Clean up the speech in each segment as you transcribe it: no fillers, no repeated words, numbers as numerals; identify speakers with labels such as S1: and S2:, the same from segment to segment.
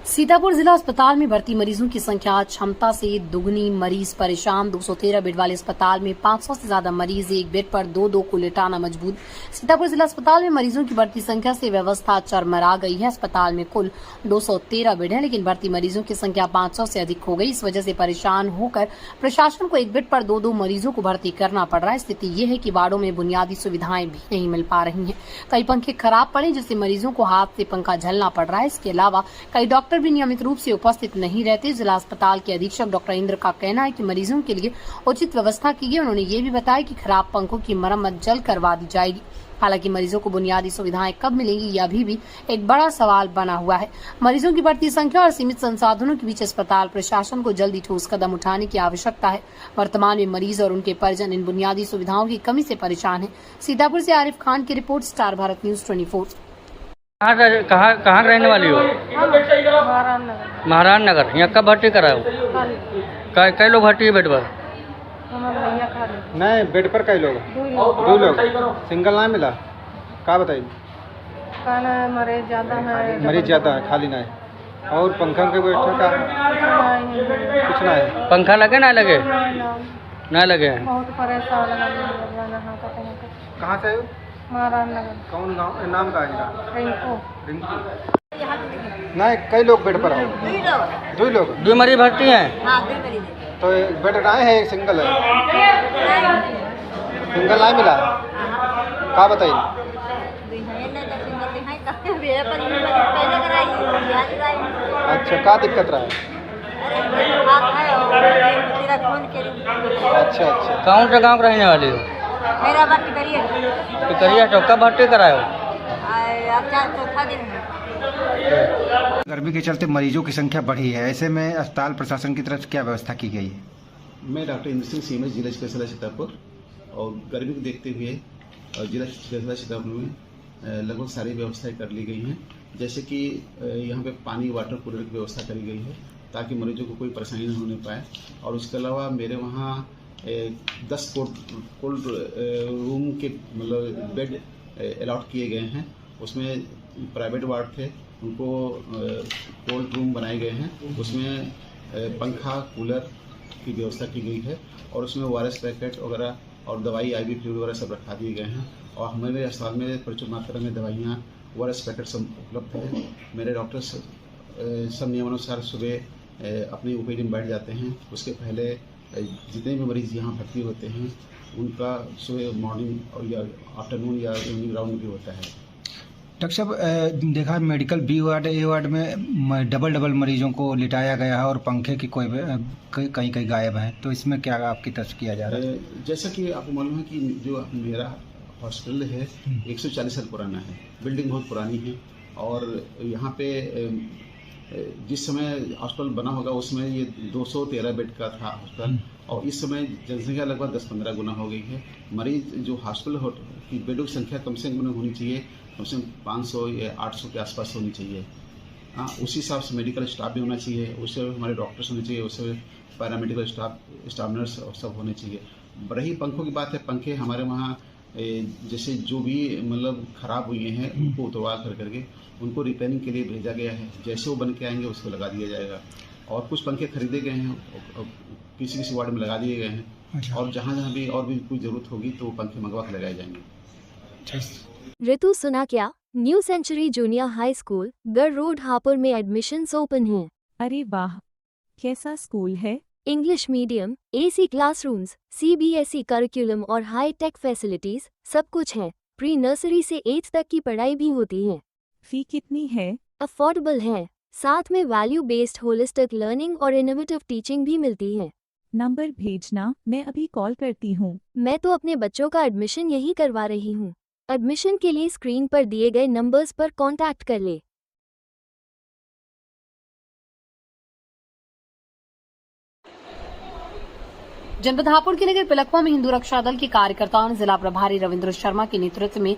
S1: सीतापुर जिला अस्पताल में भर्ती मरीजों की संख्या क्षमता से दुगनी, मरीज परेशान। 213 बेड वाले अस्पताल में 500 से ज्यादा मरीज, एक बेड पर दो को लेटाना मजबूर। सीतापुर जिला अस्पताल में मरीजों की बढ़ती संख्या से व्यवस्था चरमरा गई है। अस्पताल में कुल 213 बेड है, लेकिन भर्ती मरीजों की संख्या 500 से अधिक हो गई। इस वजह से परेशान होकर प्रशासन को एक बेड पर दो मरीजों को भर्ती करना पड़ रहा है। स्थिति ये है कि वार्डों में बुनियादी सुविधाएं भी नहीं मिल पा रही हैं। कई पंखे खराब पड़े, जिससे मरीजों को हाथ से पंखा झलना पड़ रहा है। इसके अलावा कई डॉक्टर भी नियमित रूप से उपस्थित नहीं रहते। जिला अस्पताल के अधीक्षक डॉक्टर इंद्र का कहना है कि मरीजों के लिए उचित व्यवस्था की गई। उन्होंने ये भी बताया कि खराब पंखों की मरम्मत जल्द करवा दी जाएगी। हालांकि मरीजों को बुनियादी सुविधाएं कब मिलेंगी, यह अभी भी एक बड़ा सवाल बना हुआ है। मरीजों की बढ़ती संख्या और सीमित संसाधनों के बीच अस्पताल प्रशासन को जल्दी ठोस कदम उठाने की आवश्यकता है। वर्तमान में मरीज और उनके परिजन इन बुनियादी सुविधाओं की कमी से परेशान है। सीतापुर से आरिफ खान की रिपोर्ट, स्टार भारत न्यूज 24।
S2: कहाँ रहने वाली हो? महाराज नगर। यहाँ कब भर्ती कराओ? कई लोग भर्ती है बेड पर?
S3: नहीं, बेड पर कई लोग? दो लोग। सिंगल ना मिला? क्या बताइए? मरीज ज़्यादा है, खाली ना है। और पंखा के बैठे का कुछ ना है।
S2: पंखा लगे ना लगे? ना लगे हैं।
S4: बहुत परेशान है।
S3: कहाँ से आए हो?
S4: महाराज नगर।
S3: कौन गाँव? नाम का है?
S4: रिंकू।
S3: नहीं, कई लोग बेड पर आओ? दो लोग।
S2: दो मरीज भर्ती हैं?
S3: तो बेड ना है, एक सिंगल है। सिंगल नहीं मिला? क्या बताइए? अच्छा, क्या दिक्कत रहा है? अच्छा।
S2: कौन सा गाँव रहने वाली हो? पिकरिया चौक। कब भर्ती कराओ?
S5: गर्मी के चलते मरीजों की संख्या बढ़ी है, ऐसे में अस्पताल प्रशासन की तरफ से क्या व्यवस्था की गई है?
S6: मैं डॉक्टर इंद्र सिंह सीएमएच जिला चिकित्सालय सीतापुर, और गर्मी को देखते हुए जिला चिकित्सालय सीतापुर में लगभग सारी व्यवस्थाएं कर ली गई हैं। जैसे कि यहाँ पे पानी, वाटर कूलर की व्यवस्था करी गई है ताकि मरीजों को कोई परेशानी न होने पाए। और उसके अलावा मेरे वहाँ 10 कोल्ड रूम के मतलब बेड अलॉट किए गए हैं। उसमें प्राइवेट वार्ड थे, उनको कोल्ड रूम बनाए गए हैं। उसमें पंखा, कूलर की व्यवस्था की गई है, और उसमें ORS पैकेट वगैरह और दवाई, IV फ्लूइड वगैरह सब रखा दिए गए हैं। और हमारे अस्पताल में प्रचुर मात्रा में दवाइयाँ, ORS पैकेट सब उपलब्ध हैं। मेरे डॉक्टर्स सब नियमानुसार सुबह अपनी OPD में बैठ जाते हैं। उसके पहले जितने भी मरीज़ यहाँ भर्ती होते हैं उनका सुबह मॉर्निंग और या आफ्टरनून या इवनिंग राउंड भी होता है।
S5: डॉक्टर साहब, देखा medical B ward, A ward में डबल मरीजों को लिटाया गया है और पंखे की कहीं गायब हैं, तो इसमें क्या आपकी तरफ किया जा रहा है?
S6: जैसा कि आपको मालूम है कि जो मेरा हॉस्पिटल है 140 साल पुराना है, बिल्डिंग बहुत पुरानी है। और यहाँ पे जिस समय हॉस्पिटल बना होगा उसमें ये 213 बेड का था हॉस्पिटल, और इस समय जनसंख्या लगभग 10-15 गुना हो गई है। मरीज जो हॉस्पिटल की बेडों की संख्या कम से कम होनी चाहिए, कम से कम 500 या 800 के आसपास होनी चाहिए। हाँ, उसी हिसाब से मेडिकल स्टाफ भी होना चाहिए, उससे हमारे डॉक्टर्स होने चाहिए, उससे पैरामेडिकल स्टाफ नर्स और सब होने चाहिए। रही पंखों की बात है, पंखे हमारे वहाँ जैसे जो भी मतलब ख़राब हुए हैं उनको उतरवा करके उनको रिपेयरिंग के लिए भेजा गया है। जैसे वो बन के आएंगे उसको लगा दिया जाएगा। और कुछ पंखे खरीदे गए हैं, किसी वार्ड में लगा दिए गए हैं।
S5: अच्छा।
S6: और जहाँ भी और भी कोई ज़रूरत होगी तो वो पंखे मंगवा के लगाए जाएंगे।
S7: ऋतु सुना क्या? New century junior high school Garh road Hapur में एडमिशन्स ओपन हैं।
S8: अरे वाह, कैसा स्कूल है?
S7: English medium, AC classrooms, CBSE curriculum और हाई टेक फैसिलिटीज सब कुछ है। प्री नर्सरी से 8th तक की पढ़ाई भी होती है।
S8: फी कितनी है?
S7: अफोर्डेबल है, साथ में वैल्यू बेस्ड होलिस्टिक लर्निंग और इनोवेटिव टीचिंग भी मिलती है।
S8: नंबर भेजना, मैं अभी कॉल करती हूँ।
S7: मैं तो अपने बच्चों का एडमिशन यही करवा रही हूँ। एडमिशन के लिए स्क्रीन पर दिए गए नंबर्स पर कॉन्टैक्ट कर ले।
S1: जनपद हापुड़ के नगर पिलखवा में हिंदू रक्षा दल के कार्यकर्ताओं ने जिला प्रभारी रविंद्र शर्मा के नेतृत्व में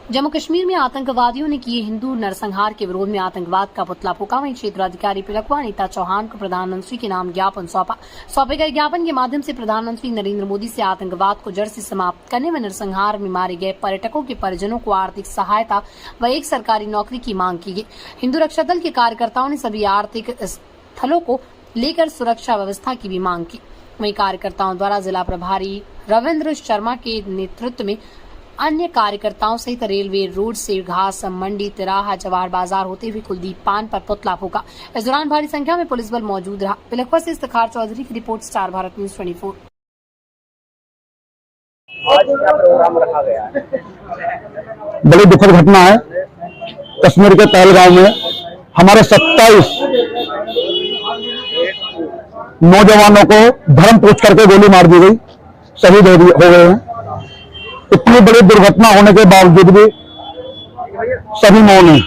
S1: जम्मू कश्मीर में आतंकवादियों ने किए हिंदू नरसंहार के विरोध में आतंकवाद का पुतला फूका। वहीं क्षेत्राधिकारी पिलखवा अनीता चौहान को प्रधानमंत्री के नाम ज्ञापन सौंपे गए ज्ञापन के माध्यम से प्रधानमंत्री नरेंद्र मोदी से आतंकवाद को जड़ से समाप्त करने में नरसंहार में मारे गए पर्यटकों के परिजनों को आर्थिक सहायता व एक सरकारी नौकरी की मांग की गई। हिंदू रक्षा दल के कार्यकर्ताओं ने सभी आर्थिक स्थलों को लेकर सुरक्षा व्यवस्था की भी मांग की। वहीं कार्यकर्ताओं द्वारा जिला प्रभारी रविंद्र शर्मा के नेतृत्व में अन्य कार्यकर्ताओं सहित रेलवे रोड से घास मंडी तिराहा जवाहर बाजार होते हुए कुलदीप पान पर पुतला फूका। इस दौरान भारी संख्या में पुलिस बल मौजूद रहा। पिलखवा से इफ्तिखार चौधरी की रिपोर्ट, स्टार भारत न्यूज 24।
S9: आज क्या प्रोग्राम रखा गया है?
S10: बड़ी दुखद घटना है। कश्मीर के पहलगांव में हमारे 27 नौजवानों को धर्म पूछ करके गोली मार दी गई, शहीद हो गए हैं। इतनी बड़ी दुर्घटना होने के बावजूद भी सभी मौन हैं।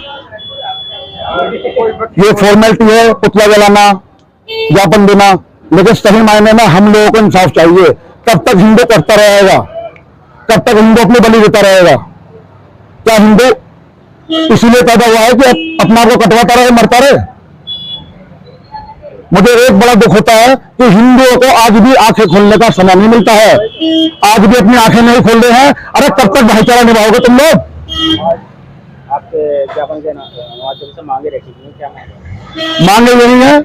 S10: ये फॉर्मेलिटी है, पुतला जलाना, ज्ञापन देना, लेकिन सही मायने में हम लोगों को इंसाफ चाहिए। कब तक हिंदू करता रहेगा? कब तक हिंदू अपनी बलि देता रहेगा? क्या हिंदू इसीलिए पैदा हुआ है कि अपना को कटवाता रहे, मरता रहे? मुझे एक बड़ा दुख होता है कि हिंदुओं को आज भी आंखें खोलने का समय नहीं मिलता है। आज भी अपनी आंखें नहीं खोल रहे हैं। अरे कब तक भाईचारा निभाओगे तुम लोग?
S9: आपके ज्ञापन के माध्यम से मांगे रखी थी, क्या मांगे?
S10: मांगे यही है,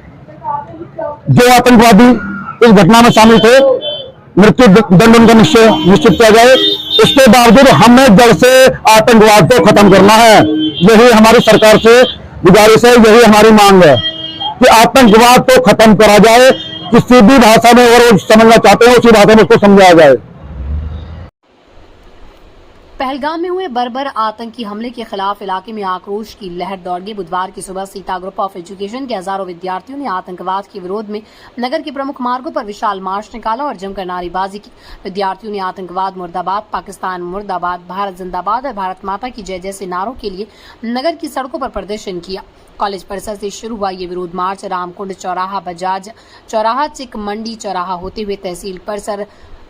S10: जो आतंकवादी इस घटना में शामिल थे मृत्यु दंड उनका निश्चित किया जाए। इसके बावजूद हमें जड़ से आतंकवाद को खत्म करना है। यही हमारी सरकार से गुजारिश है, यही हमारी मांग है कि आतंकवाद को खत्म करा जाए। किसी भी भाषा में अगर वो समझना चाहते हैं उसी भाषा में उसको समझाया जाए।
S1: पहलगाम में हुए बर्बर आतंकी हमले के खिलाफ इलाके में आक्रोश की लहर दौड़ गई। बुधवार की सुबह सीता ग्रुप ऑफ एजुकेशन के हजारों विद्यार्थियों ने आतंकवाद के विरोध में नगर के प्रमुख मार्गों पर विशाल मार्च निकाला और जमकर नारेबाजी की। विद्यार्थियों ने आतंकवाद मुर्दाबाद, पाकिस्तान मुर्दाबाद, भारत जिंदाबाद और भारत माता की जय जैसे नारों के लिए नगर की सड़कों पर प्रदर्शन किया। कॉलेज परिसर से शुरू हुआ ये विरोध मार्च रामकुंड चौराहा, बजाज चौराहा, चिक मंडी चौराहा होते हुए तहसील परिसर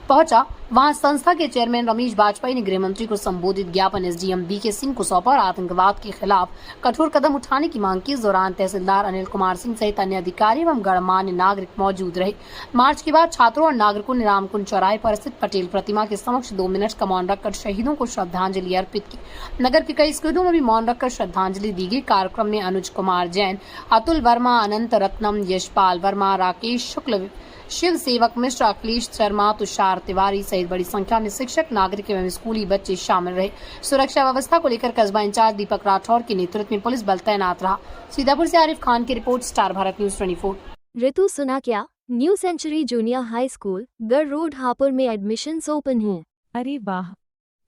S1: पहुंचा। वहां संस्था के चेयरमैन रमेश बाजपेयी ने गृह मंत्री को संबोधित ज्ञापन एसडीएम बीके सिंह को सौंपा और आतंकवाद के खिलाफ कठोर कदम उठाने की मांग की। इस दौरान तहसीलदार अनिल कुमार सिंह सहित अन्य अधिकारी एवं गणमान्य नागरिक मौजूद रहे। मार्च के बाद छात्रों और नागरिकों ने रामकुंड चौराहे पर स्थित पटेल प्रतिमा के समक्ष 2 मिनट का मौन रखकर शहीदों को श्रद्धांजलि अर्पित की। नगर के कई स्कूलों में भी मौन रखकर श्रद्धांजलि दी गई। कार्यक्रम में अनुज कुमार जैन, अतुल वर्मा, अनंत रत्नम, यशपाल वर्मा, राकेश शुक्ल, शिव सेवक मिश्र, अखिलेश शर्मा, तुषार तिवारी सहित बड़ी संख्या में शिक्षक, नागरिक एवं स्कूली बच्चे शामिल रहे। सुरक्षा व्यवस्था को लेकर कस्बा इंचार्ज दीपक राठौर के नेतृत्व में पुलिस बल तैनात रहा। सीतापुर से आरिफ खान की report, star Bharat news 24।
S7: Ritu सुना क्या? New century junior high school Garh road Hapur में एडमिशन्स ओपन हैं।
S8: अरे वाह,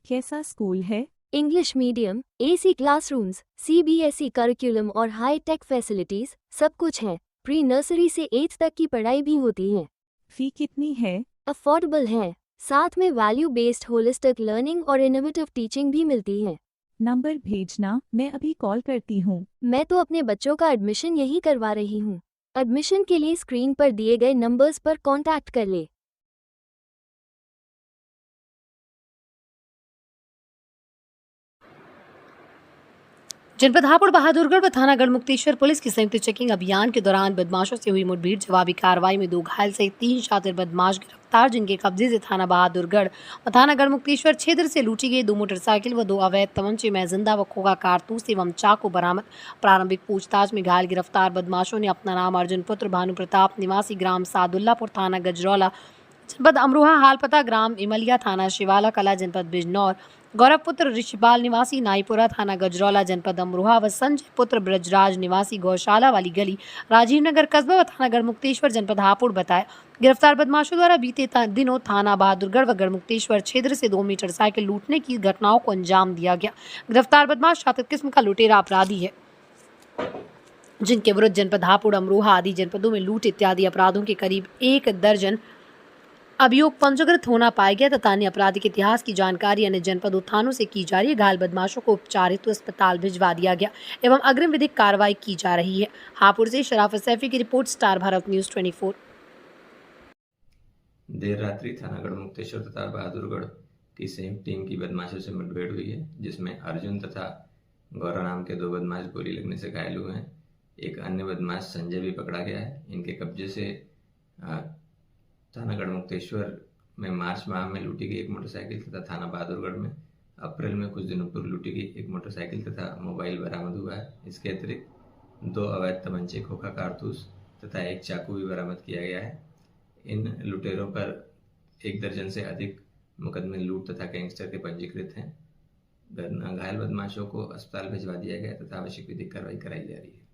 S8: कैसा स्कूल है?
S7: English medium, AC classrooms, CBSE curriculum और हाई टेक फैसिलिटीज सब कुछ है। प्री नर्सरी से 8th तक की पढ़ाई भी होती है।
S8: फी कितनी है?
S7: अफोर्डेबल है, साथ में वैल्यू बेस्ड होलिस्टिक लर्निंग और इनोवेटिव टीचिंग भी मिलती है।
S8: नंबर भेजना, मैं अभी कॉल करती हूँ।
S7: मैं तो अपने बच्चों का एडमिशन यही करवा रही हूँ। एडमिशन के लिए स्क्रीन पर दिए गए नंबर्स पर कांटेक्ट कर ले।
S1: जनपद हापुड़, बहादुरगढ़ व थाना गढ़मुक्तेश्वर पुलिस की संयुक्त चेकिंग अभियान के दौरान बदमाशों से हुई मुठभेड़, जवाबी कार्रवाई में 2 घायल सहित 3 शातिर बदमाश गिरफ्तार, जिनके कब्जे से थाना बहादुरगढ़ व थाना गढ़मुक्तेश्वर क्षेत्र से लूटी गई 2 मोटरसाइकिल व 2 अवैध तमंचे में जिंदा व खोखा कारतूस एवं चाकू बरामद। प्रारंभिक पूछताछ में घायल गिरफ्तार बदमाशों ने अपना नाम अर्जुन पुत्र भानु प्रताप, निवासी ग्राम सादुल्लापुर, थाना गजरौला, जनपद अमरोहा, हाल पता ग्राम इमलिया, थाना शिवाला कला, जनपद बिजनौर, गौरव पुत्र ऋषिपाल, निवासी नाईपुरा, थाना गजरौला, जनपद अमरोहा व संजय पुत्र ब्रजराज, निवासी गौशाला वाली गली, राजीव नगर कस्बा व थाना गढ़मुक्तेश्वर, जनपद हापुड़ बताया। गिरफ्तार बदमाशों द्वारा बीते दिनों थाना बहादुरगढ़ व गढ़मुक्तेश्वर क्षेत्र से 2 मोटरसाइकिल लूटने की घटनाओं को अंजाम दिया गया। गिरफ्तार बदमाश शातिर किस्म का लुटेरा अपराधी है, जिनके विरुद्ध जनपद हापुड़, अमरोहा आदि जनपदों में लूट इत्यादि अपराधों के करीब 1 दर्जन अभियोग पंजीकृत होना पाया गया तथा अन्य आपराधिक इतिहास की जानकारी अन्य जनपदों थानों से की जा रही है। घायल बदमाशों को उपचार हेतु अस्पताल भिजवा दिया गया एवं अग्रिम विधिक कार्रवाई की जा रही है। हापुड़ से शराफत सैफी की रिपोर्ट, स्टार भारत न्यूज 24।
S11: देर रात्रि थाना गढ़मुक्तेश्वर तथा बहादुरगढ़ की संयुक्त टीम की बदमाशों से मुठभेड़ हुई है, जिसमें अर्जुन तथा गौरव नाम के 2 बदमाश गोली लगने से घायल हुए हैं। एक अन्य बदमाश संजय भी पकड़ा गया है। इनके कब्जे से थाना गढ़मुक्तेश्वर में मार्च माह में लूटी गई एक मोटरसाइकिल तथा थाना बहादुरगढ़ में अप्रैल में कुछ दिनों पूर्व लूटी गई एक मोटरसाइकिल तथा मोबाइल बरामद हुआ है। इसके अतिरिक्त 2 अवैध तमंचे, खोखा कारतूस तथा एक चाकू भी बरामद किया गया है। इन लुटेरों पर 1 दर्जन से अधिक मुकदमे लूट तथा गैंगस्टर के पंजीकृत हैं। घायल बदमाशों को अस्पताल भिजवा दिया गया तथा आवश्यक विधिक कार्रवाई कराई जा रही है।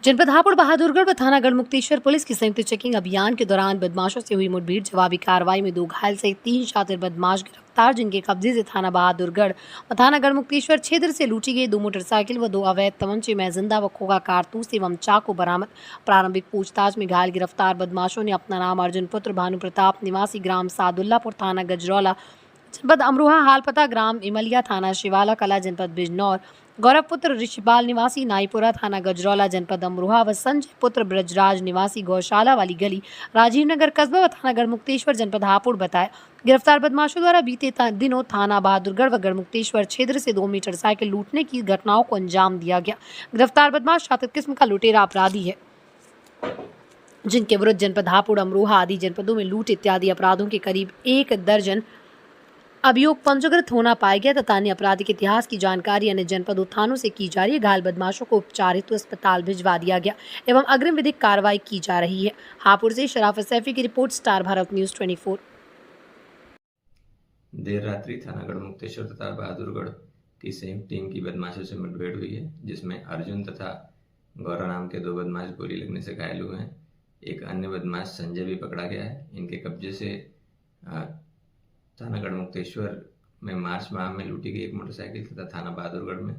S1: जनपद हापुड़ बहादुरगढ़ व थाना गढ़मुक्तेश्वर पुलिस की संयुक्त चेकिंग अभियान के दौरान बदमाशों से हुई मुठभेड़ जवाबी कार्रवाई में 2 घायल सहित 3 शातिर बदमाश गिरफ्तार, जिनके कब्जे से थाना बहादुरगढ़ व थाना गढ़मुक्तेश्वर क्षेत्र से लूटी गई 2 मोटरसाइकिल व 2 अवैध तमंचे में जिंदा व खोखा कारतूस एवं चाकू बरामद। प्रारंभिक पूछताछ में घायल गिरफ्तार बदमाशों ने अपना नाम अर्जुन पुत्र भानु प्रताप निवासी ग्राम सादुल्लापुर थाना गजरौला जनपद अमरोहा, हाल पता ग्राम इमलिया थाना शिवाला कला जनपद बिजनौर, गौरव पुत्र ऋषिपाल निवासी नाईपुरा थाना गजरौला जनपद अमरोहा व संजय पुत्र ब्रजराज निवासी गौशाला वाली गली राजीव नगर कस्बा व थाना गढ़मुक्तेश्वर जनपद हापुड़ बताया। गिरफ्तार बदमाशों द्वारा बीते दिनों थाना बहादुरगढ़ व गढ़मुक्तेश्वर क्षेत्र से 2 मोटरसाइकिल लूटने की घटनाओं को अंजाम दिया गया। गिरफ्तार बदमाश शातिर किस्म का लुटेरा अपराधी है, जिनके विरुद्ध जनपद हापुड़, अमरोहा आदि जनपदों में लूट इत्यादि अपराधों के करीब 1 दर्जन अभियोग पंजीकृत होना पाया गया तथा अन्य आपराधिक इतिहास की जानकारी अन्य जनपदों थानों से की जा रही है। घायल बदमाशों को उपचार हेतु अस्पताल भिजवा दिया गया एवं अग्रिम विधिक कार्रवाई की जा रही है। हापुड़ से शराफत सैफी की रिपोर्ट, स्टार भारत न्यूज 24।
S11: देर रात्रि थाना गढ़मुक्तेश्वर तथा बहादुरगढ़ की संयुक्त टीम की बदमाशों से मुठभेड़ हुई है, जिसमें अर्जुन तथा गौरव नाम के 2 बदमाश गोली लगने से घायल हुए हैं। एक अन्य बदमाश संजय भी पकड़ा गया है। इनके कब्जे से थाना गढ़मुक्तेश्वर में मार्च माह में लूटी गई एक मोटरसाइकिल तथा थाना बहादुरगढ़ में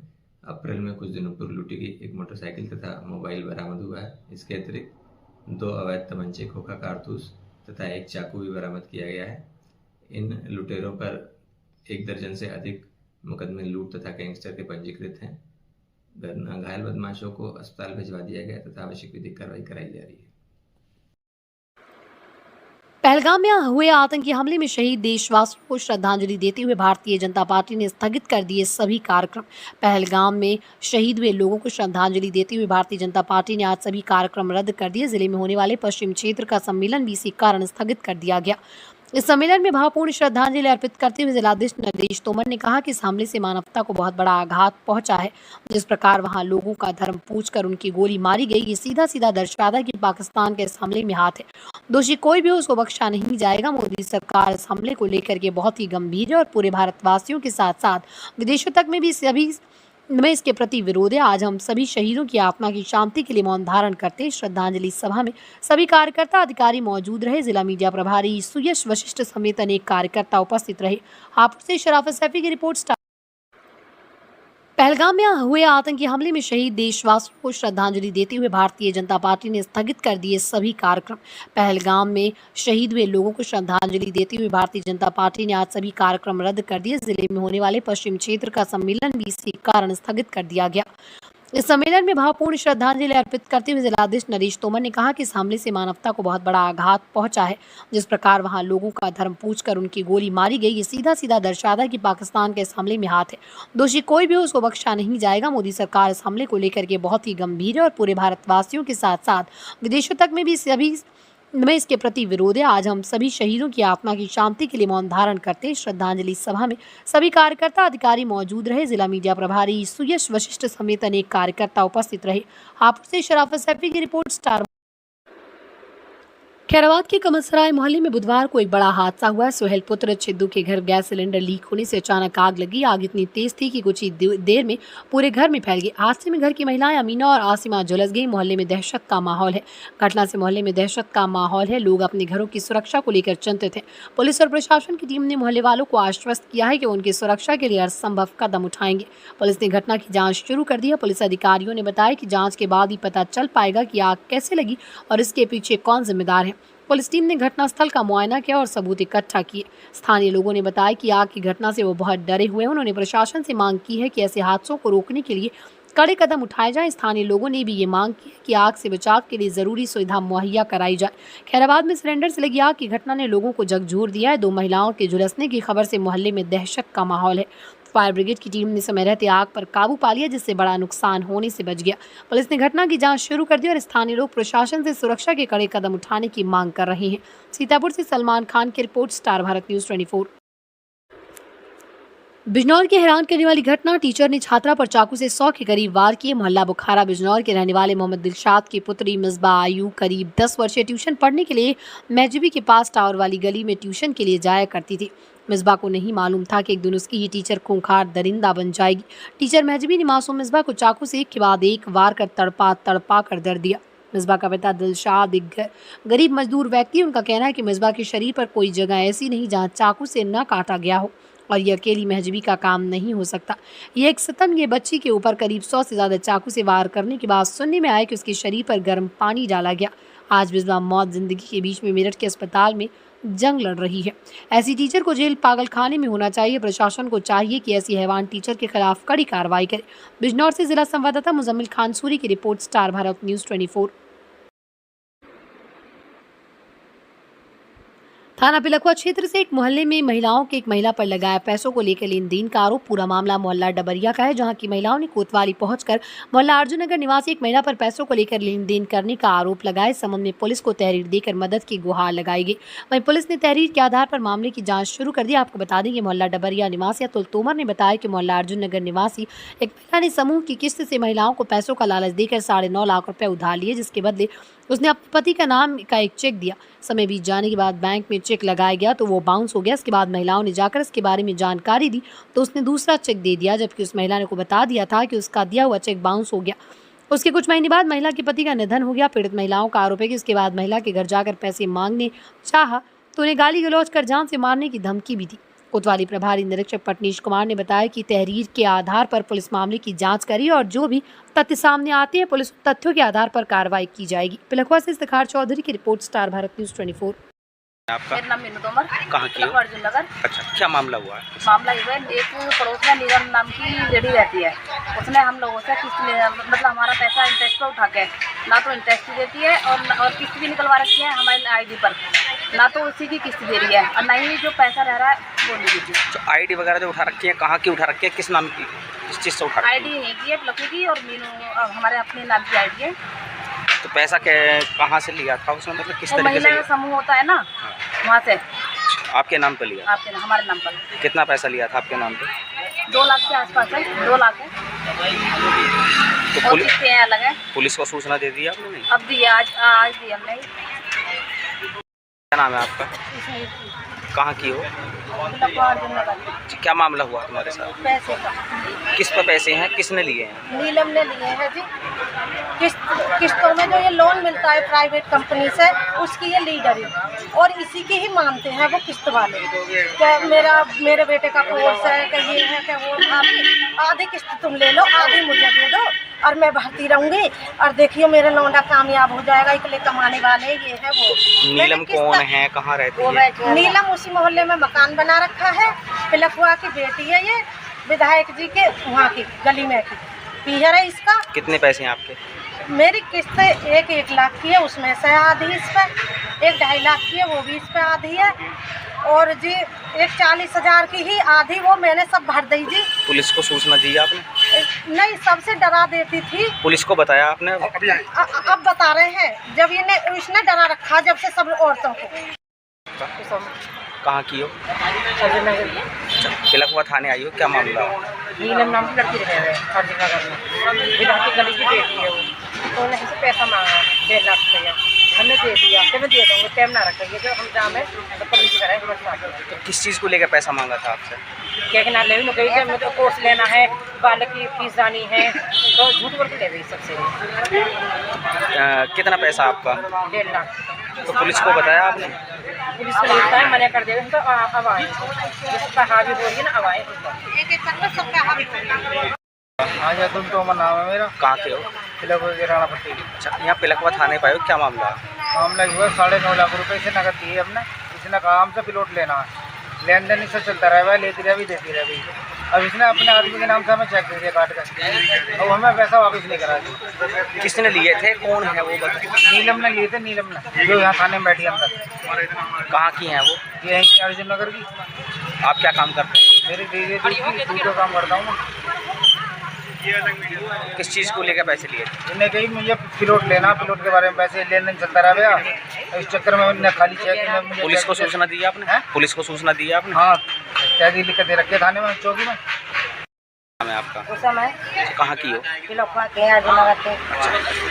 S11: अप्रैल में कुछ दिनों पूर्व लूटी गई एक मोटरसाइकिल तथा मोबाइल बरामद हुआ है। इसके अतिरिक्त 2 अवैध तमंचे, खोखा कारतूस तथा एक चाकू भी बरामद किया गया है। इन लुटेरों पर 1 दर्जन से अधिक मुकदमे लूट तथा गैंगस्टर के पंजीकृत हैं। घायल बदमाशों को अस्पताल भिजवा दिया गया तथा आवश्यक विधिक कार्रवाई कराई जा रही है।
S1: पहलगाम में हुए आतंकी हमले में शहीद देशवासियों को श्रद्धांजलि देते हुए भारतीय जनता पार्टी ने स्थगित कर दिए सभी कार्यक्रम। पहलगाम में शहीद हुए लोगों को श्रद्धांजलि देते हुए भारतीय जनता पार्टी ने आज सभी कार्यक्रम रद्द कर दिए। जिले में होने वाले पश्चिम क्षेत्र का सम्मेलन भी इसी कारण स्थगित कर दिया गया। इस सम्मेलन में भावपूर्ण श्रद्धांजलि अर्पित करते हुए जिलाधीश नरेश तोमर ने कहा कि इस हमले से मानवता को बहुत बड़ा आघात पहुंचा है। जिस प्रकार वहां लोगों का धर्म पूछकर उनकी गोली मारी गई, ये सीधा सीधा दर्शाता है कि पाकिस्तान के इस हमले में हाथ है। दोषी कोई भी हो, उसको बख्शा नहीं जाएगा। मोदी सरकार इस हमले को लेकर के बहुत ही गंभीर है और पूरे भारतवासियों के साथ साथ विदेशों तक में भी सभी में इसके प्रति विरोध है। आज हम सभी शहीदों की आत्मा की शांति के लिए मौन धारण करते हैं। श्रद्धांजलि सभा में सभी कार्यकर्ता अधिकारी मौजूद रहे। जिला मीडिया प्रभारी सुयश वशिष्ठ समेत अनेक कार्यकर्ता उपस्थित रहे। हापुड़ से शराफत सैफी की रिपोर्ट। पहलगाम में हुए आतंकी हमले में शहीद देशवासियों को श्रद्धांजलि देते हुए भारतीय जनता पार्टी ने स्थगित कर दिए सभी कार्यक्रम। पहलगाम में शहीद हुए लोगों को श्रद्धांजलि देते हुए भारतीय जनता पार्टी ने आज सभी कार्यक्रम रद्द कर दिए। जिले में होने वाले पश्चिम क्षेत्र का सम्मेलन भी इसी कारण स्थगित कर दिया गया। इस सम्मेलन में भावपूर्ण श्रद्धांजलि अर्पित करते हुए जिलाधीश नरेश तोमर ने कहा कि इस हमले से मानवता को बहुत बड़ा आघात पहुंचा है। जिस प्रकार वहां लोगों का धर्म पूछकर उनकी गोली मारी गई, ये सीधा सीधा दर्शाता है कि पाकिस्तान के इस हमले में हाथ है। दोषी कोई भी हो, उसको बख्शा नहीं जाएगा। मोदी सरकार इस हमले को लेकर के बहुत ही गंभीर है और पूरे भारतवासियों के साथ साथ विदेशों तक में भी सभी में इसके प्रति विरोध है। आज हम सभी शहीदों की आत्मा की शांति के लिए मौन धारण करते हैं। श्रद्धांजलि सभा में सभी कार्यकर्ता अधिकारी मौजूद रहे। जिला मीडिया प्रभारी सुयश वशिष्ठ समेत अनेक कार्यकर्ता उपस्थित रहे। हापुड़ से शराफत सैफी की रिपोर्ट, स्टार। खैराबाद के कमलसराय मोहल्ले में बुधवार को एक बड़ा हादसा हुआ। सुहेल पुत्र छिद्दू के घर गैस सिलेंडर लीक होने से अचानक आग लगी। आग इतनी तेज थी कि कुछ ही देर में पूरे घर में फैल गई। हादसे में घर की महिलाएं अमीना और आसिमा झुलस गई। मोहल्ले में दहशत का माहौल है। घटना से मोहल्ले में दहशत का माहौल है। लोग अपने घरों की सुरक्षा को लेकर चिंतित हैं। पुलिस और प्रशासन की टीम ने मोहल्ले वालों को आश्वस्त किया है कि उनकी सुरक्षा के लिए हर संभव कदम उठाएंगे। पुलिस ने घटना की जाँच शुरू कर दी है। पुलिस अधिकारियों ने बताया कि जाँच के बाद ही पता चल पाएगा कि आग कैसे लगी और इसके पीछे कौन जिम्मेदार है। पुलिस टीम ने घटनास्थल का मुआयना किया और सबूत इकट्ठा किए। स्थानीय लोगों ने बताया कि आग की घटना से वो बहुत डरे हुए हैं। उन्होंने प्रशासन से मांग की है कि ऐसे हादसों को रोकने के लिए कड़े कदम उठाए जाएं। स्थानीय लोगों ने भी ये मांग की है कि आग से बचाव के लिए जरूरी सुविधा मुहैया कराई जाए। खैराबाद में सिलेंडर से लगी आग की घटना ने लोगों को झकझोर दिया है। 2 महिलाओं के झुलसने की खबर से मोहल्ले में दहशत का माहौल है। फायर ब्रिगेड की टीम ने समय रहते आग पर काबू पा लिया, जिससे बड़ा नुकसान होने से बच गया। पुलिस ने घटना की जांच शुरू कर दी और स्थानीय लोग प्रशासन से सुरक्षा के कड़े कदम उठाने की मांग कर रहे हैं। सीतापुर से सलमान खान की report, star Bharat news 24। Bijnor की हैरान करने वाली घटना, टीचर ने छात्रा पर चाकू से 100 के करीब वार किए। मोहल्ला बुखारा बिजनौर के रहने वाले मोहम्मद दिलशाद की पुत्री मिसबा आयु करीब 10 वर्षीय ट्यूशन पढ़ने के लिए महजबी के पास टावर वाली गली में ट्यूशन के लिए जाया करती थी। मिसबा को नहीं मालूम था कि एक दिन उसकी ही टीचर खूंखार दरिंदा बन जाएगी। टीचर महजबी ने मासूम मिसबा को चाकू से एक के बाद एक वार कर तड़पा कर दर्द दिया। मिसबा का पिता दिलशाद एक गरीब मजदूर व्यक्ति, उनका कहना है कि मिसबा के शरीर पर कोई जगह ऐसी नहीं जहां चाकू से न काटा गया हो और ये अकेली महजबी का काम नहीं हो सकता। ये एक सितम, ये बच्ची के ऊपर करीब 100 से ज़्यादा चाकू से वार करने के बाद सुनने में आया कि उसके शरीर पर गर्म पानी डाला गया। आज मिसबा मौत जिंदगी के बीच में मेरठ के अस्पताल में जंग लड़ रही है। ऐसी टीचर को जेल पागल खाने में होना चाहिए। प्रशासन को चाहिए कि ऐसी हैवान टीचर के खिलाफ कड़ी कार्रवाई करे। बिजनौर से जिला संवाददाता मुजम्मिल खान सूरी की रिपोर्ट, स्टार भारत न्यूज़ 24। थाना पिलखुआ क्षेत्र से एक मोहल्ले में महिलाओं के एक महिला पर लगाया पैसों को लेकर लेन देन का आरोप। पूरा मामला मोहल्ला डबरिया का है, जहां की महिलाओं ने कोतवाली पहुंचकर मोहल्ला अर्जुन नगर निवासी एक महिला पर पैसों को लेकर लेन देन करने का आरोप लगाए। इस संबंध में पुलिस को तहरीर देकर मदद की गुहार लगाई गई। वहीं पुलिस ने तहरीर के आधार पर मामले की जाँच शुरू कर दी। आपको बता दें कि मोहल्ला डबरिया निवासी अतुल तोमर ने बताया कि मोहल्ला अर्जुन नगर निवासी एक महिला ने समूह की किस्त से महिलाओं को पैसों का लालच देकर 9.5 लाख रुपए उधार लिए, जिसके बदले उसने अपने पति का नाम का एक चेक दिया। समय बीत जाने के बाद बैंक में चेक लगाया गया तो वो बाउंस हो गया। इसके बाद महिलाओं ने जाकर इसके बारे में जानकारी दी तो उसने दूसरा चेक दे दिया, जबकि उस महिला ने को बता दिया था कि उसका दिया हुआ चेक बाउंस हो गया। उसके कुछ महीने बाद महिला के पति का निधन हो गया। पीड़ित महिलाओं का आरोप है कि इसके बाद महिला के घर जाकर पैसे मांगने चाहा तो उन्हें गाली गलौज कर जान से मारने की धमकी भी दी। कोतवाली प्रभारी निरीक्षक पटनीश कुमार ने बताया कि तहरीर के आधार पर पुलिस मामले की जांच करी और जो भी तथ्य सामने आते हैं पुलिस तथ्यों के आधार पर कार्रवाई की जाएगी। पिलखुआ से इफ्तिखार चौधरी की रिपोर्ट, स्टार भारत न्यूज़ 24।
S12: आपका
S4: मेरा नाम मीनू तोमर,
S12: कहाँ की हो?
S4: अर्जुन नगर।
S12: अच्छा, क्या मामला हुआ है?
S4: मामला ये है, एक पड़ोस में नीलम नाम की लेडी रहती है। उसने हम लोगों से किस्त मतलब हमारा पैसा इंटरेस्ट पर उठा के, ना तो इंटरेस्ट देती है और किस्त भी निकलवा रखी है हमारे आईडी पर, ना तो उसी की किस्त दे रही है और ना ही जो पैसा रह रहा है वो नहीं देती।
S12: तो आईडी वगैरह जो उठा रखी है, कहाँ की उठा रखी है, किस नाम की, किस चीज़ से उठा रखी है?
S4: आईडी नहीं की है, लकी की और मीनू हमारे अपने नाम की आईडी है।
S12: तो पैसा कहाँ से लिया था उसने, मतलब किस तरीके से?
S4: महिला का समूह होता है ना, वहाँ से।
S12: आपके नाम पे लिया?
S4: आपके हमारे नाम पर।
S12: कितना पैसा लिया था आपके नाम पे?
S4: 2 लाख के आसपास है, 2 लाख है।
S12: तो
S4: और किस्तें अलग है।
S12: पुलिस को सूचना दे दी आपने? नहीं,
S4: अब दी आज दी हमने।
S12: क्या नाम है आपका? कहाँ की हो? क्या मामला हुआ तुम्हारे साथ?
S4: पैसे का।
S12: किस पर पैसे हैं, किसने लिए हैं?
S4: नीलम ने लिए हैं जी। किस्तों में जो ये लोन मिलता है प्राइवेट कंपनी से, उसकी ये लीडर है और इसी की ही मानते हैं वो किस्त वाले। क्या मेरे बेटे का कोर्स है, क्या ये है, क्या वो, आधी किस्त तुम ले लो, आधी मुझे दे दो और मैं भरती रहूंगी और देखिए मेरा लौंडा कामयाब हो जाएगा, इकले कमाने वाले ये है वो।
S12: नीलम कौन है, कहाँ रहती है?
S4: नीलम उसी मोहल्ले में मकान बना रखा है। पिलखुआ की बेटी है ये, विधायक जी के वहाँ की गली में की पीहर है इसका।
S12: कितने पैसे हैं आपके?
S4: मेरी किस्त 1 लाख की है, उसमें से आधी इस पर, 1 2.5 लाख की है वो भी इस पर आधी है और जी 40,000 की ही आधी वो मैंने सब भर दी जी।
S12: पुलिस को सूचना दी आपने?
S4: नहीं, सबसे डरा देती थी।
S12: पुलिस को बताया आपने?
S4: अब बता रहे हैं, जब इसने डरा रखा जब से सब औरतों को।
S12: कहाँ की हो? पिलखुआ थाने आई हो, क्या मामला?
S4: नीलम नाम की लड़की रह रहे अर्जुन नगर में, विधायक की गली की बेटी है वो। तो उन्हें हमसे पैसा मांगा 1.5 लाख रुपया, हमने दे दिया। तो मैं दे दूँगा, टाइम ना रखेंगे, जब हम जाम है तो पुलिस की तरह
S12: तो किस चीज़ को लेकर पैसा मांगा था आपसे?
S4: क्या ना ले गई जब मैं तो कोर्स लेना है, बालक की फीस जानी है, तो झूठ बोल के ले गई सबसे।
S12: कितना पैसा आपका?
S4: 1.5 लाख।
S12: तो पुलिस को बताया आपने?
S4: पुलिस को लेता है, मना कर देगा तो अब आए, जिसका हावी हो रही है ना अब आए। एक करके सबका हावी हो।
S3: हाँ जी, तुम तो नाम है मेरा।
S12: कहाँ के हो?
S3: पिलखुआ के राणा पट्टी।
S12: अच्छा, यहाँ पिलखुआ थाने पाए हो, क्या मामला?
S3: मामला हुआ 9.5 लाख रुपए से नकद दिए हमने। इसने कहा हमसे प्लॉट लेना है, लेन देन इससे चलता रहा, लेती रही देती रही।
S9: अब इसने अपने आदमी के नाम से हमें चेक दे दिया काट कर, अब हमें पैसा वापस नहीं करा दिया।
S12: किसने लिए थे, कौन है वो बताइए?
S9: नीलम ने लिए थे, नीलम ने, जो यहाँ थाने में बैठी है अंदर।
S12: कहाँ की हैं वो?
S9: ये यहीं की अर्जुन नगर की।
S12: आप क्या काम करते हैं?
S9: मेरी दीदी दूध का काम करता हूँ मैं।
S12: किस चीज़ को लेकर पैसे लिए थे?
S9: इन्हें कही मुझे प्लॉट लेना, प्लॉट के बारे में पैसे लेन देन चलता रहा गया, इस चक्कर में मैंने खाली चेक।
S12: पुलिस को सूचना दी आपने? पुलिस को सूचना दी आपने?
S9: हाँ, कैदी लिख के दे रखे थाने में, चौकी में।
S12: नाम है आपका?
S4: उस समय
S12: कहाँ की हो?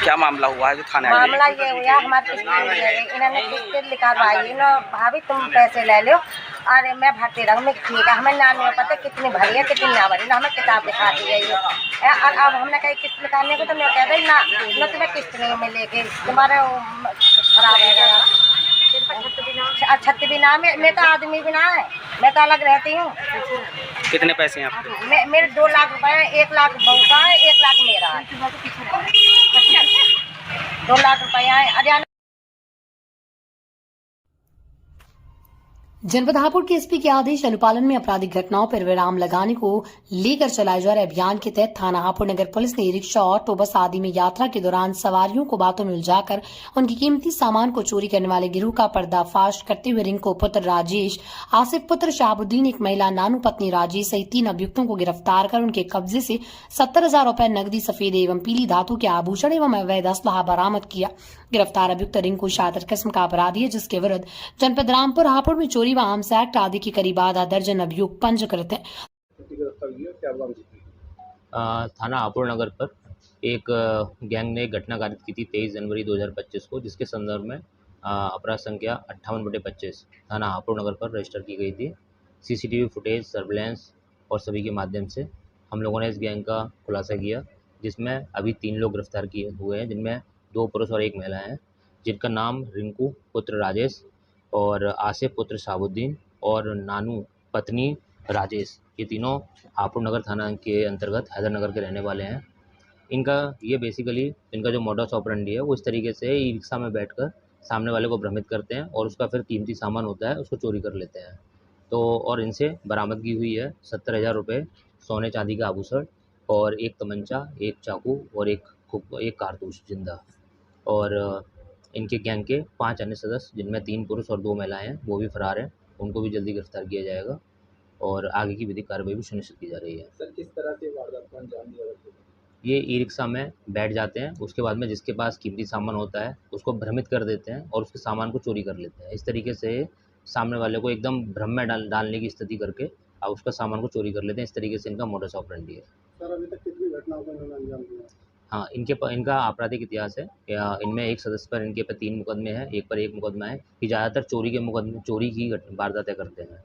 S12: क्या मामला हुआ है जो थाने आई?
S4: मामला ये हुआ, हमारे किस्त इन्होंने किस्त लिखवाई ना, भाभी तुम पैसे ले लो, अरे मैं भरती रहूँ, मैं ठीक है, हमें ना नहीं पता कितनी भरी है कितनी ना भरी, ना हमें किताब लिखा दी गई है। और अब हमने कही किस्त निकालने को, तो मैं कह रही ना तुम्हें किस्त नहीं मिलेगी, तुम्हारा खराब है गया। छत भी ना, मैं तो आदमी भी ना है, मैं तो अलग रहती हूँ।
S12: कितने पैसे हैं आपके?
S4: मेरे 2 लाख रुपए हैं, 1 लाख बहू का है, 1 लाख मेरा है, 2 लाख रुपया है। अरे
S1: जनपद हापुड़ के एसपी के आदेश अनुपालन में आपराधिक घटनाओं पर विराम लगाने को लेकर चलाए जा रहे अभियान के तहत थाना हापुड़ नगर पुलिस ने रिक्शा, ऑटो, बस आदि में यात्रा के दौरान सवारियों को बातों में उलझाकर उनकी कीमती सामान को चोरी करने वाले गिरोह का पर्दाफाश करते हुए रिंकू पुत्र राजेश, आसिफ पुत्र शहाबुद्दीन, एक महिला नानू पत्नी राजेश सहित 3 अभियुक्तों को गिरफ्तार कर उनके कब्जे से 70,000 रुपए नकदी, सफेद एवं पीली धातु के आभूषण एवं अवैध असलाह बरामद किया। गिरफ्तार अभियुक्त रिंकू शातिर किस्म का अपराधी है, जिसके विरुद्ध जनपद रामपुर हापुड़ में चोरी व आर्म्स एक्ट आदि के करीब आधा दर्जन अभियुक्त पंजीकृत हैं।
S13: थाना हापुड़ नगर पर एक गैंग ने घटना कारित की थी 23 जनवरी 2025 को, जिसके संदर्भ में अपराध संख्या 58/25 थाना हापुड़ नगर पर रजिस्टर की गई थी। सीसीटीवी फुटेज, सर्विलेंस और सभी के माध्यम से हम लोगों ने इस गैंग का खुलासा किया, जिसमें अभी 3 लोग गिरफ्तार किए हुए हैं, जिनमें 2 पुरुष और 1 महिला है, जिनका नाम रिंकू पुत्र राजेश और आसिफ पुत्र शहाबुद्दीन और नानू पत्नी राजेश, ये तीनों हापुड़ नगर थाना के अंतर्गत हैदरनगर के रहने वाले हैं। इनका जो मोडस ऑपरेंडी है वो इस तरीके से ई रिक्शा में बैठकर सामने वाले को भ्रमित करते हैं और उसका फिर कीमती सामान होता है उसको चोरी कर लेते हैं। तो और इनसे बरामदगी हुई है 70,000 रुपये सोने चांदी का आभूषण और 1 तमंचा, 1 चाकू और एक कारतूस जिंदा। और इनके गैंग के 5 अन्य सदस्य, जिनमें 3 पुरुष और 2 महिलाएं हैं, वो भी फरार हैं, उनको भी जल्दी गिरफ्तार किया जाएगा और आगे की विधिक कार्रवाई भी सुनिश्चित की जा रही है।
S9: सर, किस तरह से वारदात को अंजाम दिया जाता है?
S13: ये ई रिक्शा में बैठ जाते हैं, उसके बाद में जिसके पास कीमती सामान होता है उसको भ्रमित कर देते हैं और उसके सामान को चोरी कर लेते हैं। इस तरीके से सामने वाले को एकदम भ्रम में डालने की स्थिति करके और उसका सामान को चोरी कर लेते हैं। इस तरीके से इनका मोडस ऑपरेंडी है।
S9: सर, अभी तक कितनी घटनाओं को इन्होंने अंजाम दिया?
S13: हाँ, इनका आपराधिक इतिहास है। इनमें एक सदस्य पर इनके पर 3 मुकदमे हैं, एक पर 1 मुकदमा है कि ज़्यादातर चोरी की वारदातें करते हैं।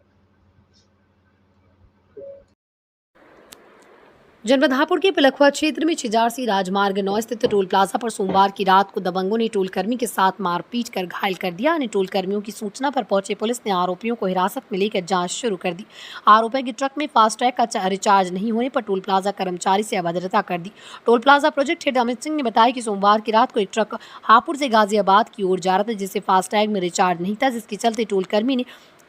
S1: जनपद हापुड़ के पिलखुआ क्षेत्र में छिजारसी राजमार्ग 9 स्थित टोल प्लाजा पर सोमवार की रात को दबंगों ने टोल कर्मी के साथ मारपीट कर घायल कर दिया। अन्य टोल कर्मियों की सूचना पर पहुंचे पुलिस ने आरोपियों को हिरासत में लेकर जांच शुरू कर दी। आरोपियों के ट्रक में फास्टैग का रिचार्ज नहीं होने पर टोल प्लाजा कर्मचारी से अभद्रता कर दी। Toll plaza project head Amit Singh ने बताया कि सोमवार की रात को एक ट्रक हापुड़ से गाजियाबाद की ओर जा रहा था, जिसे फास्टैग में रिचार्ज नहीं था, जिसके चलते टोल कर्मी ने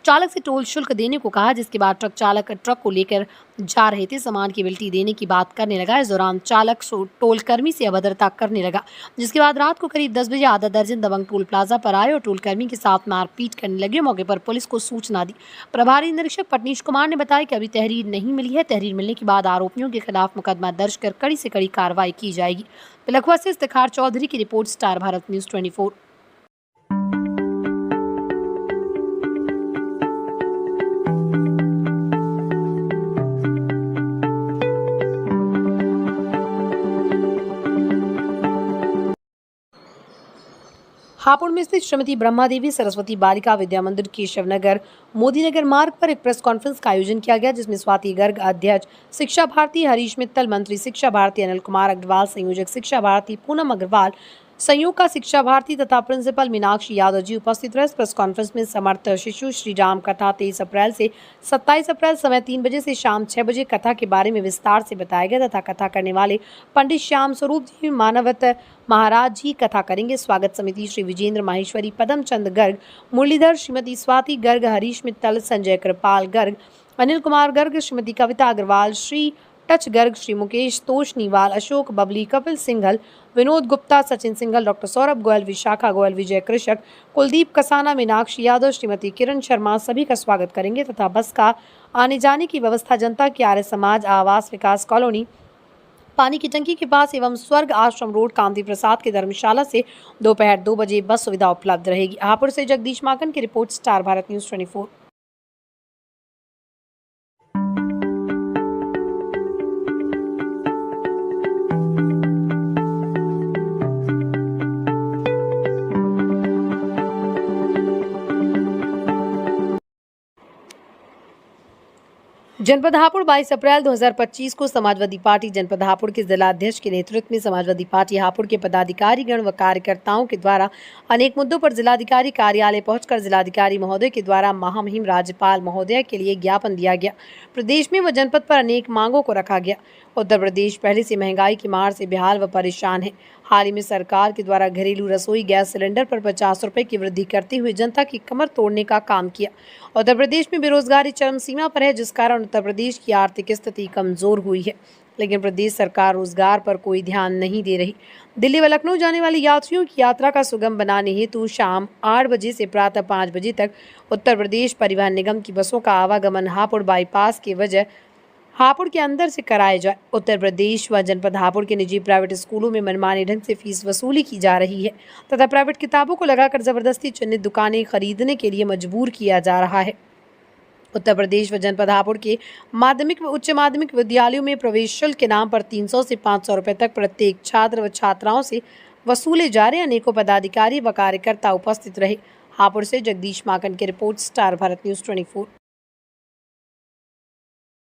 S1: चालक से टोल शुल्क देने को कहा, जिसके बाद ट्रक चालक ट्रक को लेकर जा रहे थे, सामान की बिल्टी देने की बात करने लगा। इस दौरान चालक टोल कर्मी से अभद्रता करने लगा, जिसके बाद रात को करीब 10 बजे आधा दर्जन दबंग टोल प्लाजा पर आए और टोल कर्मी के साथ मारपीट करने लगे। मौके पर पुलिस को सूचना दी। प्रभारी निरीक्षक पटनीश कुमार ने बताया कि अभी तहरीर नहीं मिली है, तहरीर मिलने के बाद आरोपियों के खिलाफ मुकदमा दर्ज कर कड़ी से कड़ी कार्रवाई की जाएगी। पिलखुआ से इफ्तिखार चौधरी की report, star Bharat news 24। Hapur में स्थित श्रीमती ब्रह्मा देवी सरस्वती बालिका विद्या मंदिर केशवनगर मोदी नगर मार्ग पर एक प्रेस कॉन्फ्रेंस का आयोजन किया गया, जिसमें स्वाति गर्ग अध्यक्ष शिक्षा भारती, हरीश मित्तल मंत्री शिक्षा भारती, अनिल कुमार अग्रवाल संयोजक शिक्षा भारती, पूनम अग्रवाल संयोग का शिक्षा भारती तथा प्रिंसिपल मीनाक्षी यादव जी उपस्थित रहे। प्रेस कॉन्फ्रेंस में समर्थ शिशु श्री राम कथा 23 अप्रैल से 27 अप्रैल समय 3 बजे से शाम 6 बजे कथा के बारे में विस्तार से बताया गया तथा कथा करने वाले पंडित श्याम स्वरूप जी मानवत महाराज जी कथा करेंगे। स्वागत समिति श्री विजेंद्र माहेश्वरी, पदम चंद गर्ग, मुरलीधर, श्रीमती स्वाति गर्ग, हरीश मित्तल, संजय कृपाल गर्ग, अनिल कुमार गर्ग, श्रीमती कविता अग्रवाल, श्री टच गर्ग, श्री मुकेश तोशनीवाल, अशोक बबली, कपिल सिंघल, विनोद गुप्ता, सचिन सिंघल, डॉक्टर सौरभ गोयल, विशाखा गोयल, विजय कृषक, कुलदीप कसाना, मीनाक्षी यादव, श्रीमती किरण शर्मा सभी का स्वागत करेंगे तथा बस का आने जाने की व्यवस्था जनता की आर्य समाज आवास विकास कॉलोनी, पानी की टंकी के पास एवं स्वर्ग आश्रम रोड, कांति प्रसाद की धर्मशाला से दोपहर 2 बजे बस सुविधा उपलब्ध रहेगी। हापुड़ से जगदीश माकन की रिपोर्ट, स्टार भारत न्यूज 24। जनपद हापुड़ 22 अप्रैल 2025 को समाजवादी पार्टी जनपद हापुड़ के जिलाध्यक्ष के नेतृत्व में समाजवादी पार्टी हापुड़ के पदाधिकारीगण व कार्यकर्ताओं के द्वारा अनेक मुद्दों पर जिलाधिकारी कार्यालय पहुंचकर जिलाधिकारी महोदय के द्वारा महामहिम राज्यपाल महोदय के लिए ज्ञापन दिया गया। प्रदेश में व जनपद पर अनेक मांगों को रखा गया। उत्तर प्रदेश पहले से महंगाई की मार से बेहाल व परेशान है। हाल ही में सरकार के द्वारा घरेलू रसोई गैस सिलेंडर पर 50 रुपए की वृद्धि करते हुए जनता की कमर तोड़ने का काम किया। उत्तर प्रदेश में बेरोजगारी चरम सीमा पर है, जिस कारण उत्तर प्रदेश की आर्थिक स्थिति कमजोर हुई है, लेकिन प्रदेश सरकार रोजगार पर कोई ध्यान नहीं दे रही। दिल्ली व लखनऊ जाने वाले यात्रियों की यात्रा का सुगम बनाने हेतु शाम 8 बजे से प्रातः 5 बजे तक उत्तर प्रदेश परिवहन निगम की बसों का आवागमन हापुड़ बाईपास के वजह हापुड़ के अंदर से कराया जाए। उत्तर प्रदेश व जनपद हापुड़ के निजी प्राइवेट स्कूलों में मनमाने ढंग से फीस वसूली की जा रही है तथा प्राइवेट किताबों को लगाकर जबरदस्ती चिन्हित दुकानें खरीदने के लिए मजबूर किया जा रहा है। उत्तर प्रदेश व जनपद हापुड़ के माध्यमिक व उच्च माध्यमिक विद्यालयों में प्रवेश शुल्क के नाम पर 300 से 500 रुपए तक प्रत्येक छात्र व छात्राओं से वसूले जा रहे। अनेकों पदाधिकारी व कार्यकर्ता उपस्थित रहे। हापुड़ से जगदीश माकन की रिपोर्ट, स्टार भारत न्यूज 24।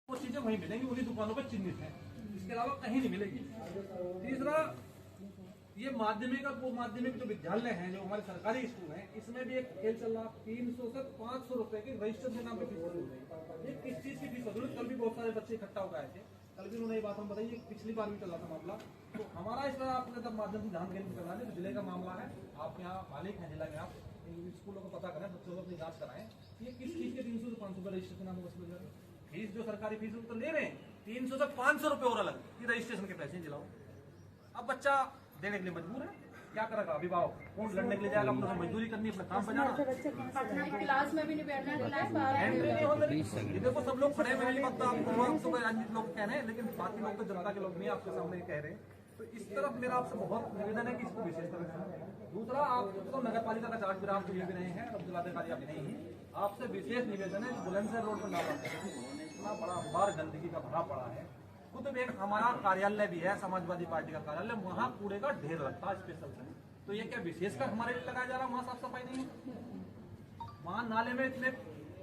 S14: वो चीजें वहीं मिलेंगी, उन्हीं दुकानों पर चिन्हित है, इसके अलावा कहीं नहीं मिलेगी। तीसरा, ये माध्यमिक जो विद्यालय हैं, जो हमारे सरकारी स्कूल हैं, इसमें भी एक खेल चल रहा। 300 से 500 रुपए की रजिस्टर के नाम पे फीस वसूल रही। ये किस चीज की फीस वसूल? कल भी बहुत सारे बच्चे इकट्ठा होकर आए थे, कल भी उन्होंने ये बात हम बताई। पिछली बार भी चल रहा था मामला। तो हमारा इस बार आपके तब माध्यम से ध्यान केंद्रित करना है। जिले का मामला है, आप यहाँ मालिक हैं जिला के, आप स्कूलों को पता करें, बच्चों को अपनी जाँच कराएं। ये किस चीज के 300 से 500 रुपए रजिस्टर के नाम पर वसूल जा रहे हैं? फीस जो सरकारी फीस तो ले रहे हैं, 300 से 500 रुपए और अलग ये रजिस्ट्रेशन के पैसे दिलाओ। अब बच्चा देने के लिए मजबूर है, क्या करेगा? अभिभावक कौन लड़ने के लिए जाएगा? अपना मजदूरी करनी, अपना काम बजाना, क्लास में भी नहीं बैठना, एंट्री नहीं होती। ये देखो सब लोग खड़े हैं, आपको राजनीतिक लोग कह रहे हैं, लेकिन बाकी लोग तो जनता के लोग नहीं आपके सामने कह रहे हैं। तो इस तरफ मेरा आपसे बहुत निवेदन है कि इसको विशेष तरह से। दूसरा, आप तो नगर पालिका का चार्ज भी आप ले भी रहे हैं, अब जिलाधिकारी आप नहीं हैं, आपसे विशेष निवेदन है, बुलंदशहर रोड पर नाला इतना बड़ा बार गंदगी का भरा पड़ा है। खुद में हमारा कार्यालय भी है, समाजवादी पार्टी का कार्यालय, वहाँ कूड़े का ढेर लगता है स्पेशल से। तो ये क्या विशेषकर हमारे लिए लगाया जा रहा है? वहाँ साफ सफाई नहीं है। वहाँ नाले में इतने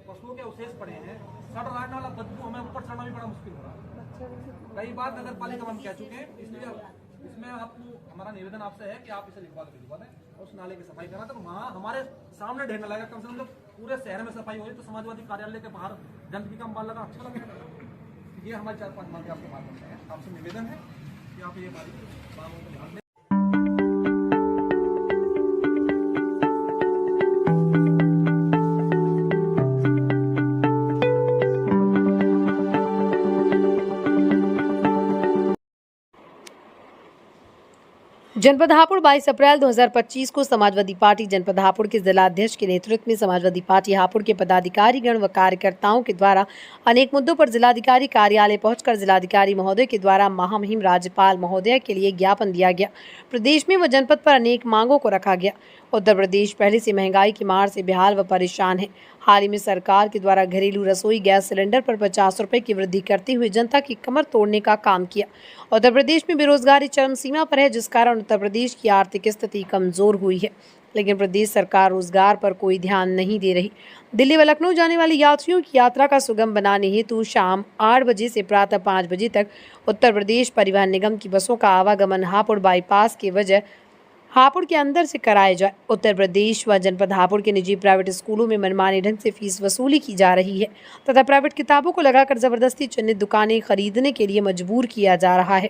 S14: पशुओं के अवशेष पड़े हैं, सड़ रहा है नाला, बदबू, हमें ऊपर चढ़ना भी बड़ा मुश्किल हो रहा है। कई बार नगर पालिका हम कह चुके हैं, इसलिए इसमें आपको हमारा निवेदन आपसे है कि आप इसे लिखवा दें, उस नाले की सफाई करना। तो वहाँ हमारे सामने ढेर न लगेगा, कम से कम पूरे शहर में सफाई हो रही, तो समाजवादी कार्यालय के बाहर गंदगी का अंबाल लगा अच्छा लगेगा। ये हमारे 4-5 मांगे आपके माध्यम से है। आपसे निवेदन है कि आप ये हमारी मांगों को ध्यान दें।
S1: जनपद हापुड़ 22 अप्रैल 2025 को समाजवादी पार्टी जनपद हापुड़ के जिलाध्यक्ष के नेतृत्व में समाजवादी पार्टी हापुड़ के पदाधिकारीगण व कार्यकर्ताओं के द्वारा अनेक मुद्दों पर जिलाधिकारी कार्यालय पहुंचकर जिलाधिकारी महोदय के द्वारा महामहिम राज्यपाल महोदय के लिए ज्ञापन दिया गया। प्रदेश में व जनपद पर अनेक मांगों को रखा गया। उत्तर प्रदेश पहले से महंगाई की मार से बेहाल व परेशान है। हाल ही में सरकार के द्वारा घरेलू रसोई गैस सिलेंडर पर 50 रुपए की वृद्धि करते हुए जनता की कमर तोड़ने का काम किया। उत्तर प्रदेश में बेरोजगारी चरम सीमा पर है, जिस कारण उत्तर प्रदेश की आर्थिक स्थिति कमजोर हुई है, लेकिन प्रदेश सरकार रोजगार पर कोई ध्यान नहीं दे रही। दिल्ली व लखनऊ जाने वाले यात्रियों की यात्रा का सुगम बनाने हेतु शाम 8 बजे से प्रातः 5 बजे तक उत्तर प्रदेश परिवहन निगम की बसों का आवागमन हापुड़ बाईपास के वजह हापुड़ के अंदर से कराया जाए। उत्तर प्रदेश व जनपद हापुड़ के निजी प्राइवेट स्कूलों में मनमाने ढंग से फीस वसूली की जा रही है तथा प्राइवेट किताबों को लगाकर जबरदस्ती चिन्हित दुकानें खरीदने के लिए मजबूर किया जा रहा है।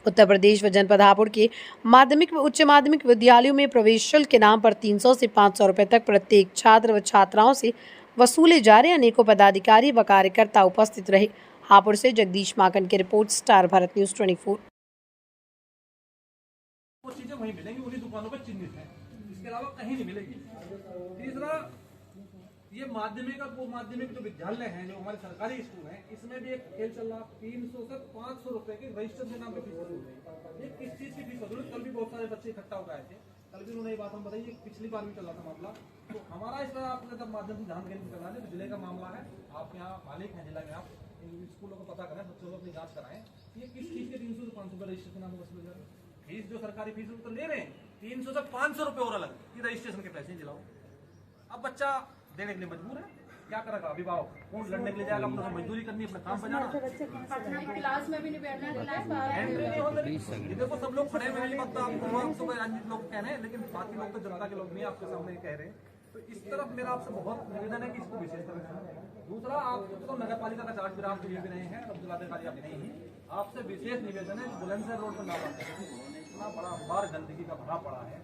S1: उत्तर प्रदेश व जनपद हापुड़ के माध्यमिक व उच्च माध्यमिक विद्यालयों में प्रवेश शुल्क के नाम पर 300 से 500 रुपए तक प्रत्येक छात्र व छात्राओं से वसूले जा रहे। अनेकों पदाधिकारी व कार्यकर्ता उपस्थित रहे। हापुड़ से जगदीश माकन की रिपोर्ट, स्टार भारत न्यूज 24।
S14: वो चीजें वहीं मिलेंगी, उन्हीं दुकानों पर चिन्हित है, इसके अलावा कहीं नहीं मिलेगी। तीसरा, ये माध्यमिक जो विद्यालय हैं, जो हमारे सरकारी स्कूल हैं, इसमें भी एक खेल चल रहा। 300 से 500 रुपए के रजिस्टर के नाम पे फीस वसूल है। ये किस चीज की फीस वसूल? कल भी बहुत सारे बच्चे इकट्ठा हो गए थे, कल भी उन्होंने ये बात हम बताई। पिछली बार भी चल रहा था मामला। तो हमारा इस तरह आपके माध्यम से ध्यान केंद्रित करना है। जिले का मामला है, आप यहाँ मालिक हैं जिला में, आप स्कूलों को पता करें, बच्चों को अपनी जाँच कराएं। ये किस चीज के 300 से 500 रुपए रजिस्टर के नाम पे वसूल जा रहे हैं? फीस जो सरकारी फीस तो ले रहे हैं, 300 से 500 रुपए और अलग कि रजिस्ट्रेशन के पैसे दिलाओ। अब बच्चा देने के लिए मजबूर है, क्या करेगा अभिभावक? कौन लड़ने के लिए जाएगा? अपना मजदूरी करनी, अपना काम बजाना,
S4: क्लास में भी नहीं बैठना,
S14: एंट्री नहीं होता। देखो सब लोग खड़े हुए, तो राजनीतिक लोग कह रहे हैं, लेकिन बाकी लोग तो जनता के लोग नहीं आपके सामने कह रहे हैं। तो इस तरफ मेरा आपसे बहुत निवेदन है कि इसको विशेष तरह। दूसरा, आप तो नगर पालिका का चार्ज भी आप ले भी रहे हैं, अब जिलाधिकारी आप नहीं है, आपसे विशेष निवेदन है। बुलंदशहर रोड पर नाला इतना बड़ा बार गंदगी का भरा पड़ा है।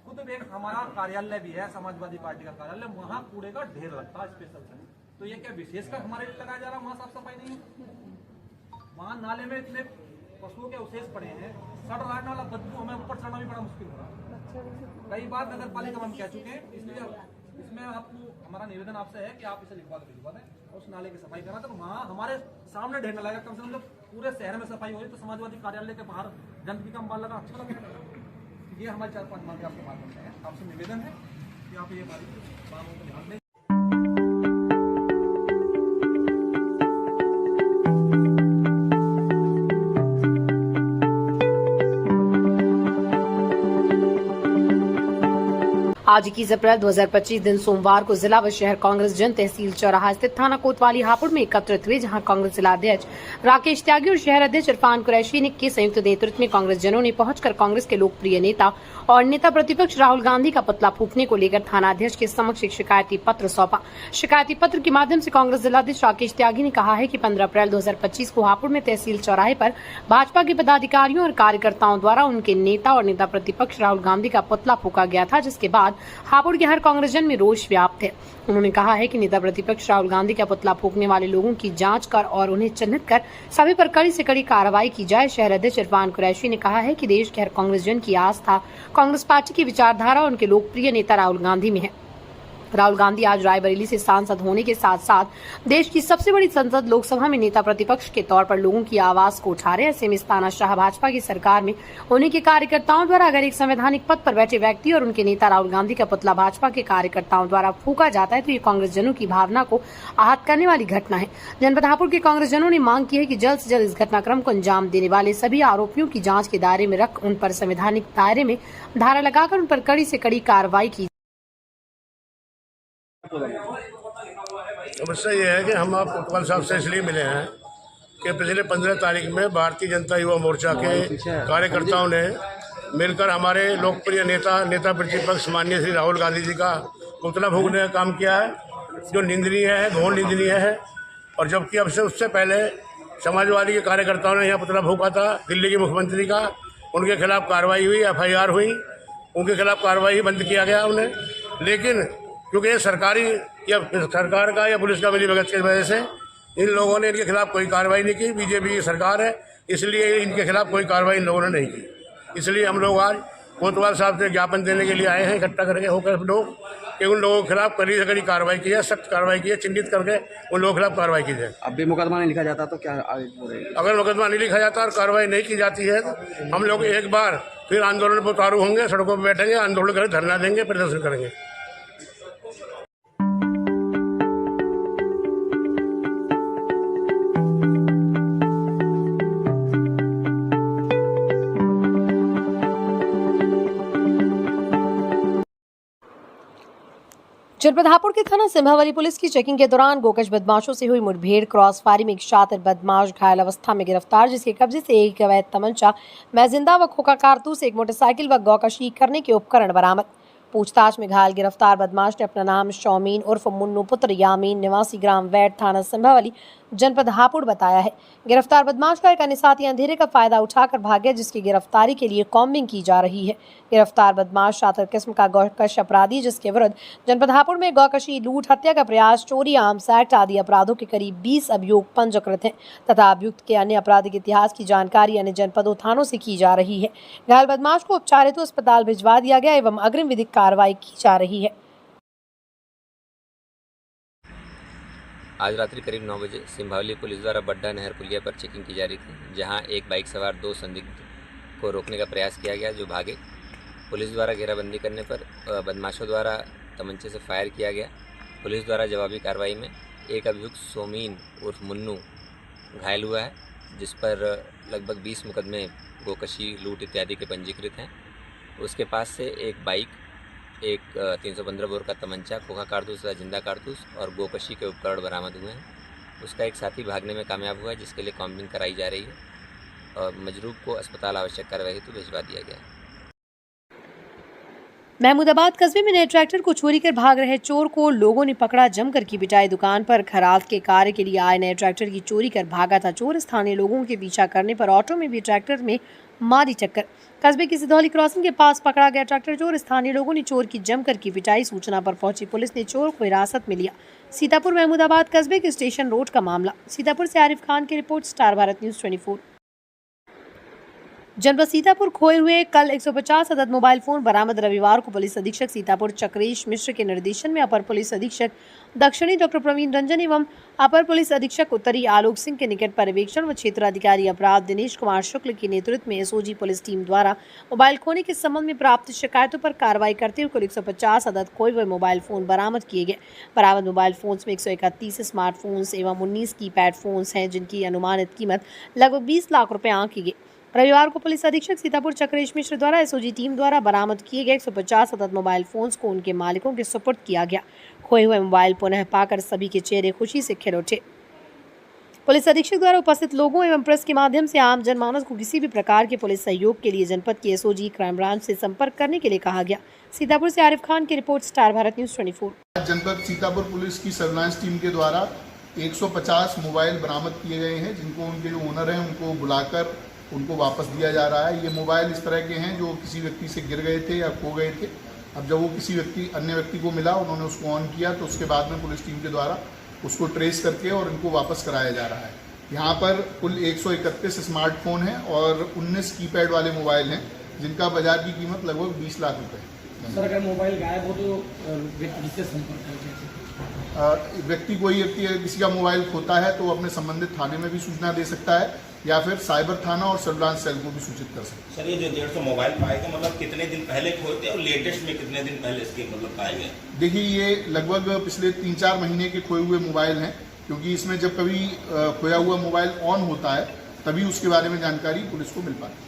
S14: खुद एक हमारा कार्यालय भी है, समाजवादी पार्टी का कार्यालय, वहाँ कूड़े का ढेर लगता है स्पेशल से। तो ये क्या विशेष कर हमारे लिए लगाया जा रहा है? वहाँ साफ सफाई नहीं है। वहाँ नाले में इतने पशुओं के अवशेष पड़े हैं, सड़ रहा वाला बदबू, हमें ऊपर चढ़ना भी बड़ा मुश्किल हो रहा है। कई बार नगर पालिका में हम कह चुके हैं, इसलिए इसमें आपको हमारा निवेदन आपसे है कि आप इसे लिखवा दें, उस नाले की सफाई करा। तो वहाँ हमारे सामने ढेर लगेगा, कम से कम जब पूरे शहर में सफाई हो रही तो समाजवादी कार्यालय के बाहर गंदगी का अंबार लगा अच्छा लगेगा। ये हमारे 4-5 मांगे आपके माध्यम से है, आपसे निवेदन है कि आप ये हमारी मांगों को ध्यान दें।
S1: आज 21 अप्रैल 2025 दिन सोमवार को जिला व शहर कांग्रेस जन तहसील चौराहा स्थित थाना कोतवाली हापुड़ में एकत्रित हुए, जहां कांग्रेस जिला अध्यक्ष राकेश त्यागी और शहर अध्यक्ष इरफान कुरैशी के संयुक्त नेतृत्व में कांग्रेस जनों ने पहुंचकर कांग्रेस के लोकप्रिय नेता और नेता प्रतिपक्ष राहुल गांधी का पुतला फूंकने को लेकर थाना अध्यक्ष के समक्ष एक शिकायती पत्र सौंपा। शिकायती पत्र के माध्यम से कांग्रेस जिलाध्यक्ष राकेश त्यागी ने कहा है कि 15 अप्रैल 2025 को हापुड़ में तहसील चौराहे पर भाजपा के पदाधिकारियों और कार्यकर्ताओं द्वारा उनके नेता और नेता प्रतिपक्ष राहुल गांधी का पुतला फूंका गया था, जिसके बाद हापुड़ के हर कांग्रेस जन में रोष व्याप्त है। उन्होंने कहा है कि नेता प्रतिपक्ष राहुल गांधी का पुतला फूंकने वाले लोगों की जांच कर और उन्हें चिन्हित कर सभी पर कड़ी से कड़ी कार्रवाई की जाए। शहर अध्यक्ष इरफान कुरैशी ने कहा है कि देश के हर कांग्रेस जन की आस्था कांग्रेस पार्टी की विचारधारा और उनके लोकप्रिय नेता राहुल गांधी में है। राहुल गांधी आज रायबरेली से सांसद होने के साथ साथ देश की सबसे बड़ी संसद लोकसभा में नेता प्रतिपक्ष के तौर पर लोगों की आवाज को उठा रहे हैं। ऐसे में तानाशाह भाजपा की सरकार में उन्हीं के कार्यकर्ताओं द्वारा अगर एक संवैधानिक पद पर बैठे व्यक्ति और उनके नेता राहुल गांधी का पुतला भाजपा के कार्यकर्ताओं द्वारा फूंका जाता है तो ये कांग्रेस जनों की भावना को आहत करने वाली घटना है। जनपद हापुड़ के कांग्रेस जनों ने मांग की है कि जल्द से जल्द इस घटनाक्रम को अंजाम देने वाले सभी आरोपियों की जाँच के दायरे में रख उन पर संवैधानिक दायरे में धारा लगाकर उन पर कड़ी से कड़ी कार्रवाई की।
S10: समस्या ये है कि हम आप कोतवाल साहब से इसलिए मिले हैं कि पिछले 15 तारीख में भारतीय जनता युवा मोर्चा के कार्यकर्ताओं ने मिलकर हमारे लोकप्रिय नेता प्रतिपक्ष माननीय श्री राहुल गांधी जी का पुतला फूंकने का काम किया है, जो निंदनीय है, घोर निंदनीय है। और जबकि अब से उससे पहले समाजवादी के कार्यकर्ताओं ने यहाँ पुतला फूंका था दिल्ली के मुख्यमंत्री का, उनके खिलाफ कार्रवाई हुई, FIR हुई, उनके खिलाफ कार्रवाई बंद किया गया उन्हें। लेकिन क्योंकि ये सरकार का या पुलिस का मिलीभगत की वजह से इन लोगों ने इनके खिलाफ कोई कार्रवाई नहीं की। बीजेपी की सरकार है, इसलिए इनके खिलाफ कोई कार्रवाई इन लोगों ने नहीं की। इसलिए हम लोग आज कोतवाल साहब से ज्ञापन देने के लिए आए हैं, इकट्ठा करके होकर लोग, कि उन लोगों के खिलाफ कड़ी से कड़ी कार्रवाई की है, सख्त कार्रवाई की है, चिन्हित करके उन लोगों के खिलाफ कार्रवाई की जाए।
S12: अब भी मुकदमा नहीं लिखा जाता तो क्या
S10: अगर मुकदमा नहीं लिखा जाता और कार्रवाई नहीं की जाती है तो हम लोग एक बार फिर आंदोलन पर उतारू होंगे, सड़कों पर बैठेंगे, आंदोलन करेंगे, धरना देंगे, प्रदर्शन करेंगे।
S1: जनपद हापुड़ के थाना सिम्हावली पुलिस की चेकिंग के दौरान गोकश बदमाशों से हुई मुठभेड़, क्रॉस फायरिंग में एक शातिर बदमाश घायल अवस्था में गिरफ्तार, जिसके कब्जे से एक अवैध तमंचा, मैजिंदा व खोखा कारतूस, एक मोटरसाइकिल व गौकशी करने के उपकरण बरामद। पूछताछ में घायल गिरफ्तार बदमाश ने अपना नाम शौमीन उर्फ मुन्नू पुत्र यामीन निवासी ग्राम वैट थाना सिम्हावली जनपद हापुड़ बताया है। गिरफ्तार बदमाश का एक अन्य साथी अंधेरे का फायदा उठाकर भाग गया, जिसकी गिरफ्तारी के लिए कॉम्बिंग की जा रही है। गिरफ्तार बदमाश शातिर किस्म का गौकश अपराधी, जिसके विरुद्ध जनपद हापुड़ में गौकशी, लूट, हत्या का प्रयास, चोरी, आर्म्स एक्ट आदि अपराधों के करीब 20 अभियोग पंजीकृत हैं तथा अभियुक्त के अन्य आपराधिक इतिहास की जानकारी अन्य जनपदों थानों से की जा रही है। घायल बदमाश को उपचार हेतु अस्पताल भिजवा दिया गया एवं अग्रिम विधिक कार्रवाई की जा रही है।
S11: आज रात्रि करीब 9 बजे सिंभावली पुलिस द्वारा बड्डा नहर पुलिया पर चेकिंग की जा रही थी, जहां एक बाइक सवार 2 संदिग्ध को रोकने का प्रयास किया गया, जो भागे। पुलिस द्वारा घेराबंदी करने पर बदमाशों द्वारा तमंचे से फायर किया गया। पुलिस द्वारा जवाबी कार्रवाई में एक अभियुक्त सोमीन उर्फ मुन्नू घायल हुआ है, जिस पर लगभग 20 मुकदमे गोकशी, लूट इत्यादि के पंजीकृत हैं। उसके पास से एक बाइक, एक 315 बोर का तमंचा, खोखा कारतूस तथा जिंदा कारतूस और गोकशी के उपकरण बरामद हुए हैं। उसका एक साथी भागने में कामयाब हुआ है, जिसके लिए कॉम्बिंग कराई जा रही है और मजरूब को अस्पताल आवश्यक कार्रवाई हेतु भिजवा दिया गया है।
S1: महमूदाबाद कस्बे में नए ट्रैक्टर को चोरी कर भाग रहे चोर को लोगों ने पकड़ा, जमकर की पिटाई। दुकान पर खराद के कार्य के लिए आए नए ट्रैक्टर की चोरी कर भागा था चोर। स्थानीय लोगों के पीछा करने पर ऑटो में भी ट्रैक्टर में मारी टक्कर। कस्बे की सिधौली क्रॉसिंग के पास पकड़ा गया ट्रैक्टर चोर। स्थानीय लोगों ने चोर की जमकर की पिटाई। सूचना पर पहुंची पुलिस ने चोर को हिरासत में लिया। सीतापुर महमूदाबाद कस्बे के स्टेशन रोड का मामला। सीतापुर से आरिफ खान की रिपोर्ट, स्टार भारत न्यूज 24। जनपद सीतापुर खोए हुए कल 150 अदद मोबाइल फोन बरामद। रविवार को पुलिस अधीक्षक सीतापुर चक्रेश मिश्र के निर्देशन में अपर पुलिस अधीक्षक दक्षिणी डॉक्टर प्रवीण रंजन एवं अपर पुलिस अधीक्षक उत्तरी आलोक सिंह के निकट पर्यवेक्षण व क्षेत्राधिकारी अपराध दिनेश कुमार शुक्ल के नेतृत्व में एसओजी पुलिस टीम द्वारा मोबाइल खोने के संबंध में प्राप्त शिकायतों पर कार्रवाई करते हुए कुल 150 अदद खोए हुए मोबाइल फोन बरामद किए गए। बरामद मोबाइल फोन्स में 131 स्मार्टफोन्स एवं 19 कीपैड फोन्स हैं, जिनकी अनुमानित कीमत लगभग 20 लाख रुपए आंकी गई। रविवार को पुलिस अधीक्षक सीतापुर चक्रेश मिश्र द्वारा एसओजी टीम द्वारा बरामद किए गए 150 अदद मोबाइल फोन्स को उनके मालिकों के सुपुर्द किया गया। खोए हुए मोबाइल पुनः पाकर सभी के चेहरे खुशी से खिल उठे। पुलिस अधीक्षक द्वारा उपस्थित लोगों एवं प्रेस के माध्यम से आम जनमानस को किसी भी प्रकार के पुलिस सहयोग के लिए जनपद की एसओजी क्राइम ब्रांच से संपर्क करने के लिए कहा गया। सीतापुर से आरिफ खान की रिपोर्ट, स्टार भारत न्यूज 24।
S15: जनपद सीतापुर पुलिस की सर्विलांस टीम के द्वारा 150 मोबाइल बरामद किए गए हैं, जिनको उनके जो ओनर हैं उनको बुलाकर उनको वापस दिया जा रहा है। ये मोबाइल इस तरह के हैं जो किसी व्यक्ति से गिर गए थे या खो गए थे। अब जब वो किसी अन्य व्यक्ति को मिला, उन्होंने उसको ऑन किया, तो उसके बाद में पुलिस टीम के द्वारा उसको ट्रेस करके और इनको वापस कराया जा रहा है। यहाँ पर कुल 131 स्मार्टफोन हैं और 19 कीपैड वाले मोबाइल हैं, जिनका बाजार की कीमत लगभग 20 लाख रुपए है।
S16: सर, अगर मोबाइल गायब हो तो व्यक्ति किससे संपर्क करें?
S15: कोई व्यक्ति अगर किसी का मोबाइल खोता है तो अपने संबंधित थाने में भी सूचना दे सकता है या फिर साइबर थाना और सर्विलांस सेल को भी सूचित कर सकते हैं।
S17: सर, ये जो 150 मोबाइल पाए गए, मतलब कितने दिन पहले खोए थे और लेटेस्ट में कितने दिन पहले इसके पाए गए?
S15: देखिए, ये लगभग पिछले 3-4 महीने के खोए हुए मोबाइल हैं, क्योंकि इसमें जब कभी खोया हुआ मोबाइल ऑन होता है तभी उसके बारे में जानकारी पुलिस को मिल पाती है।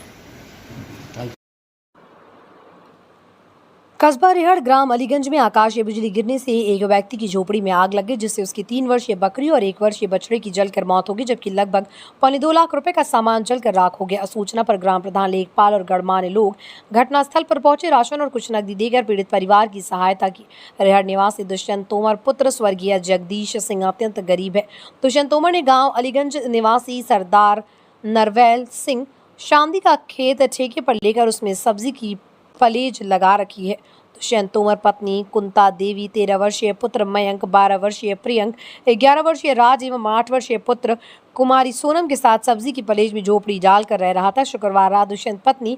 S1: कस्बा रेहड़ ग्राम अलीगंज में आकाशीय बिजली गिरने से एक व्यक्ति की झोपड़ी में आग लग गई, जिससे उसकी 3 वर्षीय बकरी और 1 वर्षीय बछड़े की जलकर मौत हो गई, जबकि लगभग 2.25 लाख रुपए का सामान जलकर राख हो गया। सूचना पर ग्राम प्रधान लेखपाल और गणमान्य लोग घटनास्थल पर पहुंचे, राशन और कुछ नकदी देकर पीड़ित परिवार की सहायता की। रेहड़ निवासी दुष्यंत तोमर पुत्र स्वर्गीय जगदीश सिंह अत्यंत गरीब है। दुष्यंत तोमर ने गाँव अलीगंज निवासी सरदार नरवैल सिंह शांति का खेत ठेके पर लेकर उसमें सब्जी की फलेज लगा रखी है। दुष्यंत तोमर पत्नी कुंता देवी, 13 वर्षीय पुत्र मयंक, 12 वर्षीय प्रियंक, 11 वर्षीय राज एवं 8 वर्षीय पुत्र कुमारी सोनम के साथ सब्जी की फलेज में झोपड़ी डालकर रह रहा था। शुक्रवार रात दुष्यंत पत्नी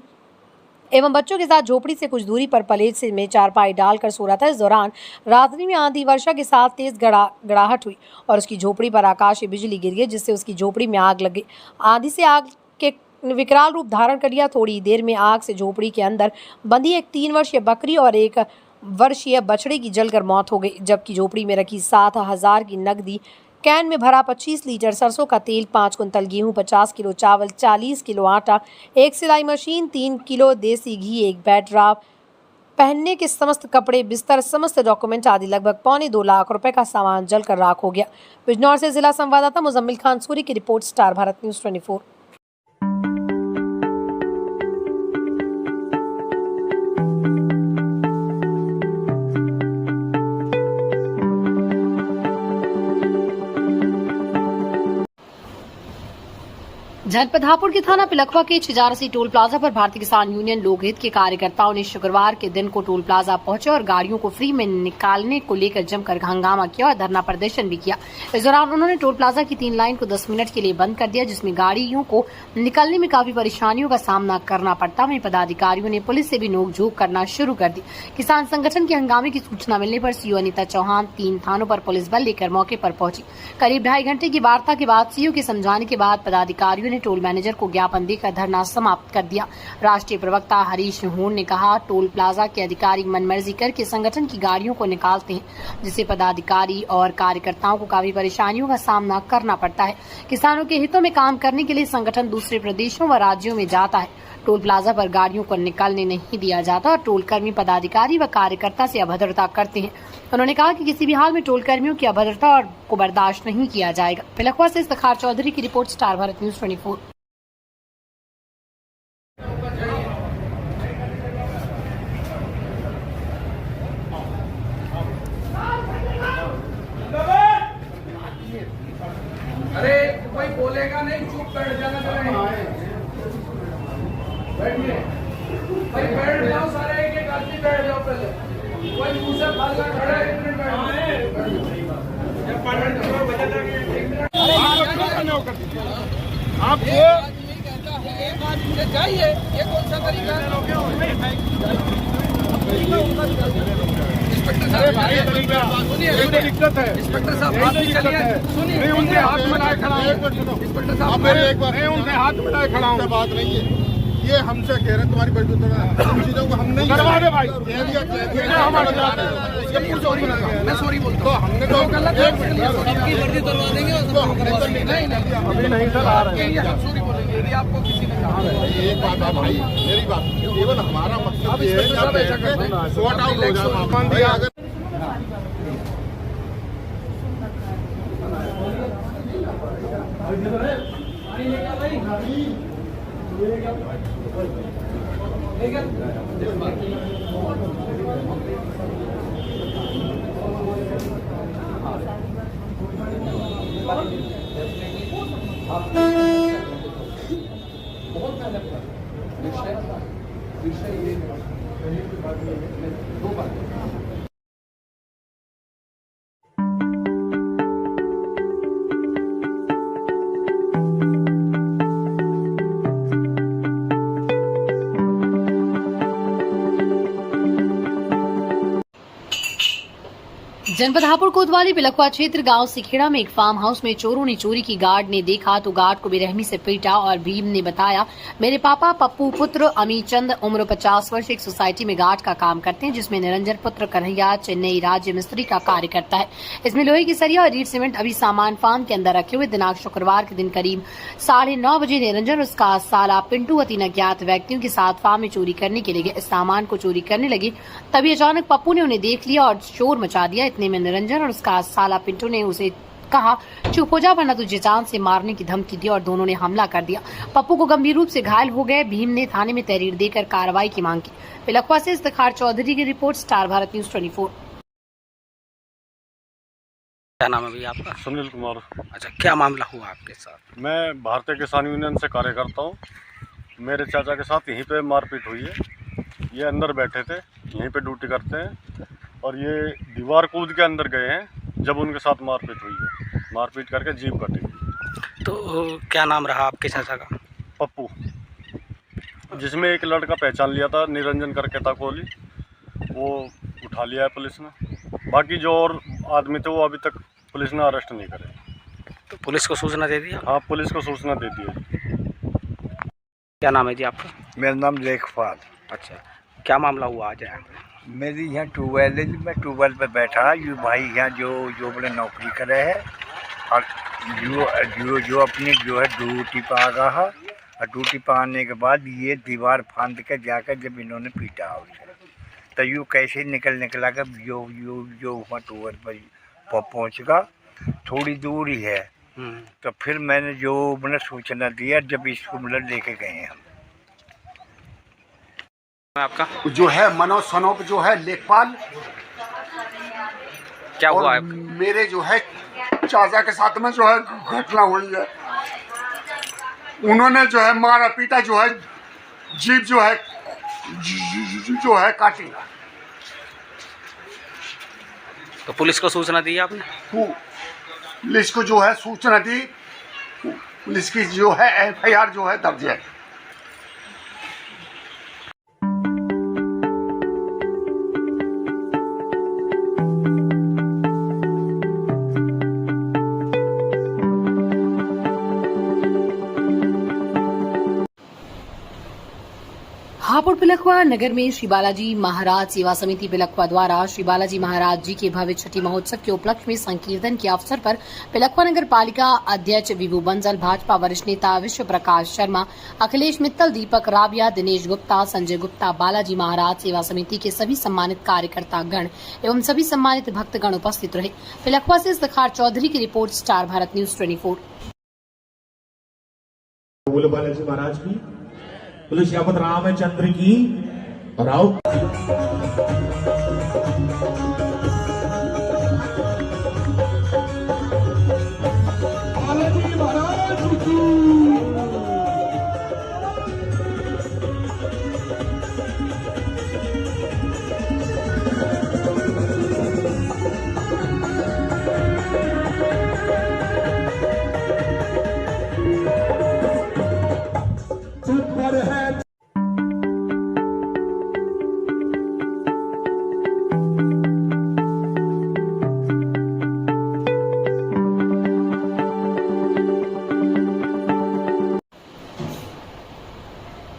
S1: एवं बच्चों के साथ झोपड़ी से कुछ दूरी पर पलेज से में चारपाई डालकर सो रहा था। इस दौरान रात्रि में आंधी वर्षा के साथ तेज गड़ाहट हुई और उसकी झोपड़ी पर आकाशीय बिजली गिर गई, जिससे उसकी झोपड़ी में आग लग गई। आंधी से आग के विकराल रूप धारण कर लिया। थोड़ी देर में आग से झोपड़ी के अंदर बंधी एक 3 वर्षीय बकरी और 1 वर्षीय बछड़े की जलकर मौत हो गई, जबकि झोपड़ी में रखी 7,000 की नकदी, कैन में भरा 25 लीटर सरसों का तेल, 5 कुंतल गेहूं, 50 किलो चावल, 40 किलो आटा, 1 सिलाई मशीन, 3 किलो देसी घी, 1 बैटरा, पहनने के समस्त कपड़े, बिस्तर, समस्त डॉक्यूमेंट आदि लगभग 2.25 लाख रुपए का सामान जलकर राख हो गया। बिजनौर से जिला संवाददाता मुजम्मिल खान सूरी की रिपोर्ट, स्टार भारत न्यूज 24। जनपद हापुड़ के थाना पिलखवा के छिजारसी टोल प्लाजा पर भारतीय किसान यूनियन लोकहित के कार्यकर्ताओं ने शुक्रवार के दिन को टोल प्लाजा पहुंचे और गाड़ियों को फ्री में निकालने को लेकर जमकर हंगामा किया और धरना प्रदर्शन भी किया। इस दौरान उन्होंने टोल प्लाजा की 3 लाइन को 10 मिनट के लिए बंद कर दिया, जिसमें गाड़ियों को निकलने में काफी परेशानियों का सामना करना पड़ता। वहीं पदाधिकारियों ने पुलिस से भी नोकझोंक करना शुरू कर दी। किसान संगठन के हंगामे की सूचना मिलने पर सीओ अनीता चौहान 3 थानों पर पुलिस बल लेकर मौके पर पहुंची। करीब 2.5 घंटे की वार्ता के बाद सीओ के समझाने के बाद पदाधिकारियों ने टोल मैनेजर को ज्ञापन देकर धरना समाप्त कर दिया। राष्ट्रीय प्रवक्ता हरीश नहूर ने कहा, टोल प्लाजा के अधिकारी मनमर्जी करके संगठन की गाड़ियों को निकालते हैं, जिससे पदाधिकारी और कार्यकर्ताओं को काफी परेशानियों का सामना करना पड़ता है। किसानों के हितों में काम करने के लिए संगठन दूसरे प्रदेशों व राज्यों में जाता है। टोल प्लाजा पर गाड़ियों को निकालने नहीं दिया जाता और टोल कर्मी पदाधिकारी व कार्यकर्ता से अभद्रता करते हैं। उन्होंने कहा कि किसी भी हाल में टोल कर्मियों की अभद्रता को बर्दाश्त नहीं किया जाएगा। पिलखवा से इफ्तिखार चौधरी की रिपोर्ट, स्टार भारत न्यूज 24।
S14: अरे कोई बोलेगा नहीं, चुप बैठ जाना चाहिए। बैठिए भाई, बैठ जाओ सारे, एक आदमी बैठ जाओ। पहले कोई मुंह से फालतू खड़े, 1 मिनट आप जाइए, ये कौन सा तरीका है? इंस्पेक्टर साहब, दिक्कत है। इंस्पेक्टर साहब बात भी चलिए, सुनिए। उनके हाथ मिलाए खड़ा है इंस्पेक्टर साहब, मेरे एक बार उनके हाथ मिलाए खड़ा हूँ। बात नहीं है, ये हमसे कह रहे हैं तुम्हारी बड़ी चीजों को हम नहीं करवा दे भाई। मैं सॉरी बोलता हूँ, हमने तो गलत सबकी वर्दी करवा देंगे। अभी नहीं सर, आ रहे हैं, हम सॉरी बोलेंगे यदि आपको किसी ने कहा। एक बात है भाई, मेरी बात केवल हमारा मकसद ये है कि सॉर्ट आउट हो जाए। बहुत मेहनत कर विषय ये दो बात।
S1: जनपद हापुड़ कोतवाली पिलखवा क्षेत्र गांव सिखेड़ा में एक फार्म हाउस में चोरों ने चोरी की। गार्ड ने देखा तो गार्ड को बेरहमी से पीटा और भीम ने बताया, मेरे पापा पप्पू पुत्र अमीर चंद उम्र 50 वर्ष एक सोसाइटी में गार्ड का काम करते हैं, जिसमें निरंजन पुत्र कन्हैया चेन्नई राज्य मिस्त्री का कार्य करता है। इसमें लोहे की सरिया और रीट सीमेंट अभी सामान फार्म के अंदर रखे हुए। दिनांक शुक्रवार के दिन करीब 9:30 बजे निरंजन और उसका साला पिंटू व 3 अज्ञात व्यक्तियों के साथ फार्म में चोरी करने के लिए इस सामान को चोरी करने लगे। तभी अचानक पप्पू ने उन्हें देख लिया और शोर मचा दिया। इतने में निरंजन और उसका साला पिंटू ने उसे कहा, चुप हो जा वरना तुझे जान से मारने की धमकी दी और दोनों ने हमला कर दिया। पप्पू को गंभीर रूप से घायल हो गए। भीम ने थाने में तहरीर देकर कार्रवाई की मांग की। पिलखवा से इफ्तिखार चौधरी की रिपोर्ट, स्टार भारत न्यूज 24।
S12: क्या नाम है भैया आपका?
S18: सुनील कुमार।
S12: अच्छा, क्या मामला हुआ आपके साथ?
S18: मैं भारतीय किसान यूनियन से कार्य करता हूँ। मेरे चाचा के साथ यहीं पे मारपीट हुई है। ये अंदर बैठे थे, यहीं पे ड्यूटी करते हैं और ये दीवार कूद के अंदर गए हैं जब उनके साथ मारपीट हुई है। मारपीट करके जीप कटी।
S12: तो क्या नाम रहा आपके चाचा का?
S18: पप्पू, जिसमें एक लड़का पहचान लिया था, निरंजन करके था कोहली, वो उठा लिया है पुलिस ने। बाकी जो और आदमी थे वो अभी तक पुलिस ने अरेस्ट नहीं करे।
S12: तो पुलिस को सूचना दे दिया?
S18: हाँ, पुलिस को सूचना दे दी है।
S12: क्या नाम है जी आपका?
S19: मेरा नाम लेखपाल।
S12: अच्छा, क्या मामला हुआ आज?
S19: मेरी यहाँ ट्यूबवेल है, मैं ट्यूबवेल पे बैठा। ये भाई यहाँ जो बड़े नौकरी करे है और जो अपनी जो है ड्यूटी पर आ गया है और ड्यूटी पर आने के बाद ये दीवार फांद के जाकर जब इन्होंने पीटा उसे, तो यूँ कैसे निकला कर जो वहाँ ट्यूबवेल पर पहुँचगा, थोड़ी दूर ही है। तो फिर मैंने जो मैंने सूचना दिया, जब इसको मतलब लेके गए हैं हम।
S12: आपका
S20: जो है मनोज सनोप जो है लेखपाल।
S12: क्या हुआ है?
S20: मेरे जो है चाचा के साथ में जो है घटना हुई है। उन्होंने जो है मारा पीटा, जो है जीप जो है काटी।
S12: तो पुलिस को सूचना दी आपने?
S20: पुलिस को जो है सूचना दी, पुलिस की जो है FIR जो है दर्ज है।
S1: हापुड़ पिलखवा नगर में श्री बालाजी महाराज सेवा समिति पिलखवा द्वारा श्री बालाजी महाराज जी के भव्य छठी महोत्सव के उपलक्ष्य में संकीर्तन के अवसर पर पिलखवा नगर पालिका अध्यक्ष विभू बंसल, भाजपा वरिष्ठ नेता विश्व प्रकाश शर्मा, अखिलेश मित्तल, दीपक राबिया, दिनेश गुप्ता, संजय गुप्ता, बालाजी महाराज सेवा समिति के सभी सम्मानित कार्यकर्ता गण एवं सभी सम्मानित भक्तगण उपस्थित रहे। पिलखवा से इफ्तिखार चौधरी की रिपोर्ट, स्टार भारत न्यूज 24।
S21: बोलो बालाजी महाराज की, बोलो श्यामत रामचंद्र की। और आओ बालाजी महाराज की।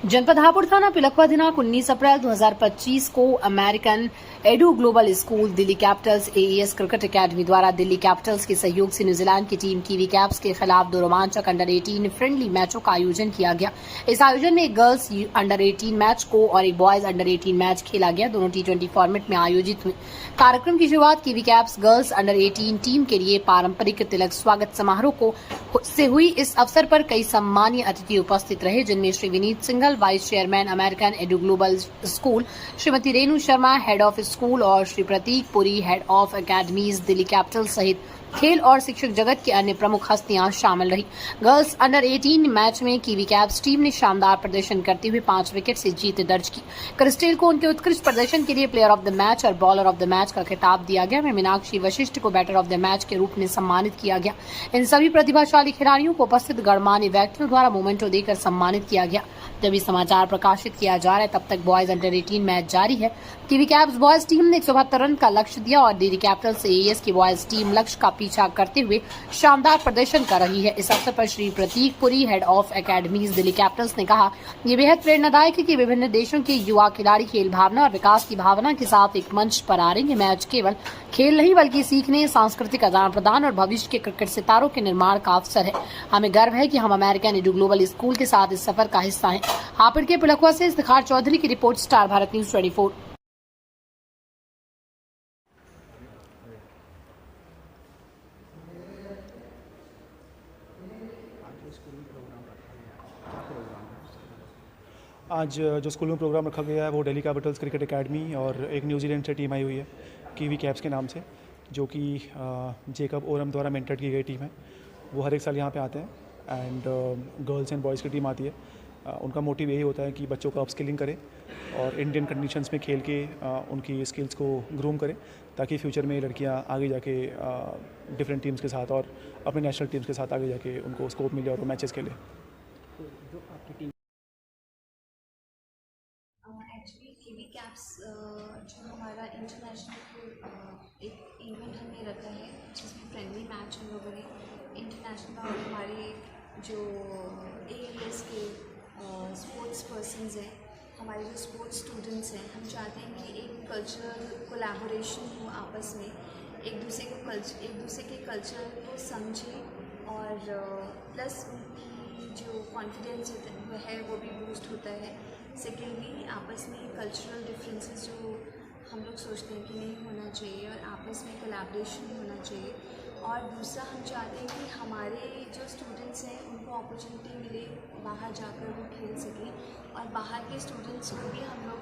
S1: जनपद हापुड़ थाना पिलखवा दिनांक 19 अप्रैल 2025 को American Edu Global school, Delhi Capitals, AES cricket academy द्वारा दिल्ली कैपिटल्स के सहयोग से न्यूजीलैंड की टीम कीवी कैप्स के खिलाफ 2 रोमांचक अंडर 18 फ्रेंडली मैचों का आयोजन किया गया। इस आयोजन में एक गर्ल्स अंडर 18 मैच को और एक बॉयज अंडर 18 मैच खेला गया। दोनों T20 फॉर्मेट में आयोजित हुए। कार्यक्रम की शुरुआत kiwi caps girls under 18 team के लिए पारंपरिक तिलक स्वागत समारोह से हुई। इस अवसर पर कई सम्मानीय अतिथि उपस्थित रहे, जिनमें Shri Vineet Singhal, vice chairman American Edu Global School, Shrimati Renu Sharma, head of school, और Shri Prateek Puri, head of academies, Delhi Capital सहित खेल और शिक्षक जगत की अन्य प्रमुख हस्तियां शामिल रही। गर्ल्स अंडर 18 मैच में कीवी कैप्स टीम ने शानदार प्रदर्शन करते हुए 5 विकेट से जीत दर्ज की। क्रिस्टेल को उनके उत्कृष्ट प्रदर्शन के लिए प्लेयर ऑफ द मैच और बॉलर ऑफ द मैच का खिताब दिया गया। मीनाक्षी वशिष्ठ को बैटर ऑफ द मैच के रूप में सम्मानित किया गया। इन सभी प्रतिभाशाली खिलाड़ियों को उपस्थित गणमान्य व्यक्तियों द्वारा मोमेंटो देकर सम्मानित किया गया। जब ये समाचार प्रकाशित किया जा रहा है, तब तक बॉयज अंडर 18 मैच जारी है। कीवी कैप्स बॉयज टीम ने 172 रन का लक्ष्य दिया और दिल्ली कैपिटल से AES की बॉयज टीम लक्ष्य का पीछा करते हुए शानदार प्रदर्शन कर रही है। इस अवसर पर Shri Prateek Puri, head of academies, Delhi Capitals ने कहा, ये बेहद प्रेरणादायक है कि विभिन्न देशों के युवा खिलाड़ी खेल भावना और विकास की भावना के साथ एक मंच पर आ रहे हैं। मैच केवल खेल नहीं बल्कि सीखने, सांस्कृतिक आदान प्रदान और भविष्य के क्रिकेट सितारों के निर्माण का अवसर है। हमें गर्व है कि हम अमेरिकन एडू ग्लोबल स्कूल के साथ इस सफर का हिस्सा हैं। हापुड़ के पिलखवा से इफ्तिखार चौधरी की रिपोर्ट, स्टार भारत न्यूज 24।
S22: आज जो स्कूल में प्रोग्राम रखा गया है वो दिल्ली कैपिटल्स क्रिकेट एकेडमी और एक न्यूजीलैंड से टीम आई हुई है कीवी कैप्स के नाम से, जो कि जेकब ओरम द्वारा मेंटर्ड की गई टीम है। वो हर एक साल यहाँ पे आते हैं एंड गर्ल्स एंड बॉयज़ की टीम आती है। उनका मोटिव यही होता है कि बच्चों को अपस्किलिंग करें और इंडियन कंडीशंस में खेल के उनकी स्किल्स को ग्रूम करें, ताकि फ्यूचर में लड़कियाँ आगे जाके डिफरेंट टीम्स के साथ और अपने नेशनल टीम्स के साथ आगे जाके उनको स्कोप मिले और वो मैचेस खेलें।
S23: एक्चुअली कीवी कैप्स जो हमारा इंटरनेशनल एक इवेंट हमने रखा है, जिसमें फ्रेंडली मैच हम लोगों ने इंटरनेशनल और हमारे जो AES के स्पोर्ट्स पर्सन्स हैं, हमारे जो स्पोर्ट्स स्टूडेंट्स हैं, हम चाहते हैं कि एक कल्चरल कोलैबोरेशन हो आपस में, एक दूसरे के कल्चर को समझें और प्लस उनकी जो कॉन्फिडेंस है वो भी बूस्ट होता है। सेकेंडली, आपस में कल्चरल डिफरेंसेस जो हम लोग सोचते हैं कि नहीं होना चाहिए और आपस में कोलैबोरेशन होना चाहिए। और दूसरा, हम चाहते हैं कि हमारे जो स्टूडेंट्स हैं उनको अपॉर्चुनिटी मिले, बाहर जाकर वो खेल सकें और बाहर के स्टूडेंट्स को भी हम लोग